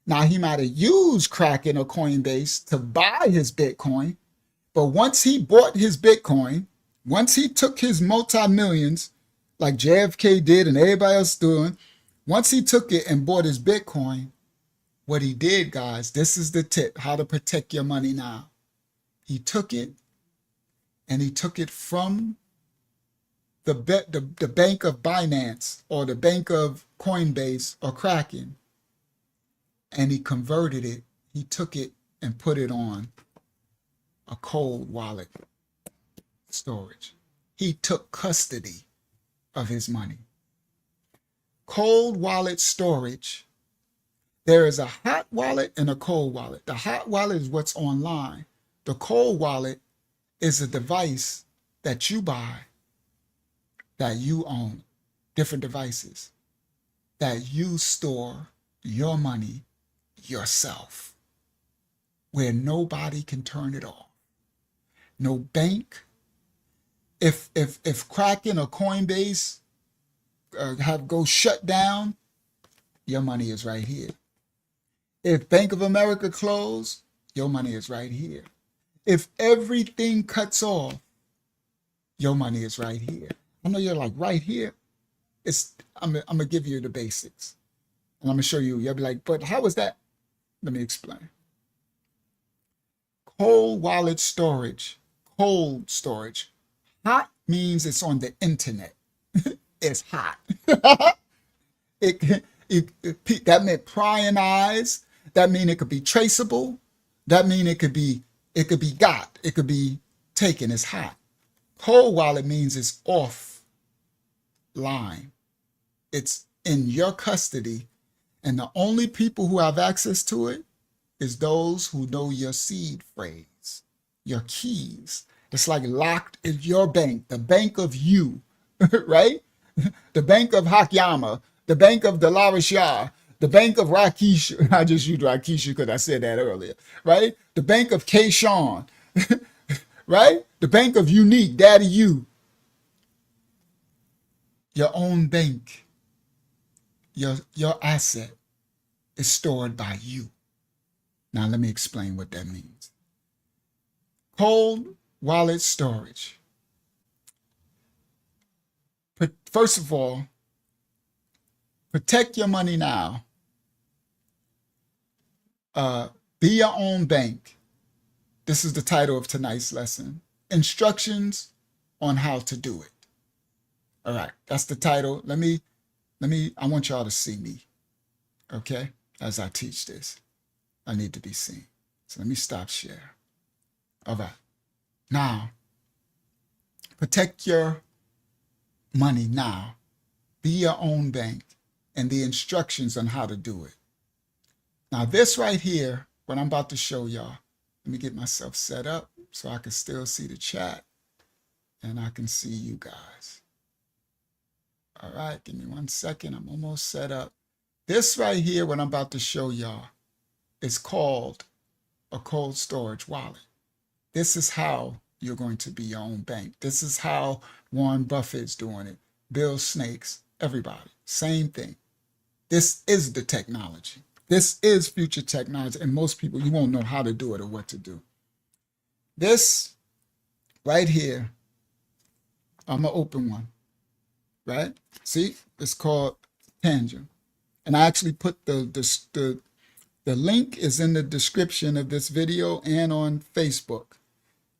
Now, he might have used Kraken or Coinbase to buy his Bitcoin, but once he bought his Bitcoin, once he took his multi-millions, like JFK did and everybody else doing, once he took it and bought his Bitcoin, what he did, guys, this is the tip, how to protect your money now. He took it, and he took it from the bank of Binance or the bank of Coinbase or Kraken, and he converted it. He took it and put it on a cold wallet storage. He took custody of his money. Cold wallet storage. There is a hot wallet and a cold wallet. The hot wallet is what's online. The cold wallet is a device that you buy, that you own, different devices, that you store your money yourself, where nobody can turn it off. No bank. If Kraken or Coinbase go shut down, your money is right here. If Bank of America closed, your money is right here. If everything cuts off, your money is right here. I know you're like, right here. I'm gonna give you the basics, and I'm gonna show you. You'll be like, but how is that? Let me explain. Cold wallet storage. Cold storage. Hot means it's on the internet. It's hot. That meant prying eyes. That means it could be traceable. That means it could be got. It could be taken. It's hot. Cold wallet means it's offline. It's in your custody, and the only people who have access to it is those who know your seed phrase, your keys. It's like locked in your bank, the bank of you, right? The bank of Hakyama, the bank of Dolores Yar, the bank of Rakisha. I just used Rakisha because I said that earlier, right? The bank of K-Sean, right? The bank of Unique, Daddy You. Your own bank, your asset is stored by you. Now let me explain what that means. Cold wallet storage. But first of all, protect your money now. Be your own bank. This is the title of tonight's lesson. Instructions on how to do it. All right, that's the title. I want y'all to see me, okay? As I teach this, I need to be seen. So let me stop share. All right, now, protect your money now. Be your own bank, and the instructions on how to do it. Now this right here, what I'm about to show y'all, let me get myself set up so I can still see the chat and I can see you guys. All right, give me 1 second. I'm almost set up. This right here, what I'm about to show y'all, is called a cold storage wallet. This is how you're going to be your own bank. This is how Warren Buffett's doing it. Bill Snakes, everybody, same thing. This is the technology. This is future technology, and most people, you won't know how to do it or what to do. This right here, I'm gonna open one, right? See, it's called Tangent. And I actually put the link is in the description of this video and on Facebook.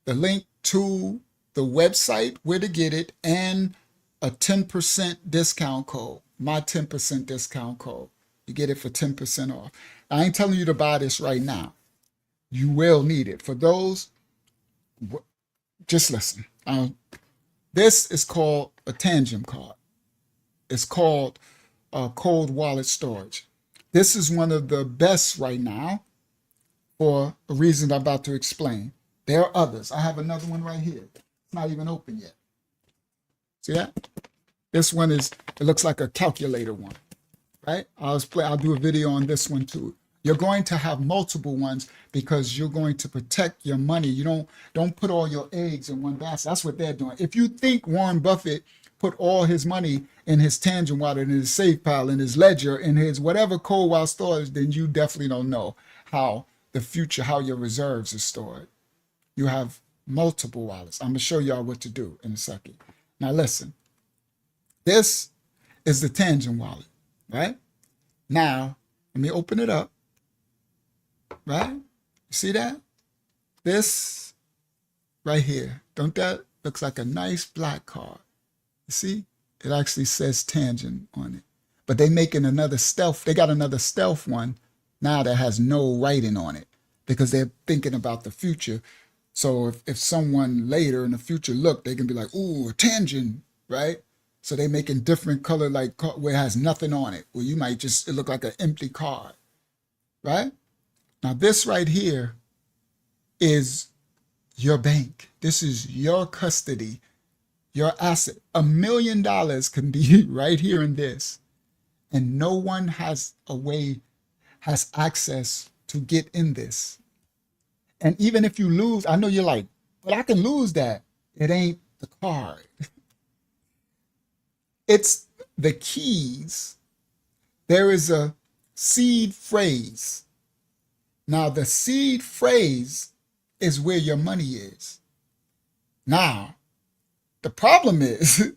The link to the website, where to get it, and a 10% discount code, my 10% discount code. You get it for 10% off. I ain't telling you to buy this right now. You will need it. For those, just listen. This is called a Tangent card. It's called cold wallet storage. This is one of the best right now for a reason I'm about to explain. There are others. I have another one right here. It's not even open yet. See that? This one is, it looks like a calculator one, right? I'll do a video on this one too. You're going to have multiple ones because you're going to protect your money. You don't put all your eggs in one basket. That's what they're doing. If you think Warren Buffett put all his money in his Tangent wallet, in his safe pile, in his ledger, in his whatever cold wallet storage, then you definitely don't know how the future, how your reserves are stored. You have multiple wallets. I'm going to show y'all what to do in a second. Now listen, this is the Tangent wallet, right? Now, let me open it up, right? You see that? This right here, don't that looks like a nice black card? You see? It actually says Tangent on it. But they making another stealth. They got another stealth one now that has no writing on it because they're thinking about the future. So if someone later in the future look, they can be like, ooh, a Tangent, right? So they making different color, like where it has nothing on it. Or you might just, it look like an empty card, right? Now this right here is your bank. This is your custody, your asset. $1 million can be right here in this. And no one has access to get in this. And even if you lose, I know you're like, but I can lose that. It ain't the card. It's the keys. There is a seed phrase. Now the seed phrase is where your money is. Now, the problem is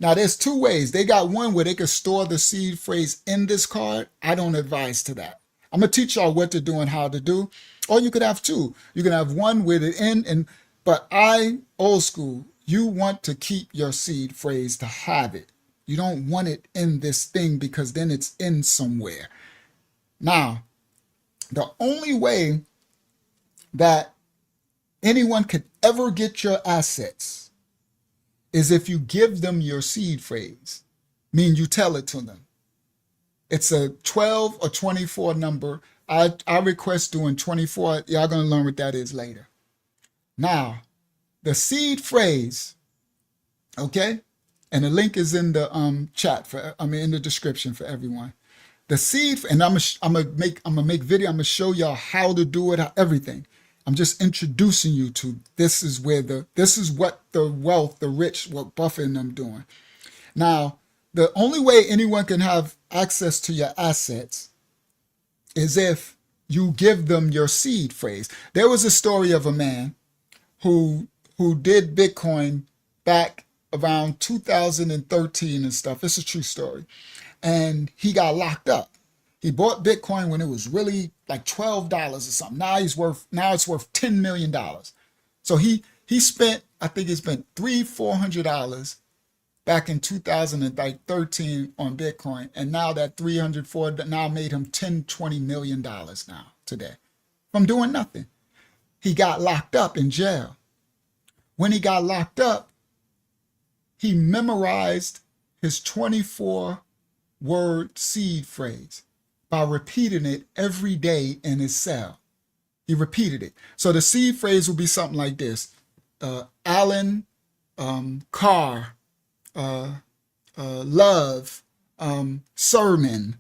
now there's two ways. They got one where they could store the seed phrase in this card. I don't advise to that. I'm gonna teach y'all what to do and how to do. Or you could have two. You can have one with it in, but old school, you want to keep your seed phrase to have it. You don't want it in this thing because then it's in somewhere. Now, the only way that anyone could ever get your assets is if you give them your seed phrase, meaning you tell it to them. It's a 12 or 24 number. I request doing 24. Y'all gonna learn what that is later. Now, the seed phrase, okay? And the link is in the chat in the description for everyone. The seed, and I'm gonna make video. I'm gonna show y'all how to do it, everything. I'm just introducing you to this is what the wealth, the rich, what Buffett and them doing. Now, the only way anyone can have access to your assets is if you give them your seed phrase. There was a story of a man who did Bitcoin back around 2013 and stuff. It's a true story. And he got locked up. He bought Bitcoin when it was really like $12 or something. Now it's worth $10 million. So he spent, I think he spent $300-400 back in 2013 on Bitcoin. And now that $300-400 now made him $10-20 million now today from doing nothing. He got locked up in jail. When he got locked up, he memorized his 24-word seed phrase by repeating it every day in his cell. He repeated it. So the seed phrase will be something like this. Allen, car, love, sermon,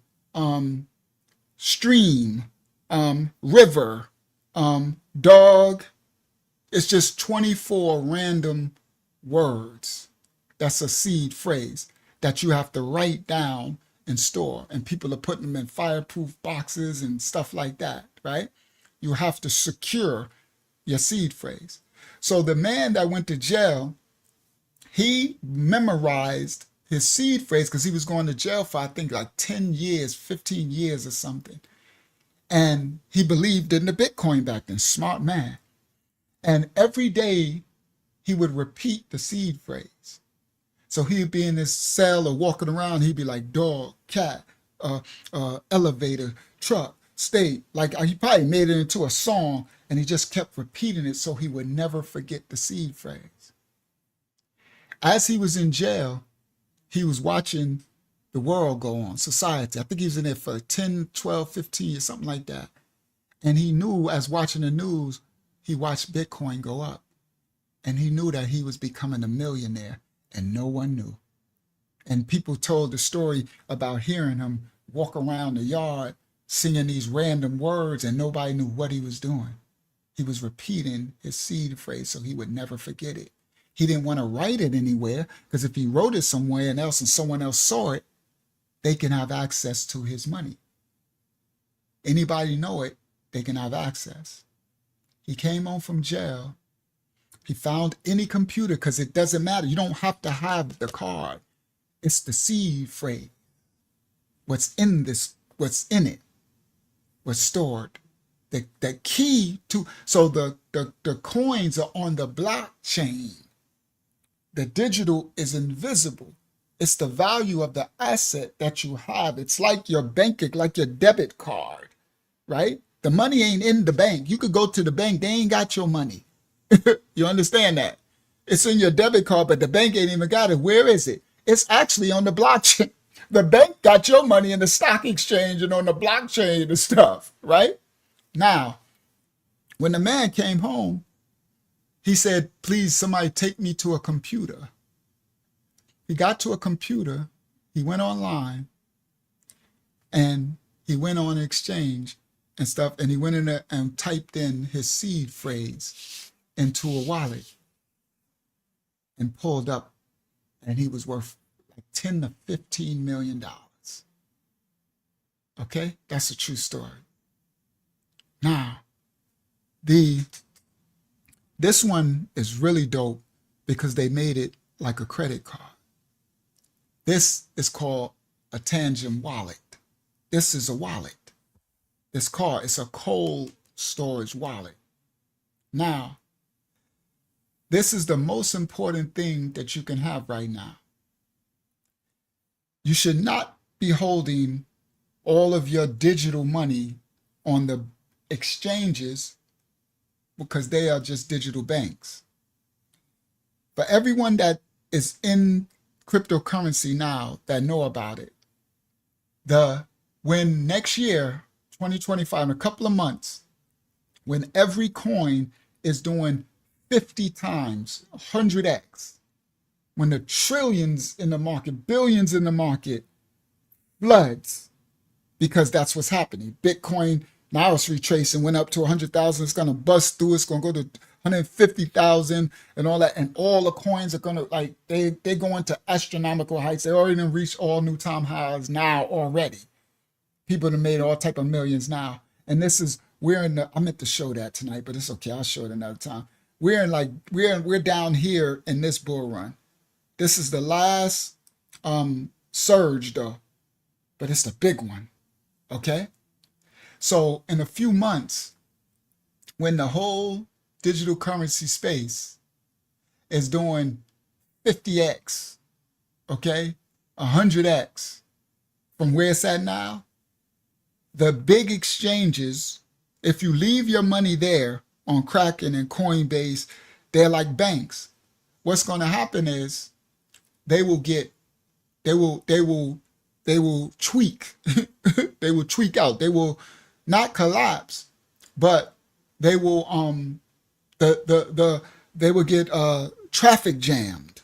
stream, river, dog. It's just 24 random words. That's a seed phrase that you have to write down and store. And people are putting them in fireproof boxes and stuff like that, right? You have to secure your seed phrase. So the man that went to jail, he memorized his seed phrase because he was going to jail for, I think, like 10 years, 15 years or something. And he believed in the Bitcoin back then. Smart man. And every day he would repeat the seed phrase. So he'd be in his cell or walking around. He'd be like dog, cat, elevator, truck, state. Like he probably made it into a song, and he just kept repeating it so he would never forget the seed phrase. As he was in jail, he was watching the world go on, society. I think he was in there for 10, 12, 15 years, something like that. And he knew, as watching the news, he watched Bitcoin go up. And he knew that he was becoming a millionaire, and no one knew. And people told the story about hearing him walk around the yard singing these random words, and nobody knew what he was doing. He was repeating his seed phrase so he would never forget it. He didn't want to write it anywhere, because if he wrote it somewhere else and someone else saw it, they can have access to his money. Anybody know it, they can have access. He came home from jail. He found any computer, because it doesn't matter. You don't have to have the card. It's the seed phrase. What's in it, was stored. The key to, so the coins are on the blockchain. The digital is invisible. It's the value of the asset that you have. It's like your bank, like your debit card, right? The money ain't in the bank. You could go to the bank, they ain't got your money. You understand that? It's in your debit card, but the bank ain't even got it. Where is it? It's actually on the blockchain. The bank got your money in the stock exchange and on the blockchain and stuff, right? Now, when the man came home, he said, please, somebody take me to a computer. He got to a computer, he went online, and he went on exchange and stuff, and he went in there and typed in his seed phrase into a wallet and pulled up, and he was worth like 10 to 15 million dollars. Okay, that's a true story. Now, this one is really dope because they made it like a credit card. This is called a Tangent wallet. This is a wallet. This card, it's a cold storage wallet. Now, this is the most important thing that you can have right now. You should not be holding all of your digital money on the exchanges because they are just digital banks. For everyone that is in cryptocurrency now that know about it, when next year, 2025, in a couple of months, when every coin is doing 50 times, 100x, when the trillions in the market, billions in the market floods, because that's what's happening. Bitcoin, now it's retracing, went up to 100,000. It's going to bust through. It's going to go to 150,000 and all that. And all the coins are going to, they're going to astronomical heights. They already reached all new time highs now already. People have made all type of millions now. And this is, I meant to show that tonight, but it's okay. I'll show it another time. We're down here in this bull run. This is the last surge though, but it's the big one. Okay. So in a few months, when the whole digital currency space is doing 50x, okay, 100x from where it's at now, the big exchanges, if you leave your money there on Kraken and Coinbase, they're like banks. What's going to happen is they will tweak. They will tweak out. They will not collapse, but they will they will get traffic jammed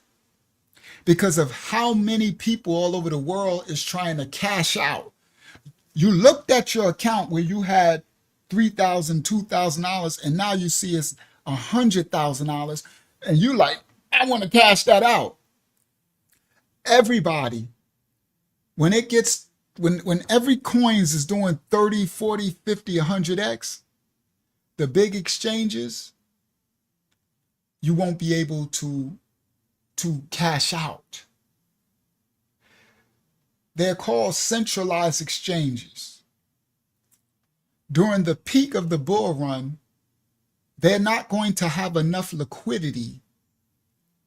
because of how many people all over the world is trying to cash out. You looked at your account where you had $3,000, $2,000, and now you see it's $100,000, and you like, I want to cash that out. Everybody, when it gets, when every coins is doing 30, 40, 50, 100x, the big exchanges, you won't be able to cash out. They're called centralized exchanges. During the peak of the bull run, they're not going to have enough liquidity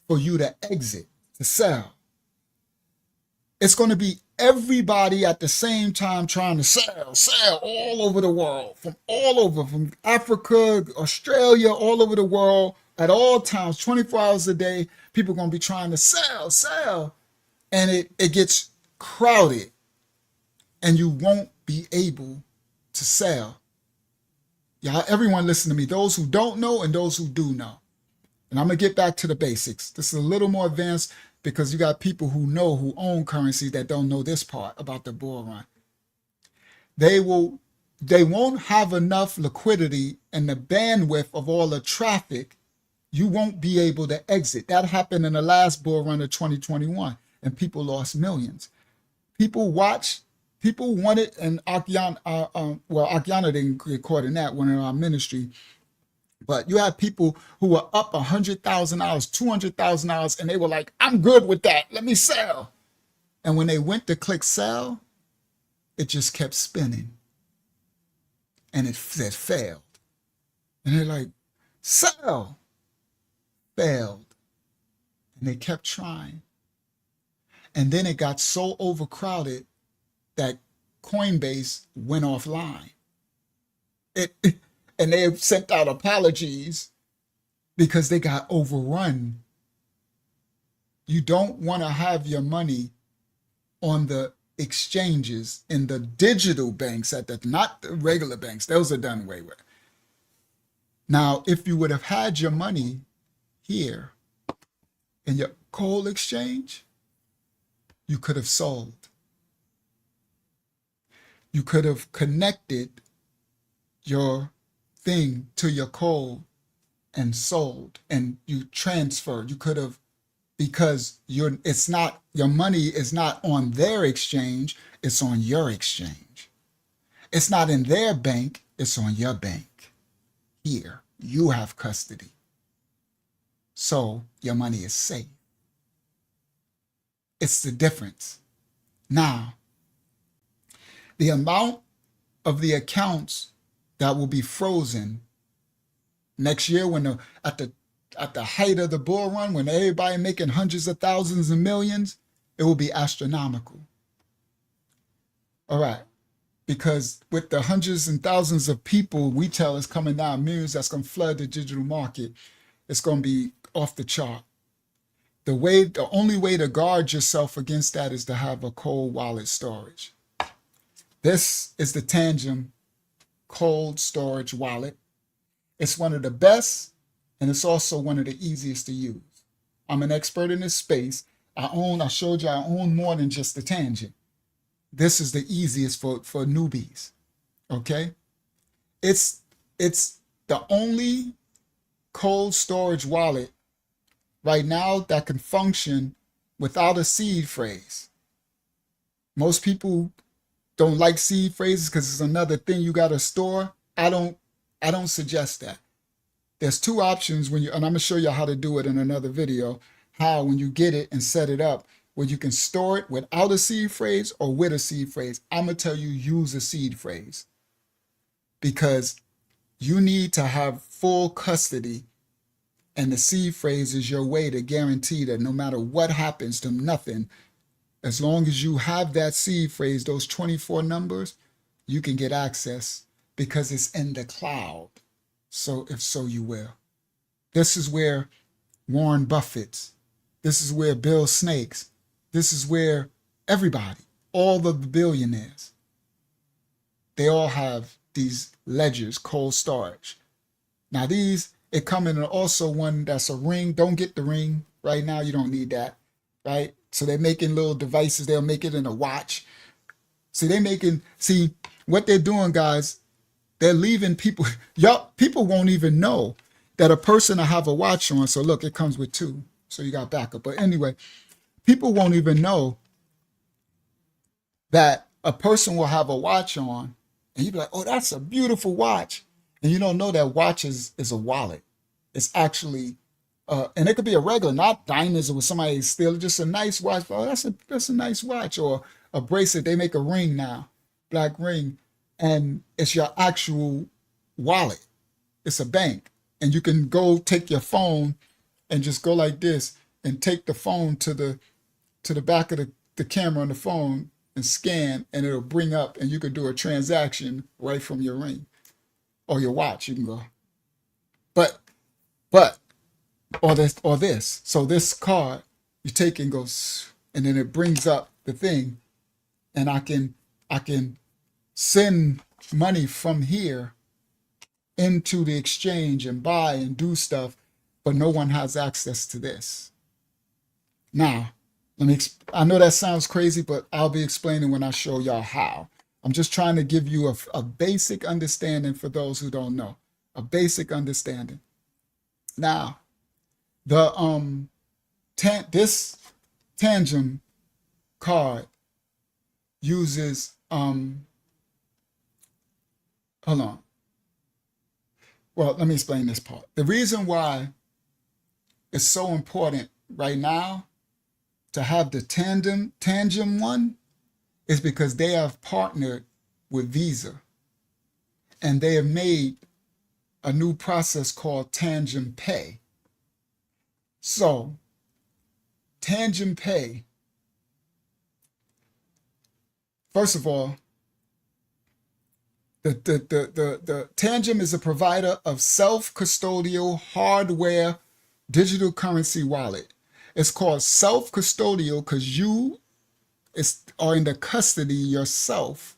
for you to exit, to sell. It's going to be everybody at the same time trying to sell all over the world, from all over, from Africa, Australia, all over the world, at all times, 24 hours a day. People are going to be trying to sell, and it gets crowded, and you won't be able to sell. Y'all, everyone listen to me, those who don't know and those who do know. And I'm going to get back to the basics. This is a little more advanced because you got people who know, who own currencies that don't know this part about the bull run. They won't have enough liquidity and the bandwidth of all the traffic. You won't be able to exit. That happened in the last bull run of 2021, and people lost millions. People wanted, and Akiana didn't record in that one in our ministry, but you have people who were up $100,000, $200,000, and they were like, I'm good with that. Let me sell. And when they went to click sell, it just kept spinning. And it failed. And they're like, sell. Failed. And they kept trying. And then it got so overcrowded that Coinbase went offline. And they have sent out apologies because they got overrun. You don't want to have your money on the exchanges in the digital banks, not the regular banks. Those are done away with. Now, if you would have had your money here in your cold exchange, you could have sold. You could have connected your thing to your cold and sold, and you transferred. You could have, because your money is not on their exchange, it's on your exchange. It's not in their bank, it's on your bank. Here, you have custody. So your money is safe. It's the difference. Now, the amount of the accounts that will be frozen next year, when at the height of the bull run, when everybody making hundreds of thousands and millions, it will be astronomical. All right, because with the hundreds and thousands of people we tell is coming down, millions that's going to flood the digital market, it's going to be off the chart. The only way to guard yourself against that is to have a cold wallet storage. This is the Tangem cold storage wallet. It's one of the best, and it's also one of the easiest to use. I'm an expert in this space. I showed you I own more than just the Tangent. This is the easiest for newbies, okay? It's the only cold storage wallet right now that can function without a seed phrase. Most people don't like seed phrases because it's another thing you got to store. I don't suggest that. There's two options and I'm going to show you how to do it in another video, how when you get it and set it up, where you can store it without a seed phrase or with a seed phrase. I'm going to tell you use a seed phrase because you need to have full custody, and the seed phrase is your way to guarantee that no matter what happens to nothing, as long as you have that seed phrase, those 24 numbers, you can get access because it's in the cloud. So if so, you will. This is where Warren Buffett's, this is where Bill Snake's, this is where everybody, all of the billionaires, they all have these ledgers, cold storage. Now these, it come in also one that's a ring. Don't get the ring right now. You don't need that, right? So they're making little devices. They'll make it in a watch. See what they're doing, guys. They're leaving people. People won't even know that a person will have a watch on. So look, it comes with two. So you got backup. But anyway, people won't even know that a person will have a watch on, and you'd be like, oh, that's a beautiful watch. And you don't know that watch is a wallet. It's actually, and it could be a regular, not diamonds or somebody steal, just a nice watch. Oh, that's a nice watch. Or a bracelet. They make a ring now, black ring, and it's your actual wallet. It's a bank. And you can go take your phone and just go like this and take the phone to the back of the camera on the phone and scan, and it'll bring up, and you could do a transaction right from your ring or your watch. You can go, but or this. So this card you take and goes, and then it brings up the thing, and I can send money from here into the exchange and buy and do stuff, but no one has access to this. Now, I know that sounds crazy, but I'll be explaining when I show y'all how. I'm just trying to give you a basic understanding for those who don't know, a basic understanding. Now, this Tangem card uses, hold on. Well, let me explain this part. The reason why it's so important right now to have the Tangem one is because they have partnered with Visa, and they have made a new process called Tangem Pay. So Tangem Pay, first of all, the Tangem is a provider of self-custodial hardware digital currency wallet. It's called self-custodial because you are in the custody yourself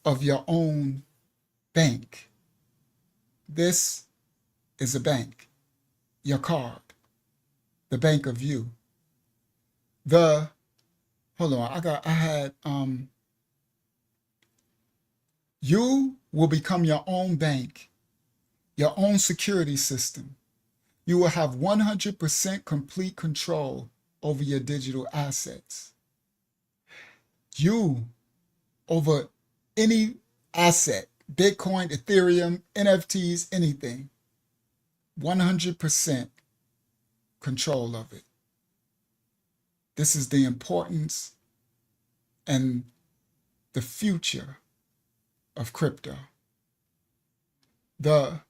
of your own bank. This is a bank, your card, the bank of you. Hold on, you will become your own bank, your own security system. You will have 100% complete control over your digital assets. You, over any asset, Bitcoin, Ethereum, NFTs, anything, 100% control of it. This is the importance and the future of crypto. Let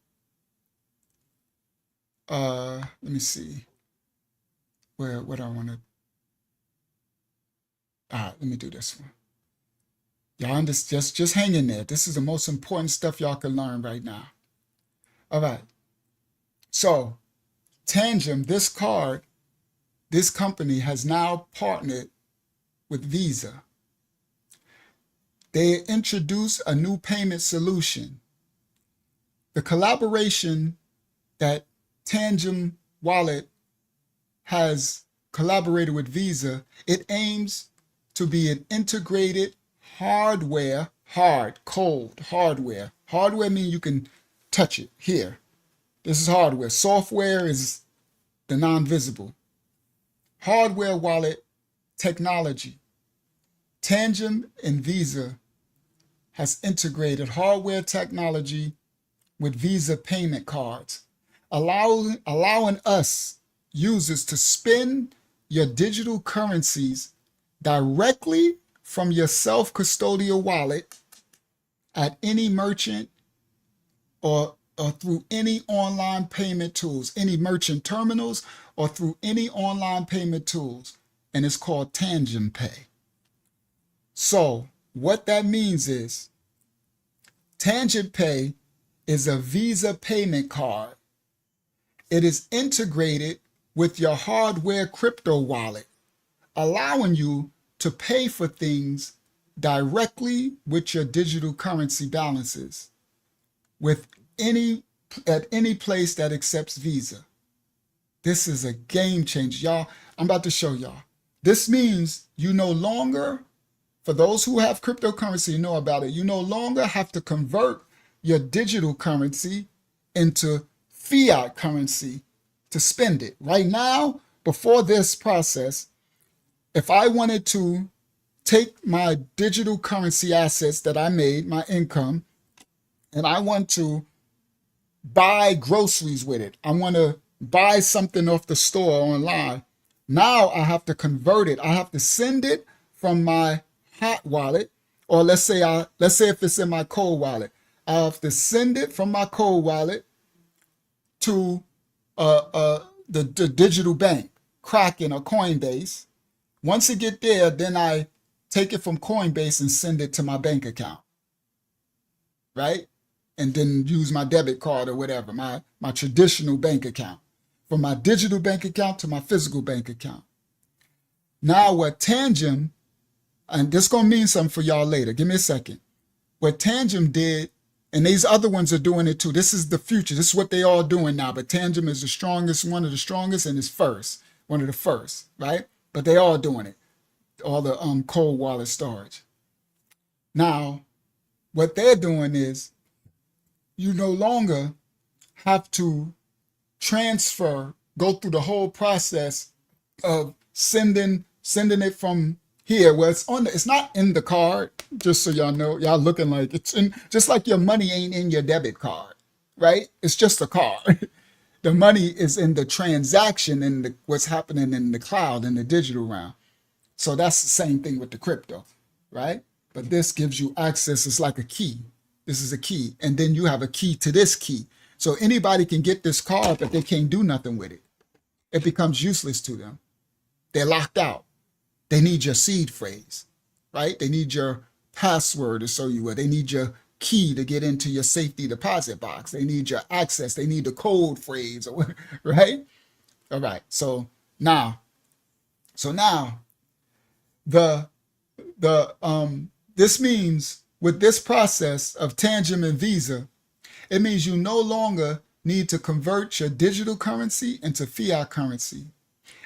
me see. What I want to. Let me do this one. Y'all just hang in there. This is the most important stuff y'all can learn right now. All right. So, Tangem, this company has now partnered with Visa. They introduced a new payment solution. The collaboration that Tangem Wallet has collaborated with Visa, it aims to be an integrated hardware, cold hardware. Hardware means you can touch it here. This is hardware. Software is the non-visible. Hardware wallet technology. Tangem and Visa has integrated hardware technology with Visa payment cards, allowing us users to spend your digital currencies directly from your self-custodial wallet at any merchant or through any online payment tools, any merchant terminals, or through any online payment tools. And it's called Tangem Pay. So what that means is Tangem Pay is a Visa payment card. It is integrated with your hardware crypto wallet, allowing you to pay for things directly with your digital currency balances with at any place that accepts Visa. This is a game changer, y'all. I'm about to show y'all. This means you no longer, for those who have cryptocurrency, you know about it, you no longer have to convert your digital currency into fiat currency to spend it. Right now, before this process, if I wanted to take my digital currency assets that I made, my income, and I want to buy groceries with it, I want to buy something off the store online, now I have to convert it. I have to send it from my hot wallet, or let's say if it's in my cold wallet, I have to send it from my cold wallet to the digital bank, Kraken or Coinbase. Once it get there, then I take it from Coinbase and send it to my bank account, right? And then use my debit card or whatever, my traditional bank account, from my digital bank account to my physical bank account. Now what Tangem, and this is going to mean something for y'all later, give me a second. What Tangem did, and these other ones are doing it too. This is the future. This is what they all doing now, but Tangem is the strongest, one of the strongest, and is one of the first, right? But they all doing it, all the cold wallet storage. Now, what they're doing is you no longer have to go through the whole process of sending it from here, where it's not in the card, just so y'all know, y'all looking like it's in, just like your money ain't in your debit card, right? It's just a card. The money is in the transaction and what's happening in the cloud, in the digital realm. So that's the same thing with the crypto, right? But this gives you access. It's like a key. This is a key. And then you have a key to this key. So anybody can get this card, but they can't do nothing with it. It becomes useless to them. They're locked out. They need your seed phrase, right? They need your password to show you where. They need your key to get into your safety deposit box. They need your access. They need the code phrase, or right? All right. So now this means with this process of Tangem and Visa, it means you no longer need to convert your digital currency into fiat currency.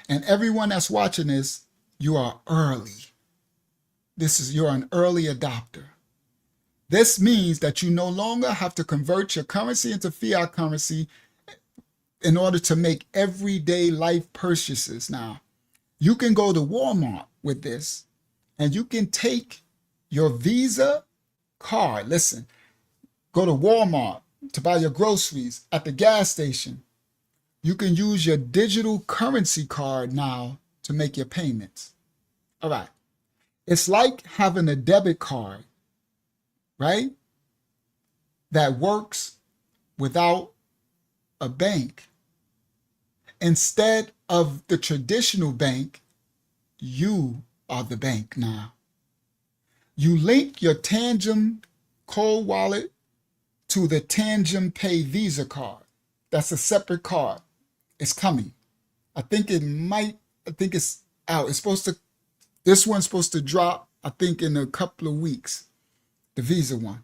And everyone that's watching this, you are early. You're an early adopter. This means that you no longer have to convert your currency into fiat currency in order to make everyday life purchases. Now, you can go to Walmart with this and you can take your Visa card. Listen, go to Walmart to buy your groceries at the gas station. You can use your digital currency card now to make your payments. All right. It's like having a debit card, right? That works without a bank. Instead of the traditional bank, you are the bank now. You link your Tangem cold wallet to the Tangem Pay Visa card. That's a separate card. It's coming. I think it's out. This one's supposed to drop, I think, in a couple of weeks. The Visa one.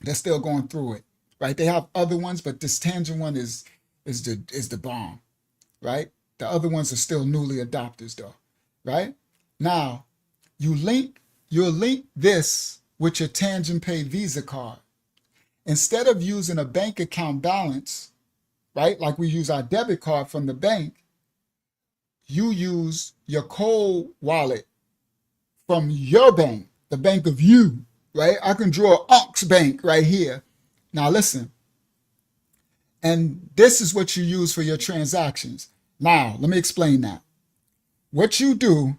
They're still going through it, right? They have other ones, but this Tangem one is the bomb, right? The other ones are still newly adopters though, right? Now, you'll link this with your Tangem Pay Visa card. Instead of using a bank account balance, right, like we use our debit card from the bank, you use your cold wallet from your bank, the bank of you, right? I can draw Unks Bank right here. Now listen, and this is what you use for your transactions. Now, let me explain that. What you do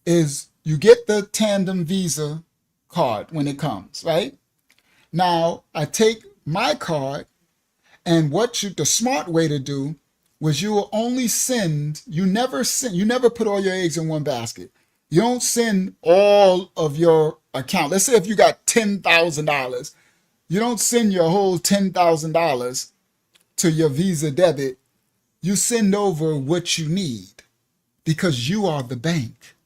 is you get the Tandem Visa card when it comes, right? Now, I take my card, and the smart way to do was you will only you never put all your eggs in one basket. You don't send all of your account. Let's say if you got $10,000, you don't send your whole $10,000 to your Visa debit. You send over what you need because you are the bank.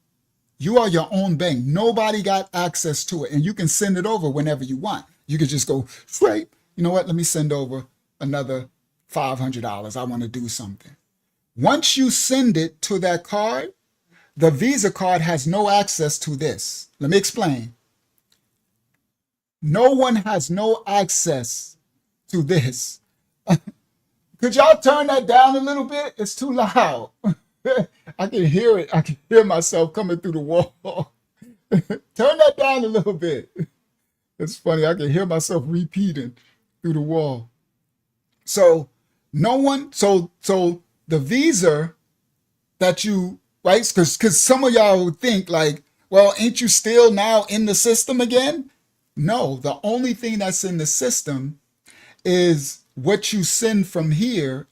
You are your own bank. Nobody got access to it. And you can send it over whenever you want. You could just go straight. You know what? Let me send over another $500. I want to do something. Once you send it to that card, the Visa card has no access to this. Let me explain. No one has no access to this. Could y'all turn that down a little bit? It's too loud. I can hear it. I can hear myself coming through the wall. Turn that down a little bit. It's funny. I can hear myself repeating through the wall. So no one, so the Visa that you, right? Because some of y'all would think like, well, ain't you still now in the system again? No, the only thing that's in the system is what you send from here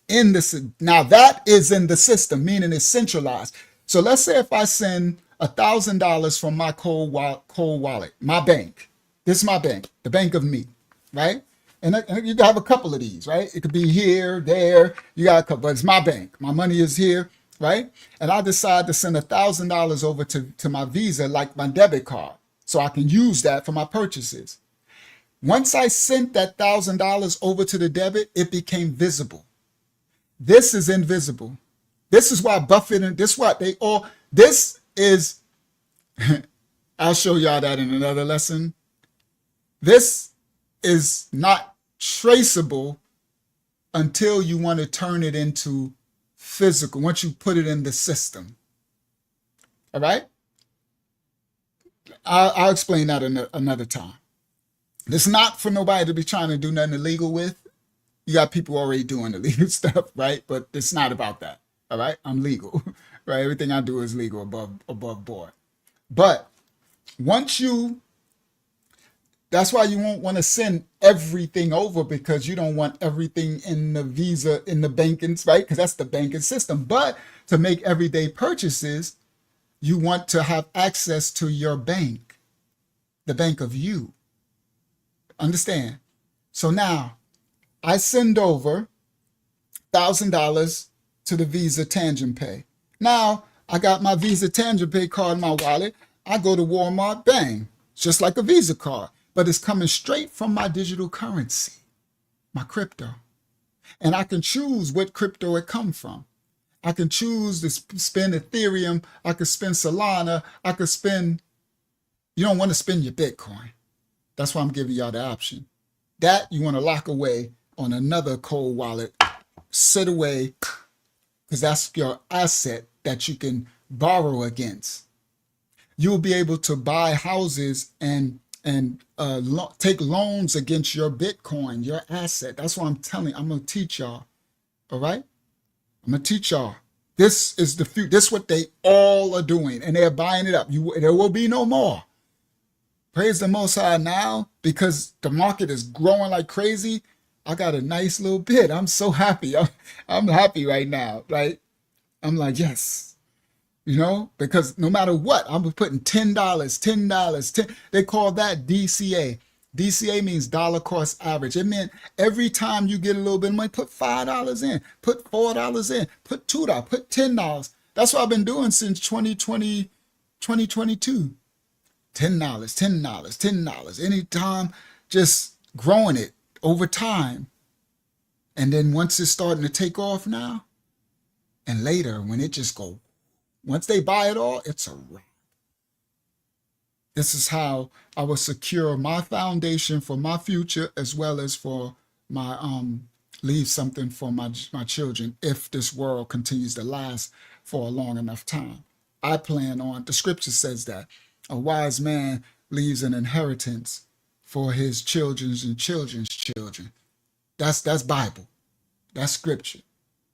in this. Now that is in the system, meaning it's centralized. So let's say if I send $1,000 from my cold wallet, my bank. This is my bank, the bank of me, right? And you can have a couple of these, right? It could be here, there. You got a couple, but it's my bank. My money is here, right? And I decide to send $1,000 over to my Visa, like my debit card, so I can use that for my purchases. Once I sent that $1,000 over to the debit, it became visible. This is invisible. This is why Buffett and this is, I'll show y'all that in another lesson. This is not traceable until you want to turn it into physical, once you put it in the system. All right? I'll explain that another time. It's not for nobody to be trying to do nothing illegal with. You got people already doing illegal stuff, right? But it's not about that. All right? I'm legal, right? Everything I do is legal above board. But once you, that's why you won't want to send everything over, because you don't want everything in the Visa, in the banking, right? Because that's the banking system. But to make everyday purchases, you want to have access to your bank, the bank of you. Understand? So now I send over $1,000 to the Visa Tangent Pay. Now I got my Visa Tangent Pay card in my wallet. I go to Walmart, bang, it's just like a Visa card, but it's coming straight from my digital currency, my crypto. And I can choose what crypto it comes from. I can choose to spend Ethereum. I could spend Solana. I could spend, you don't want to spend your Bitcoin. That's why I'm giving y'all the option. That you want to lock away on another cold wallet, sit away, because that's your asset that you can borrow against. You'll be able to buy houses and take loans against your Bitcoin, your asset. That's what I'm telling you. I'm going to teach y'all. All right? I'm going to teach y'all. This is the future. This is what they all are doing, and they're buying it up. There will be no more. Praise the Most High now, because the market is growing like crazy. I got a nice little bit. I'm so happy. I'm happy right now, right? I'm like, yes, you know, because no matter what, I'm putting $10. They call that DCA. DCA means dollar cost average. It meant every time you get a little bit of money, put $5 in, put $4 in, put $2, put $10. That's what I've been doing since 2022. $10, $10. Anytime, just growing it over time. And then once it's starting to take off now, and later when it just go, once they buy it all, it's a wrap. This is how I will secure my foundation for my future, as well as for my leave something for my children if this world continues to last for a long enough time. I plan on, the scripture says that a wise man leaves an inheritance for his children's and children's children. That's Bible. That's scripture.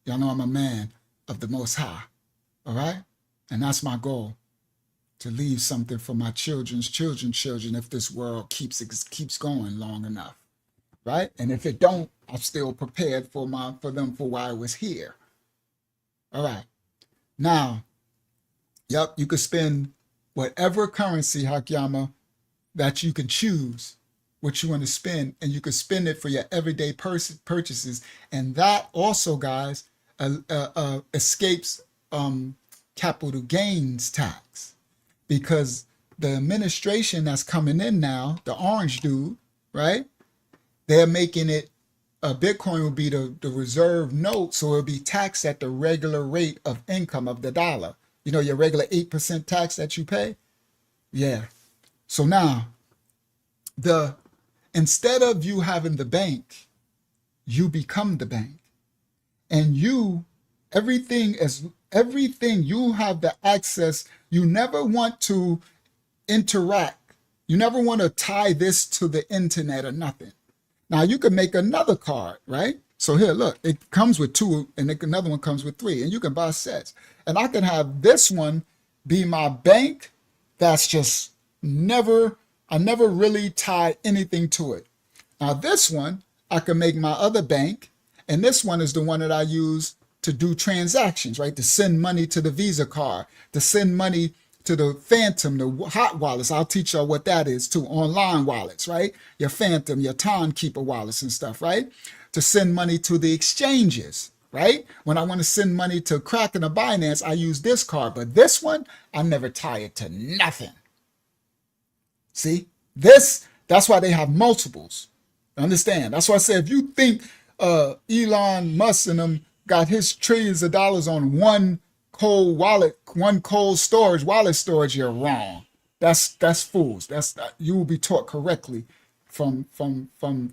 Y'all know I'm a man of the Most High. All right? And that's my goal, to leave something for my children's children's children if this world keeps going long enough. Right? And if it don't, I'm still prepared for them for why I was here. All right. Now, yep, you could spend whatever currency, Hakyama, that you can choose what you want to spend, and you can spend it for your everyday purchases. And that also, guys, escapes capital gains tax. because the administration that's coming in now, the orange dude, right? They're making it Bitcoin will be the reserve note, so it'll be taxed at the regular rate of income of the dollar. You know, your regular 8% tax that you pay. Yeah. So now, instead of you having the bank, you become the bank, and everything you have the access. You never want to interact. You never want to tie this to the internet or nothing. Now you can make another card, right? So here, look, it comes with 2 and another one comes with 3, and you can buy sets. And I can have this one be my bank. That's just I never really tie anything to it. Now this one, I can make my other bank, and this one is the one that I use to do transactions, right? To send money to the Visa card, to send money to the Phantom, the hot wallets. I'll teach y'all what that is too. Online wallets, right? Your Phantom, your Timekeeper wallets and stuff, right? To send money to the exchanges, right? When I want to send money to Kraken or Binance, I use this card. But this one, I never tie it to nothing. See? That's why they have multiples. Understand? That's why I say if you think Elon Musk and them got his trillions of dollars on one cold wallet storage, you're wrong. That's fools. You will be taught correctly from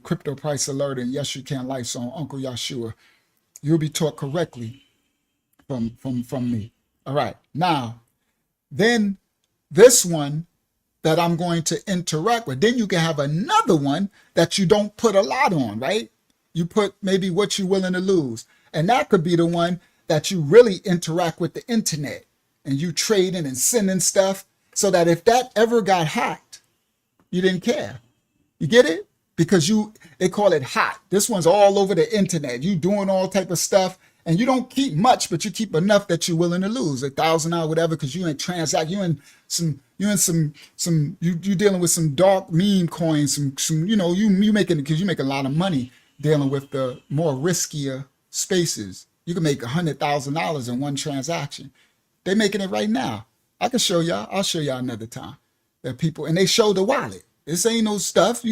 Crypto Price Alert and Yes You Can Life on Uncle Yahshua. You'll be taught correctly from me. All right. Now, then this one that I'm going to interact with, then you can have another one that you don't put a lot on, right? You put maybe what you're willing to lose. And that could be the one that you really interact with the internet and you trading and sending stuff so that if that ever got hacked, you didn't care. You get it? Because they call it hot. This one's all over the internet. You doing all type of stuff and you don't keep much, but you keep enough that you're willing to lose $1,000 or whatever, because you ain't transact. You dealing with some dark meme coins, some you making, because you make a lot of money dealing with the more riskier spaces. You can make $100,000 in one transaction. They're making it right now. I can show y'all. I'll show y'all another time. That people, and they show the wallet. This ain't no stuff,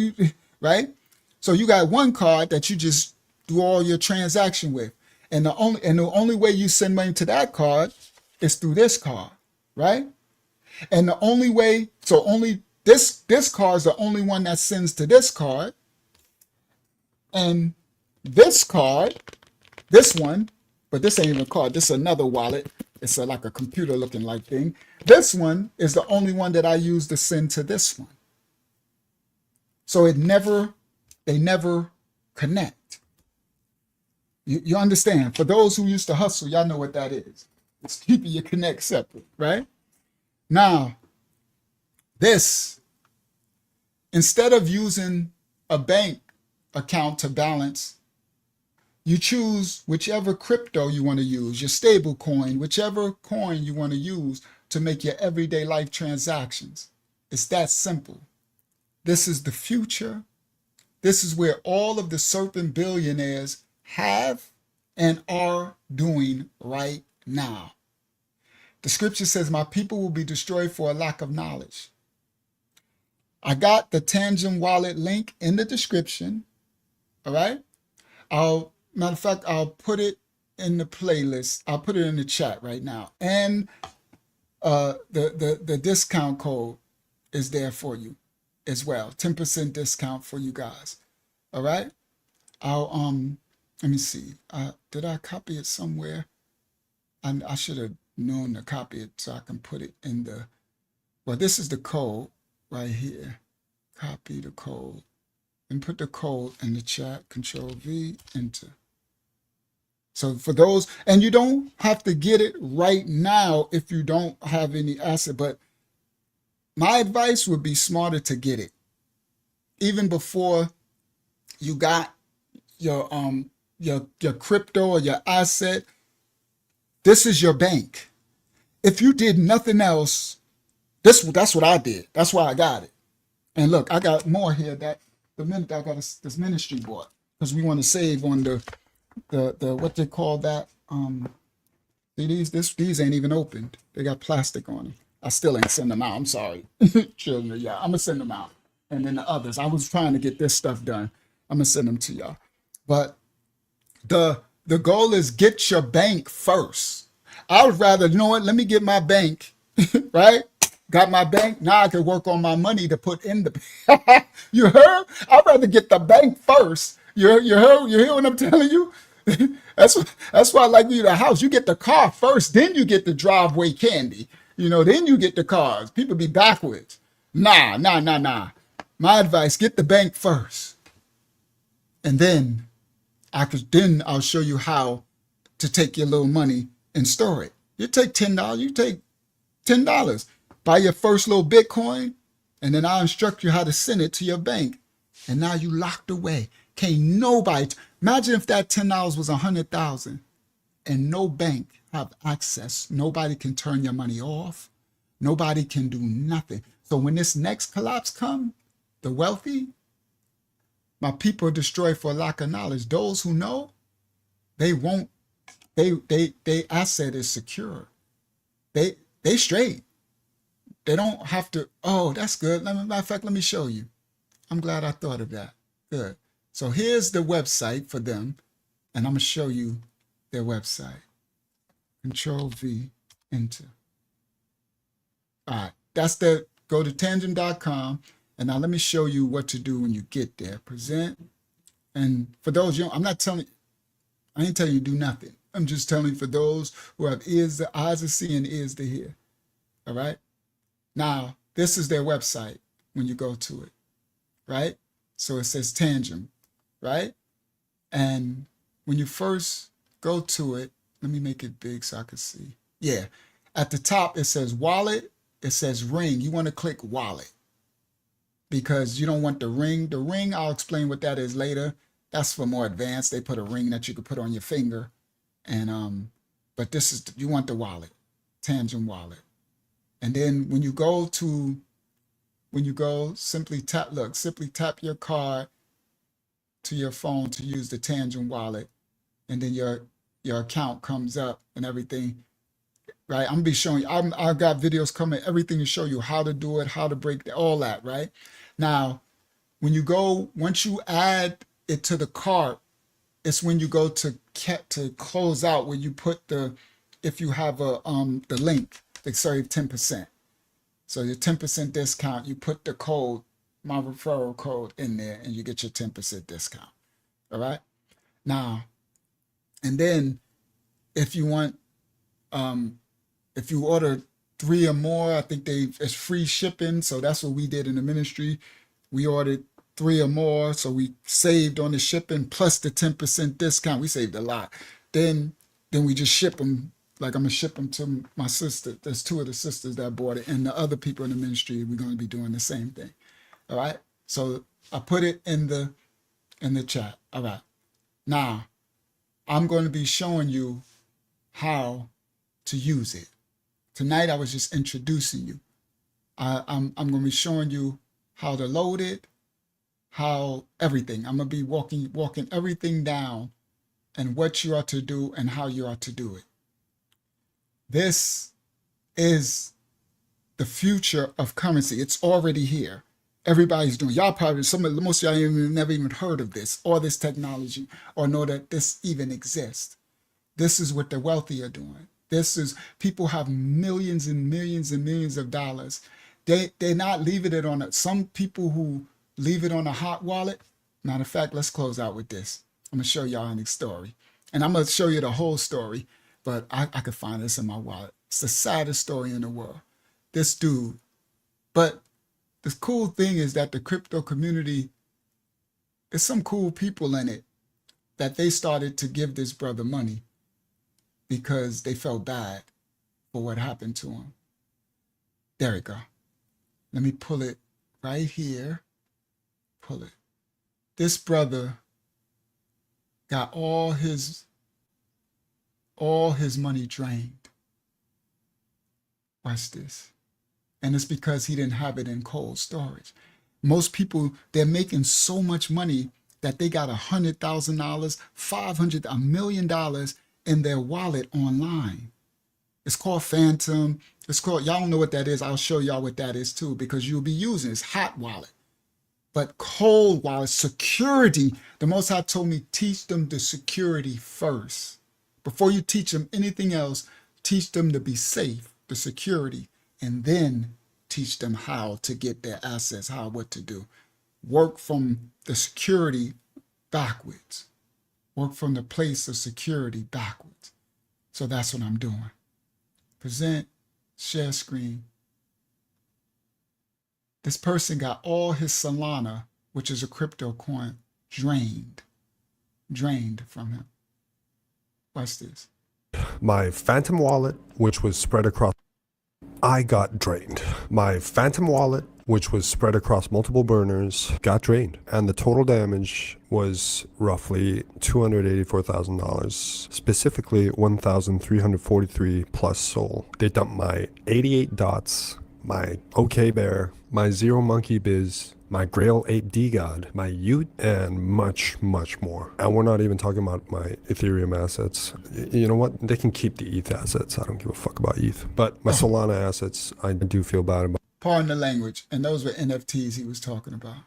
right? So you got one card that you just do all your transaction with. And the only way you send money to that card is through this card, right? And the only way, so only this card is the only one that sends to this card. And this card, this one, but this ain't even a card, this is another wallet. It's like a computer looking like thing. This one is the only one that I use to send to this one. So they never connect. You understand? For those who used to hustle, y'all know what that is. It's keeping your connect separate, right? Now, this, instead of using a bank account to balance, you choose whichever crypto you want to use, your stable coin, whichever coin you want to use to make your everyday life transactions. It's that simple. This is the future. This is where all of the serpent billionaires have and are doing right now. The scripture says, my people will be destroyed for a lack of knowledge. I got the Tangent Wallet link in the description. All right. Matter of fact, I'll put it in the playlist. I'll put it in the chat right now. And the discount code is there for you as well. 10% discount for you guys. All right. Let me see. Did I copy it somewhere? I should have known to copy it so I can put it in the, well, this is the code right here. Copy the code and put the code in the chat. Control V, enter. So for those, and you don't have to get it right now if you don't have any asset, but my advice would be smarter to get it even before you got your crypto or your asset. This is your bank. If you did nothing else, that's what I did. That's why I got it. And look, I got more here that the minute I got this ministry bought, because we want to save on the what they call that. See, these ain't even opened. They got plastic on them. I still ain't send them out. I'm sorry. Children, yeah, I'm gonna send them out. And then the others. I was trying to get this stuff done. I'm gonna send them to y'all. But the goal is get your bank first. I would rather, you know what, let me get my bank, right? Got my bank. Now I can work on my money to put in the you heard? I'd rather get the bank first. You heard? You hear what I'm telling you? That's why I like you the house. You get the car first, then you get the driveway candy. You know, then you get the cars. People be backwards. Nah. My advice, get the bank first. And then I'll show you how to take your little money and store it. You take $10, you take $10. Buy your first little Bitcoin, and then I'll instruct you how to send it to your bank. And now you locked away. Can't nobody, imagine if that $10 was 100,000 and no bank have access. Nobody can turn your money off. Nobody can do nothing. So when this next collapse come, the wealthy, my people are destroyed for lack of knowledge. Those who know, they won't, they asset is secure. They straight. They don't have to, oh, that's good. Matter of fact, let me show you. I'm glad I thought of that. Good. So here's the website for them, and I'm going to show you their website. Control V, enter. All right, that's the, go to tangent.com, and now let me show you what to do when you get there. Present, and for those you, I ain't telling you to do nothing. I'm just telling you for those who have ears, the eyes to see and ears to hear. All right. Now, this is their website when you go to it, right? So it says Tangent, right? And when you first go to it, let me make it big so I can see. Yeah. At the top, it says wallet. It says ring. You want to click wallet because you don't want the ring. The ring, I'll explain what that is later. That's for more advanced. They put a ring that you could put on your finger. And, but this is, you want the wallet, Tangent wallet. And then when you go, simply tap your card to your phone to use the Tangent wallet. And then your account comes up and everything, right? I'm gonna be showing you, I've got videos coming, everything to show you how to do it, how to break all that, right? Now, when you go, once you add it to the cart, it's when you go to close out where you put if you have the link, they save 10%. So your 10% discount, you put the code, my referral code in there and you get your 10% discount. All right. Now, and then if you want, if you order 3 or more, I think it's free shipping. So that's what we did in the ministry. We ordered 3 or more. So we saved on the shipping plus the 10% discount. We saved a lot. Then we just ship them. Like I'm gonna ship them to my sister. There's 2 of the sisters that bought it, and the other people in the ministry, we're gonna be doing the same thing. All right. So I put it in the chat. All right. Now I'm going to be showing you how to use it. Tonight I was just introducing you. I'm going to be showing you how to load it, how everything. I'm gonna be walking everything down, and what you are to do and how you are to do it. This is the future of currency. It's already here. Everybody's doing. Y'all probably, most of y'all never even heard of this or this technology or know that this even exists. This is what the wealthy are doing. This is, people have millions and millions and millions of dollars. They're not leaving it on some people who leave it on a hot wallet. Matter of fact, let's close out with this. I'm gonna show y'all a story. And I'm gonna show you the whole story. But I could find this in my wallet. It's the saddest story in the world. This dude. But the cool thing is that the crypto community, there's some cool people in it that they started to give this brother money because they felt bad for what happened to him. There we go. Let me pull it right here. Pull it. This brother got all his money drained. Watch this. And it's because he didn't have it in cold storage. Most people, they're making so much money that they got $100,000, $500,000, $1 million in their wallet online. It's called Phantom. It's called, y'all don't know what that is. I'll show y'all what that is too, because you'll be using it. It's hot wallet. But cold wallet, security, the Most High told me, teach them the security first. Before you teach them anything else, teach them to be safe, the security, and then teach them how to get their assets, what to do. Work from the security backwards. Work from the place of security backwards. So that's what I'm doing. Present, share screen. This person got all his Solana, which is a crypto coin, drained from him. Watch this. My Phantom wallet, which was spread across, I got drained. My Phantom wallet, which was spread across multiple burners, got drained. And the total damage was roughly $284,000, specifically 1,343 plus SOL. They dumped my 88 dots, my OK Bear, my Zero Monkey Biz, my Grail 8 DGOD, my Ute, and much, much more. And we're not even talking about my Ethereum assets. You know what? They can keep the ETH assets. I don't give a fuck about ETH. But my Solana assets, I do feel bad about. Pardon the language. And those were NFTs he was talking about.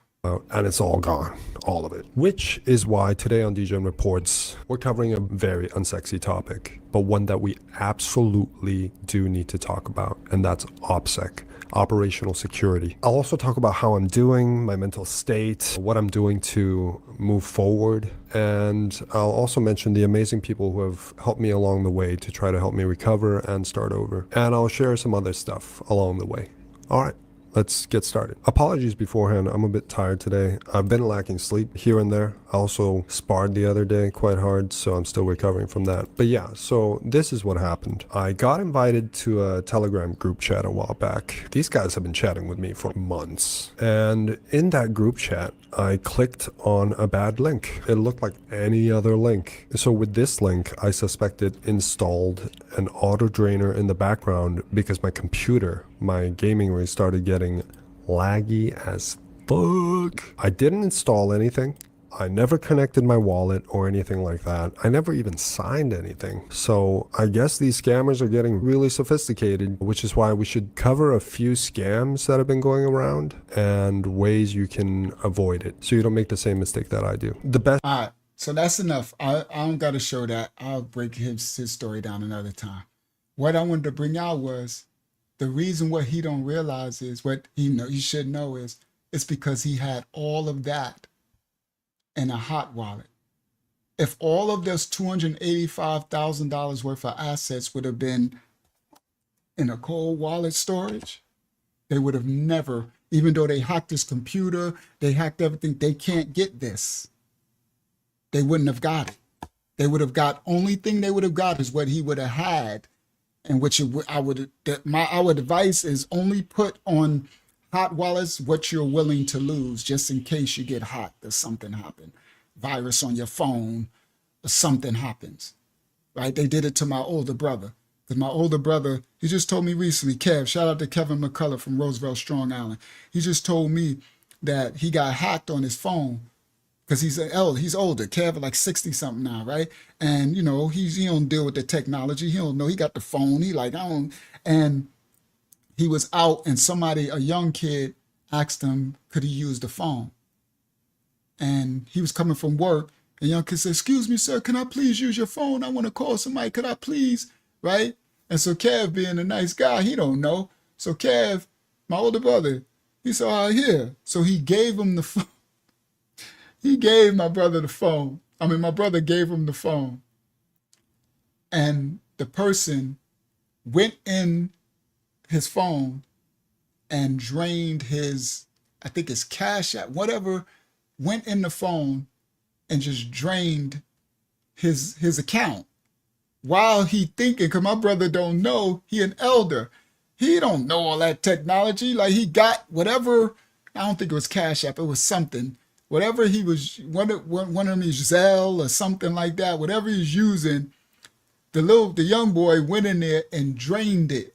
And it's all gone, all of it. Which is why today on DGen Reports, we're covering a very unsexy topic, but one that we absolutely do need to talk about, and that's OPSEC, operational security. I'll also talk about how I'm doing, my mental state, what I'm doing to move forward, and I'll also mention the amazing people who have helped me along the way to try to help me recover and start over. And I'll share some other stuff along the way. All right. Let's get started. Apologies beforehand, I'm a bit tired today. I've been lacking sleep here and there. I also sparred the other day quite hard, so I'm still recovering from that. But yeah, so this is what happened. I got invited to a Telegram group chat a while back. These guys have been chatting with me for months. And in that group chat, I clicked on a bad link. It looked like any other link. So with this link, I suspected installed an auto drainer in the background because my computer, my gaming rig, started getting laggy as fuck. I didn't install anything. I never connected my wallet or anything like that. I never even signed anything. So I guess these scammers are getting really sophisticated, which is why we should cover a few scams that have been going around and ways you can avoid it so you don't make the same mistake that I do. The best. All right, so that's enough. I don't got to show that. I'll break his story down another time. What I wanted to bring out was the reason what he don't realize is what he should know is it's because he had all of that in a hot wallet. If all of those $285,000 worth of assets would have been in a cold wallet storage, they would have never, even though they hacked his computer, they hacked everything, they can't get this. They wouldn't have got it. They would have got, only thing they would have got is what he would have had, and which our advice is only put on hot wallets what you're willing to lose, just in case you get hot or something happen, virus on your phone or something happens, right? They did it to my older brother, because my older brother, he just told me recently, Kev, shout out to Kevin McCullough from Roosevelt Strong Island. He just told me that he got hacked on his phone because he's older. Kev like 60 something now, right? And he don't deal with the technology. He don't know. He got the phone. He like, I don't, and he was out and a young kid asked him, could he use the phone? And he was coming from work. And young kid said, excuse me, sir, can I please use your phone? I want to call somebody. Could I please? Right? And so Kev, being a nice guy, he don't know. So Kev, my older brother, he said, all right, here. So he gave him the phone. He gave my brother the phone. My brother gave him the phone. And the person went in his phone and drained his, I think it's Cash App, whatever, went in the phone and just drained his account. While he thinking, because my brother don't know, he an elder. He don't know all that technology. Like he got whatever, I don't think it was Cash App, it was something. Whatever he was, one of them is Zelle or something like that, whatever he's using, the young boy went in there and drained it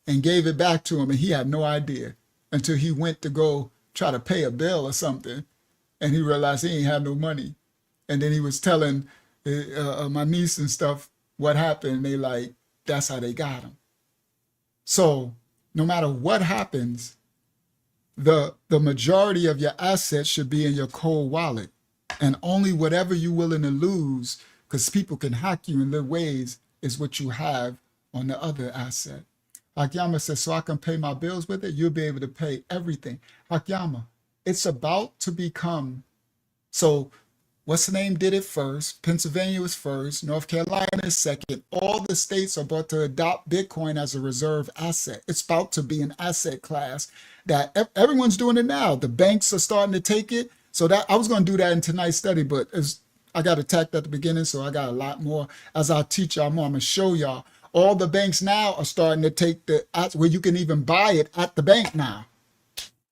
and gave it back to him, and he had no idea until he went to go try to pay a bill or something, and he realized he ain't had no money. And then he was telling my niece and stuff what happened. They like, that's how they got him. So no matter what happens, the majority of your assets should be in your cold wallet, and only whatever you're willing to lose, because people can hack you in their ways, is what you have on the other asset. Hakyama says, so I can pay my bills with it, you'll be able to pay everything. Hakyama, it's about to become, so what's the name did it first, Pennsylvania was first, North Carolina is second. All the states are about to adopt Bitcoin as a reserve asset. It's about to be an asset class that everyone's doing it now. The banks are starting to take it. So that I was going to do that in tonight's study, but I got attacked at the beginning, so I got a lot more. As I teach y'all more, I'm going to show y'all. All the banks now are starting to take where you can even buy it at the bank now.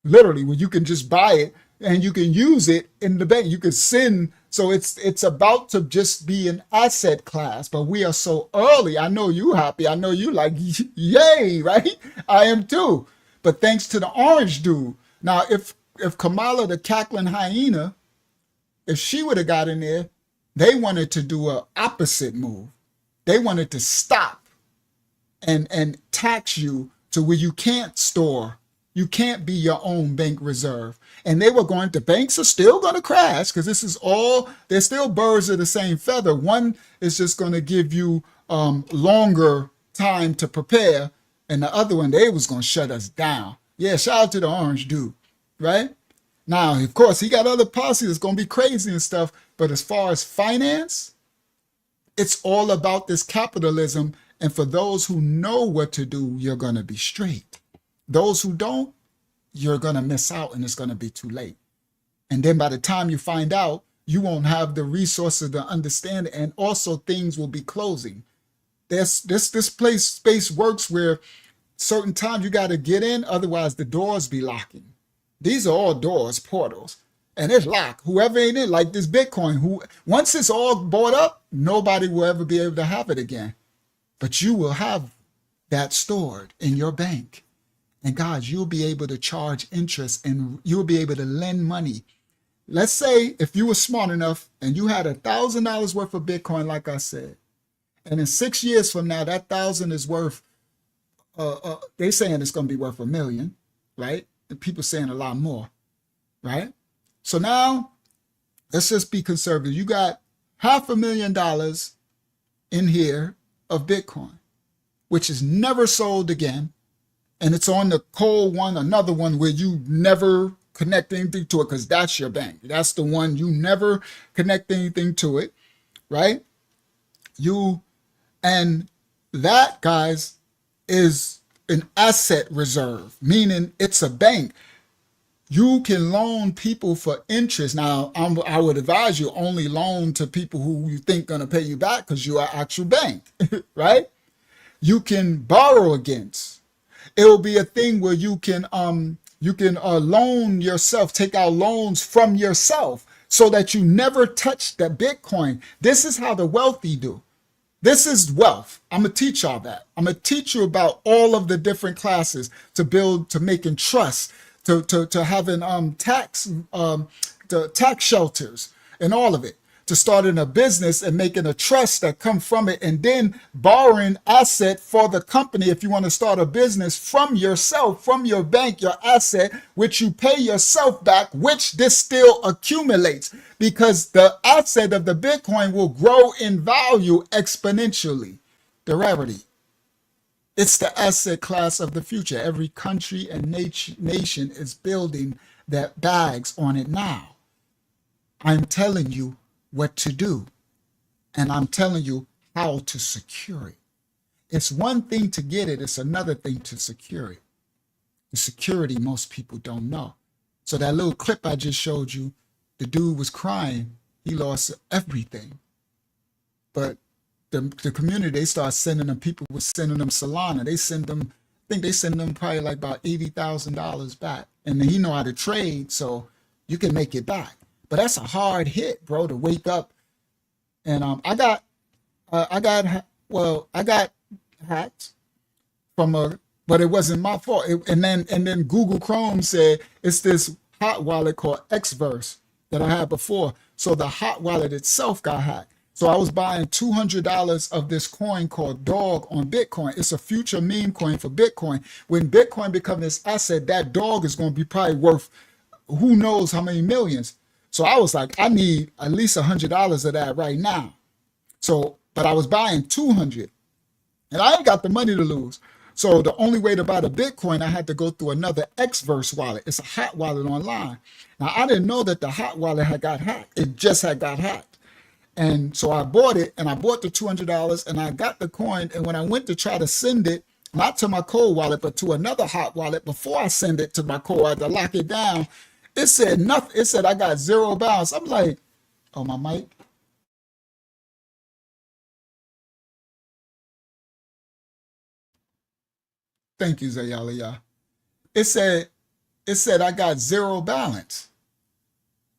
Literally, where you can just buy it and you can use it in the bank. You can send. So it's about to just be an asset class, but we are so early. I know you happy. I know you like, yay, right? I am too. But thanks to the orange dude. Now, if Kamala, the cackling hyena, if she would have got in there, they wanted to do an opposite move. They wanted to stop and tax you to where you can't store. You can't be your own bank reserve. And they were going to, banks are still going to crash because this is all, they're still birds of the same feather. One is just going to give you longer time to prepare. And the other one, they was going to shut us down. Yeah, shout out to the orange dude, right? Now, of course, he got other policies that's going to be crazy and stuff. But as far as finance, it's all about this capitalism. And for those who know what to do, you're going to be straight. Those who don't, you're going to miss out and it's going to be too late. And then by the time you find out, you won't have the resources to understand it. And also things will be closing. This space works where certain times you got to get in, otherwise the doors be locking. These are all doors, portals, and it's locked. Whoever ain't in, like this Bitcoin, once it's all bought up, nobody will ever be able to have it again. But you will have that stored in your bank. And guys, you'll be able to charge interest and you'll be able to lend money. Let's say if you were smart enough and you had $1,000 worth of Bitcoin, like I said, and in 6 years from now, that 1,000 is worth, they saying it's going to be worth $1 million, right? And people saying a lot more, right? So now, let's just be conservative. You got $500,000 in here of Bitcoin, which is never sold again. And it's on the cold one, another one where you never connect anything to it because that's your bank. That's the one you never connect anything to it, right? And that, guys, is an asset reserve, meaning it's a bank. You can loan people for interest. Now, I would advise you only loan to people who you think going to pay you back because you are actual bank, right? You can borrow against. It will be a thing where you can loan yourself, take out loans from yourself so that you never touch the Bitcoin. This is how the wealthy do. This is wealth. I'm going to teach y'all that. I'm going to teach you about all of the different classes to build, to making trusts, to having tax shelters and all of it, to starting a business and making a trust that come from it, and then borrowing asset for the company if you want to start a business from yourself, from your bank, your asset, which you pay yourself back, which this still accumulates because the asset of the Bitcoin will grow in value exponentially. The rarity. It's the asset class of the future. Every country and nation is building that bags on it now. I'm telling you what to do, and I'm telling you how to secure it. It's one thing to get it, it's another thing to secure it. The security most people don't know. So that little clip I just showed you, the dude was crying, he lost everything. But the community, they start sending them, people were sending them Solana. They send them, I think they send them probably like about $80,000 back. And then he know how to trade, so you can make it back. But that's a hard hit, bro, to wake up. And I got hacked from but it wasn't my fault. And then Google Chrome said it's this hot wallet called Xverse that I had before. So the hot wallet itself got hacked. So I was buying $200 of this coin called Dog on Bitcoin. It's a future meme coin for Bitcoin. When Bitcoin becomes this asset, that dog is going to be probably worth who knows how many millions. So I was like, I need at least $100 of that right now. So, but I was buying 200 and I ain't got the money to lose. So the only way to buy the Bitcoin, I had to go through another Xverse wallet. It's a hot wallet online. Now, I didn't know that the hot wallet had got hacked. It just had got hacked. And so I bought it, and I bought the $200, and I got the coin. And when I went to try to send it, not to my cold wallet, but to another hot wallet, before I send it to my cold wallet to lock it down, it said nothing. It said I got zero balance. I'm like, oh, my mic. Thank you, Zayala. It said I got zero balance.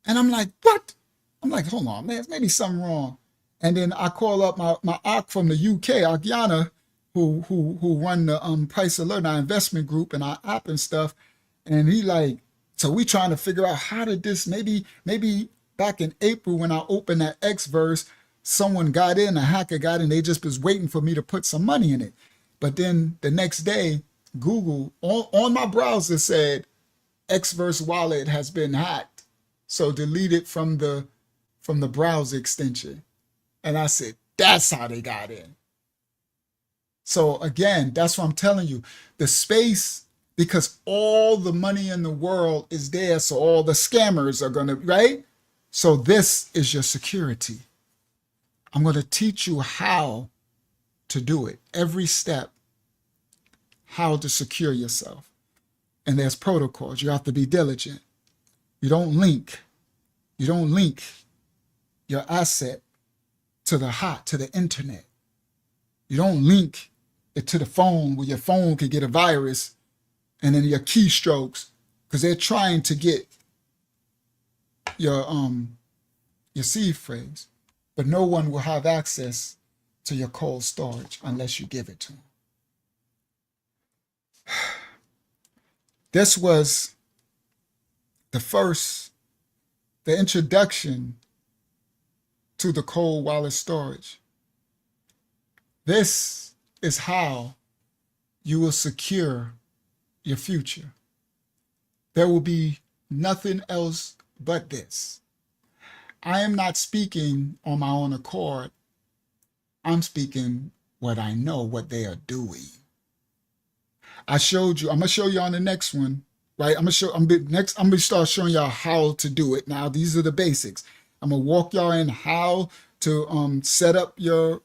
And I'm like, what? I'm like, hold on, man, there's maybe something wrong. And then I call up my ARC from the UK, Argiana, who run the Price Alert, our investment group and our app and stuff. And he like, so we trying to figure out how did this, maybe back in April when I opened that Xverse, someone got in, a hacker got in, they just was waiting for me to put some money in it. But then the next day, Google on my browser said Xverse wallet has been hacked. So delete it from the browser extension. And I said, that's how they got in. So again, that's what I'm telling you. The space, because all the money in the world is there, so all the scammers are gonna, right? So this is your security. I'm gonna teach you how to do it. Every step, how to secure yourself. And there's protocols. You have to be diligent. You don't link your asset to the internet. You don't link it to the phone where your phone could get a virus and then your keystrokes, because they're trying to get your seed phrase, but no one will have access to your cold storage unless you give it to them. This was the introduction to the cold wallet storage. This is how you will secure your future. There will be nothing else but this. I am not speaking on my own accord. I'm speaking what I know, what they are doing. I showed you, I'm gonna show you on the next one, right? I'm gonna start showing y'all how to do it. Now, these are the basics. I'm gonna walk y'all in how to set up your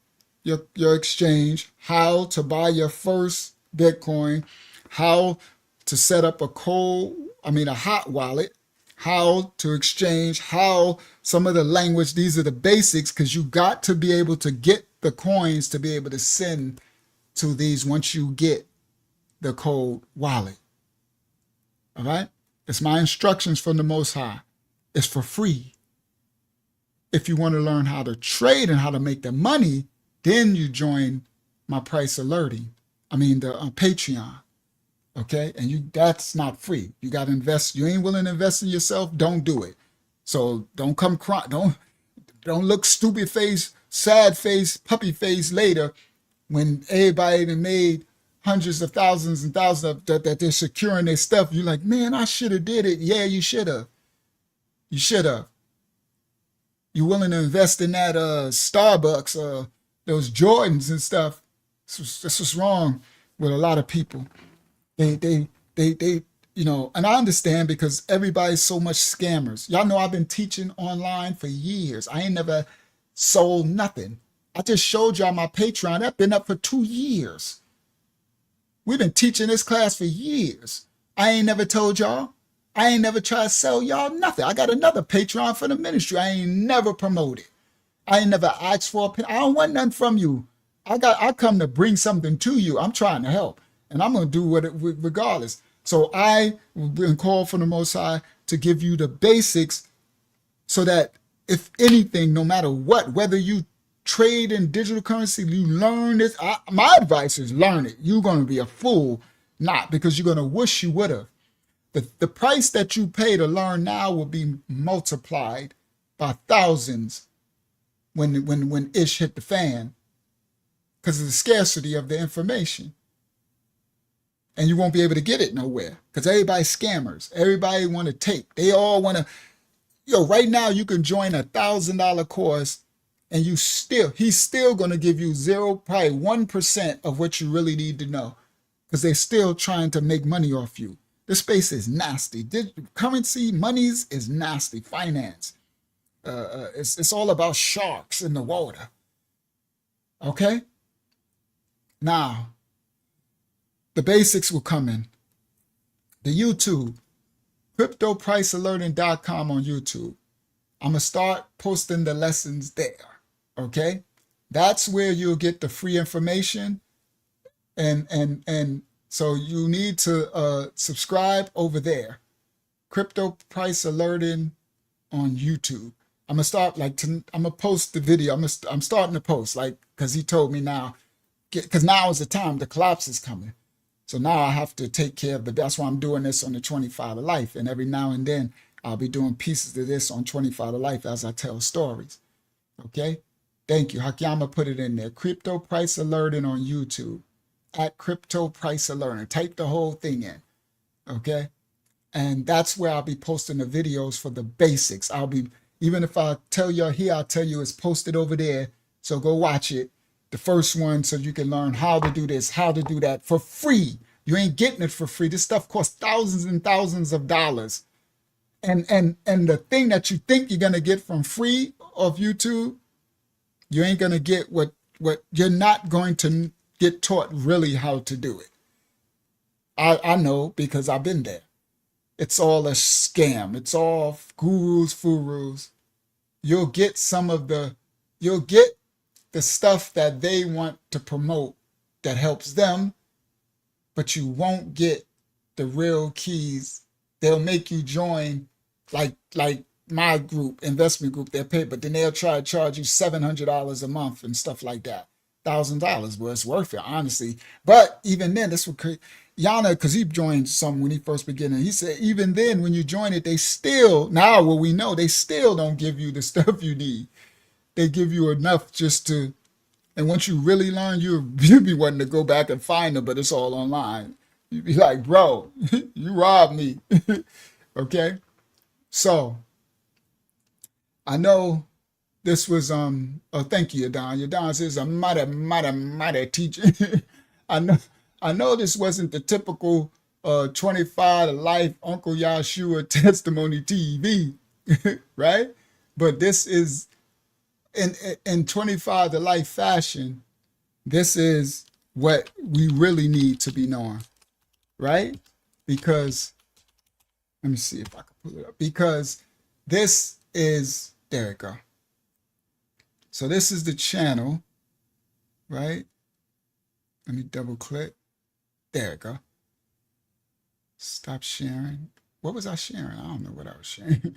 exchange, how to buy your first Bitcoin, how to set up a hot wallet, how to exchange, how some of the language, these are the basics, because you got to be able to get the coins to be able to send to these once you get the cold wallet. All right? It's my instructions from the Most High. It's for free. If you want to learn how to trade and how to make the money, then you join my price alerting. The Patreon. Okay? And that's not free. You got to invest. You ain't willing to invest in yourself, don't do it. So don't come cry. Don't look stupid face, sad face, puppy face later when everybody that made hundreds of thousands and thousands of that they're securing their stuff. You're like, man, I should have did it. Yeah, you should have. You should have. You willing to invest in that Starbucks, those Jordans and stuff. This was wrong with a lot of people. They and I understand because everybody's so much scammers. Y'all know I've been teaching online for years. I ain't never sold nothing. I just showed y'all my Patreon. That's been up for 2 years. We've been teaching this class for years. I ain't never told y'all. I ain't never tried to sell y'all nothing. I got another Patreon for the ministry. I ain't never promoted. I ain't never asked for I don't want nothing from you. I come to bring something to you. I'm trying to help. And I'm going to do it regardless. So I been called from the Most High to give you the basics so that if anything, no matter what, whether you trade in digital currency, you learn this. My advice is learn it. You're going to be a fool not, because you're going to wish you would have. The price that you pay to learn now will be multiplied by thousands when ish hit the fan because of the scarcity of the information. And you won't be able to get it nowhere because everybody's scammers. Everybody want to take. They all want to. Right now you can join $1,000 course and he's still going to give you probably 1% of what you really need to know because they're still trying to make money off you. This space is nasty. Currency, monies is nasty. Finance. It's all about sharks in the water. Okay? Now, the basics will come in. The YouTube, CryptoPriceAlerting.com on YouTube. I'm going to start posting the lessons there. Okay? That's where you'll get the free information. And so you need to subscribe over there. Crypto Price Alerting on YouTube. I'm gonna start I'm gonna post the video. I'm starting to post because he told me now, because now is the time. The collapse is coming, so now I have to take care of that's why I'm doing this on the 25 to Life, and every now and then I'll be doing pieces of this on 25 to Life as I tell stories. Okay, thank you. Hakiyama put it in there. Crypto Price Alerting on YouTube at Crypto Price Alerting. Type the whole thing in. Okay, and that's where I'll be posting the videos for the basics. Even if I tell you here, I'll tell you it's posted over there. So go watch it. The first one, so you can learn how to do this, how to do that for free. You ain't getting it for free. This stuff costs thousands and thousands of dollars. And the thing that you think you're gonna get from free of YouTube, you ain't gonna get what you're not going to get taught really how to do it. I know because I've been there. It's all a scam. It's all gurus, furus. You'll get the stuff that they want to promote that helps them, but you won't get the real keys. They'll make you join like my group, investment group, they'll pay, but then they'll try to charge you $700 a month and stuff like that. $1,000. Well, it's worth it, honestly. But even then, this would create Yana, because he joined some when he first began. And he said, even then, when you join it, they still, now what we know, they still don't give you the stuff you need. They give you enough just to, and once you really learn, you'll be wanting to go back and find them, but it's all online. You'd be like, bro, you robbed me. Okay? So, I know this was, thank you, Yadon. Yadon says, a mighty teacher. I know this wasn't the typical 25 to Life Uncle Yahshua testimony TV, right? But this is, in 25 to Life fashion, this is what we really need to be knowing, right? Because, let me see if I can pull it up. Because this is, there it go. So this is the channel, right? Let me double click. There it go. Stop sharing. What was I sharing? I don't know what I was sharing.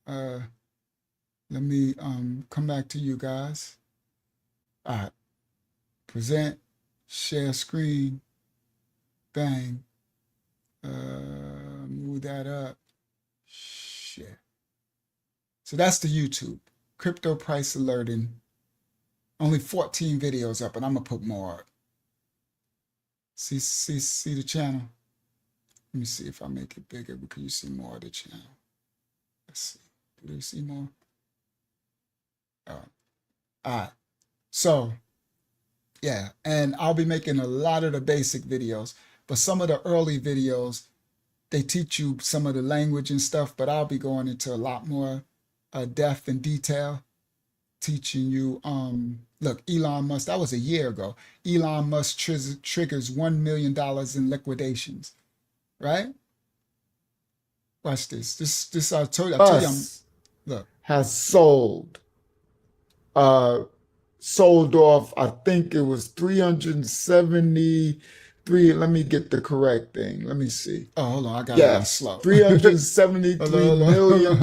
Let me come back to you guys. All right. Present, share screen, bang. Move that up. Share. So that's the YouTube. Crypto Price Alerting. Only 14 videos up, and I'm gonna put more up. See the channel? Let me see if I make it bigger because you see more of the channel. Let's see. Do you see more? All right. So, yeah, and I'll be making a lot of the basic videos, but some of the early videos, they teach you some of the language and stuff, but I'll be going into a lot more depth and detail, teaching you, look, Elon Musk, that was a year ago. Elon Musk triggers $1 million in liquidations, right? Watch this. This I told you, look. Has sold off, I think it was 373. Let me get the correct thing. Let me see. Oh, hold on. I got it slow. $373 million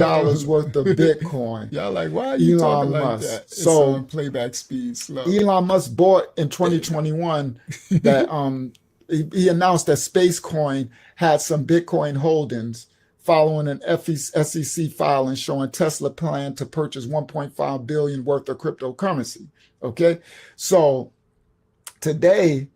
worth of Bitcoin. Y'all like, why are you talking like Musk. that? It's So on playback speed slow. Elon Musk bought in 2021 that he announced that Spacecoin had some Bitcoin holdings following an SEC filing showing Tesla plan to purchase 1.5 billion worth of cryptocurrency. Okay, so today,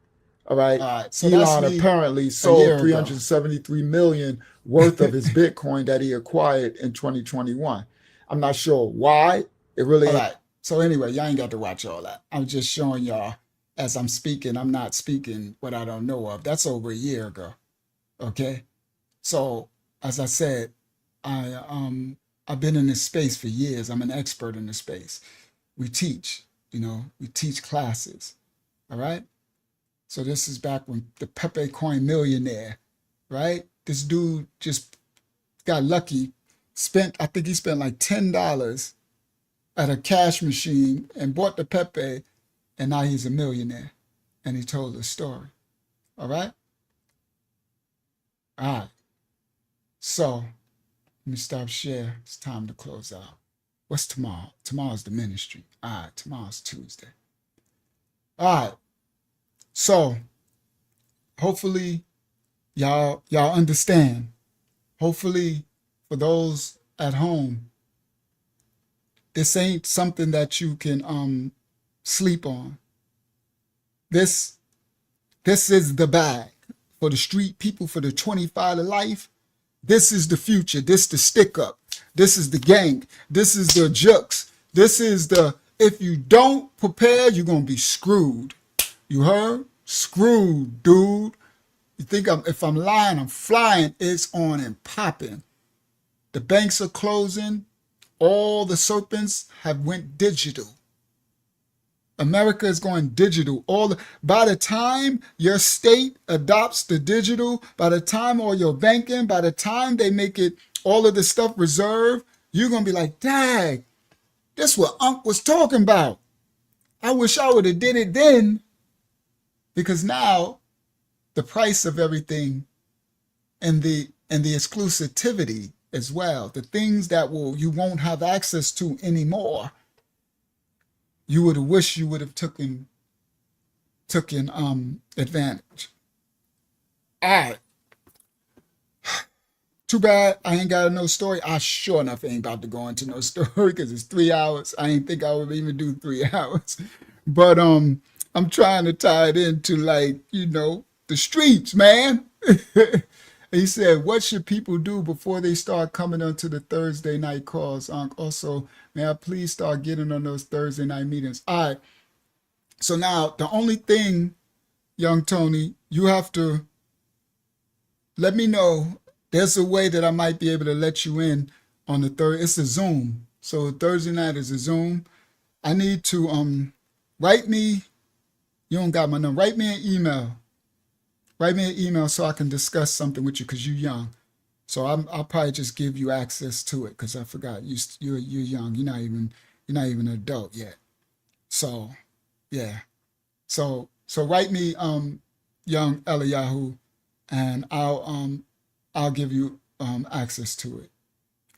all right, so that's Elon me apparently a sold year ago. 373 million worth of his Bitcoin that he acquired in 2021. I'm not sure why. It really All right. So anyway, y'all ain't got to watch all that. I'm just showing y'all as I'm speaking. I'm not speaking what I don't know of. That's over a year ago. Okay. So as I said, I've been in this space for years. I'm an expert in this space. We teach, we teach classes. All right. So this is back when the Pepe Coin millionaire, right? This dude just got lucky, I think he spent like $10 at a cash machine and bought the Pepe, and now he's a millionaire. And he told the story. All right? All right. So let me stop share. It's time to close out. What's tomorrow? Tomorrow's the ministry. All right, tomorrow's Tuesday. All right. So hopefully y'all understand. Hopefully for those at home, this ain't something that you can sleep on. This is the bag for the street people, for the 25 to life. This is the future. This the stick up. This is the gang. This is the jux. This is the, if you don't prepare, you're going to be screwed. You heard? Screwed, dude. You think if I'm lying, I'm flying. It's on and popping. The banks are closing. All the serpents have went digital. America is going digital. By the time your state adopts the digital, by the time all your banking, by the time they make it all of the stuff reserved, you're going to be like, dang, this what Unc was talking about. I wish I would have did it then. Because now the price of everything and the exclusivity as well, the things that you won't have access to anymore, you would have wished you would have taken advantage. All right. Too bad I ain't got no story. I sure enough ain't about to go into no story because it's 3 hours. I ain't think I would even do 3 hours. But I'm trying to tie it into the streets, man. He said, what should people do before they start coming onto the Thursday night calls? Also, may I please start getting on those Thursday night meetings? All right. So now the only thing, young Tony, you have to let me know. There's a way that I might be able to let you in on the third. It's a Zoom. So Thursday night is a Zoom. I need to write me. You don't got my number. Write me an email. Write me an email so I can discuss something with you because you're young. So I'll probably just give you access to it because I forgot you're young. You're not even an adult yet. So yeah. So write me young Eliyahu, and I'll give you access to it.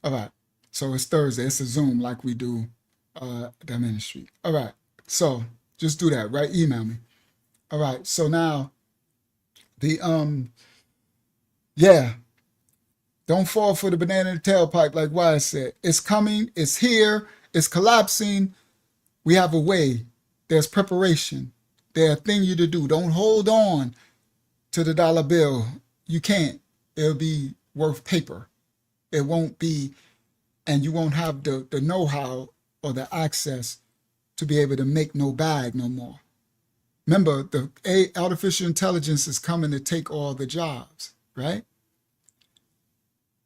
All right. So it's Thursday. It's a Zoom like we do the ministry. All right. So just do that, right? Email me. All right. So now don't fall for the banana in the tailpipe, like Wise said. It's coming, it's here, it's collapsing. We have a way. There's preparation. There's a thing you to do. Don't hold on to the dollar bill. You can't. It'll be worth paper. It won't be, and you won't have the know-how or the access to be able to make no bag no more. Remember, the artificial intelligence is coming to take all the jobs, right?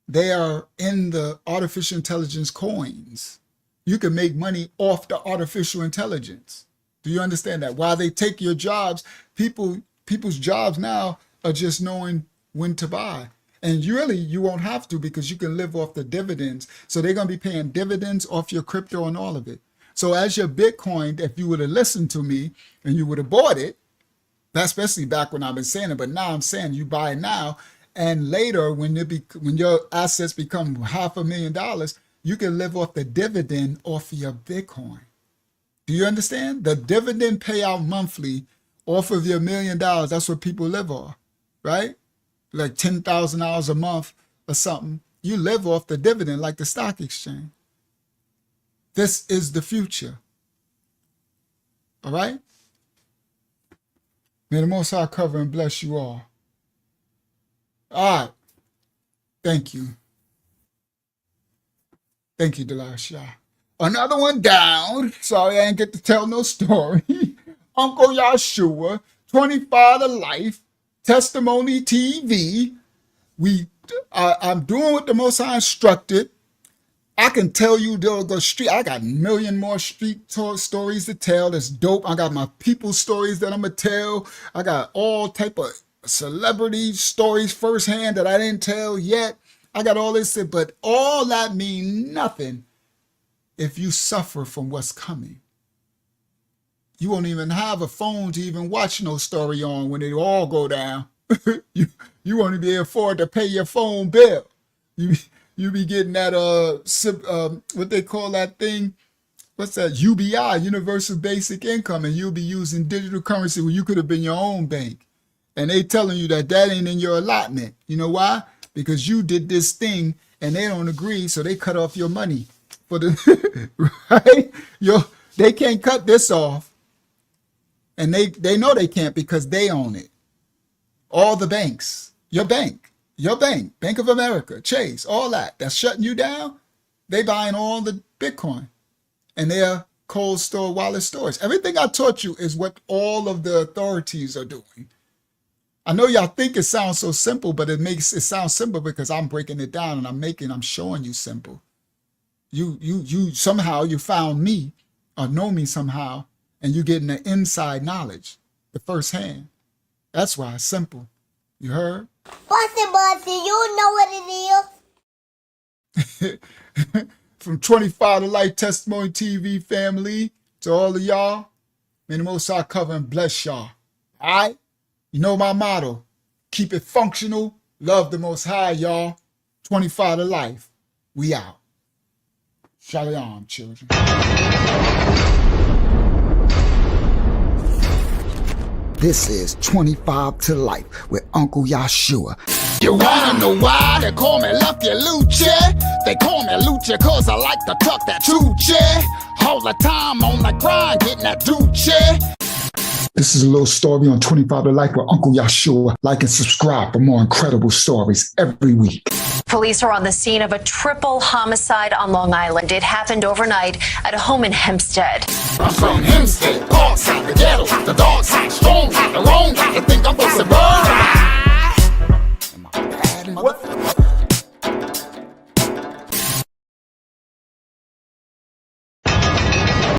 They are in the artificial intelligence coins. You can make money off the artificial intelligence. Do you understand that? While they take your jobs, people's jobs now are just knowing when to buy. And you won't have to because you can live off the dividends. So they're going to be paying dividends off your crypto and all of it. So as your Bitcoin, if you would have listened to me and you would have bought it, that's especially back when I've been saying it, but now I'm saying you buy it now, and later when your assets become $500,000, you can live off the dividend off of your Bitcoin. Do you understand? The dividend payout monthly off of your $1 million, that's what people live off, right? Like $10,000 a month or something. You live off the dividend like the stock exchange. This is the future. All right? May the Most High cover and bless you all. All right. Thank you. Thank you, Delasha. Another one down. Sorry I didn't get to tell no story. Uncle Yahshua, 25 to life, Testimony TV. I'm doing what the Most High instructed. I can tell you they'll go street. I got a million more street stories to tell. That's dope. I got my people stories that I'm gonna tell. I got all type of celebrity stories firsthand that I didn't tell yet. I got all this, but all that mean nothing if you suffer from what's coming. You won't even have a phone to even watch no story on when it all go down. you won't even be able to afford to pay your phone bill. You be getting that what they call that thing? What's that? UBI, Universal Basic Income, and you'll be using digital currency when you could have been your own bank. And they telling you that ain't in your allotment. You know why? Because you did this thing and they don't agree, so they cut off your money for the right. They can't cut this off, and they know they can't because they own it. All the banks, your bank, Bank of America, Chase, all that's shutting you down. They buying all the Bitcoin, and their cold store, wallet storage. Everything I taught you is what all of the authorities are doing. I know y'all think it sounds so simple, but it sound simple because I'm breaking it down and I'm showing you simple. You somehow you found me or know me somehow, and you're getting the inside knowledge, the first hand. That's why it's simple. You heard? Bossy, you know what it is. From 25 to Life Testimony TV family to all of y'all, may the Most High cover and bless y'all. All right? You know my motto. Keep it functional. Love the Most High, y'all. 25 to Life. We out. Shalom, children. This is 25 to Life with Uncle Yahshua. You wanna know why they call me Lucky Lucha? They call me Lucha cause I like to tuck that Tucci. All the time on the grind, getting that Duce. This is a little story on 25 to Life with Uncle Yahshua. Like and subscribe for more incredible stories every week. Police are on the scene of a triple homicide on Long Island. It happened overnight at a home in Hempstead. I'm from Hempstead, Parkside, the ghetto, the dark side, strong.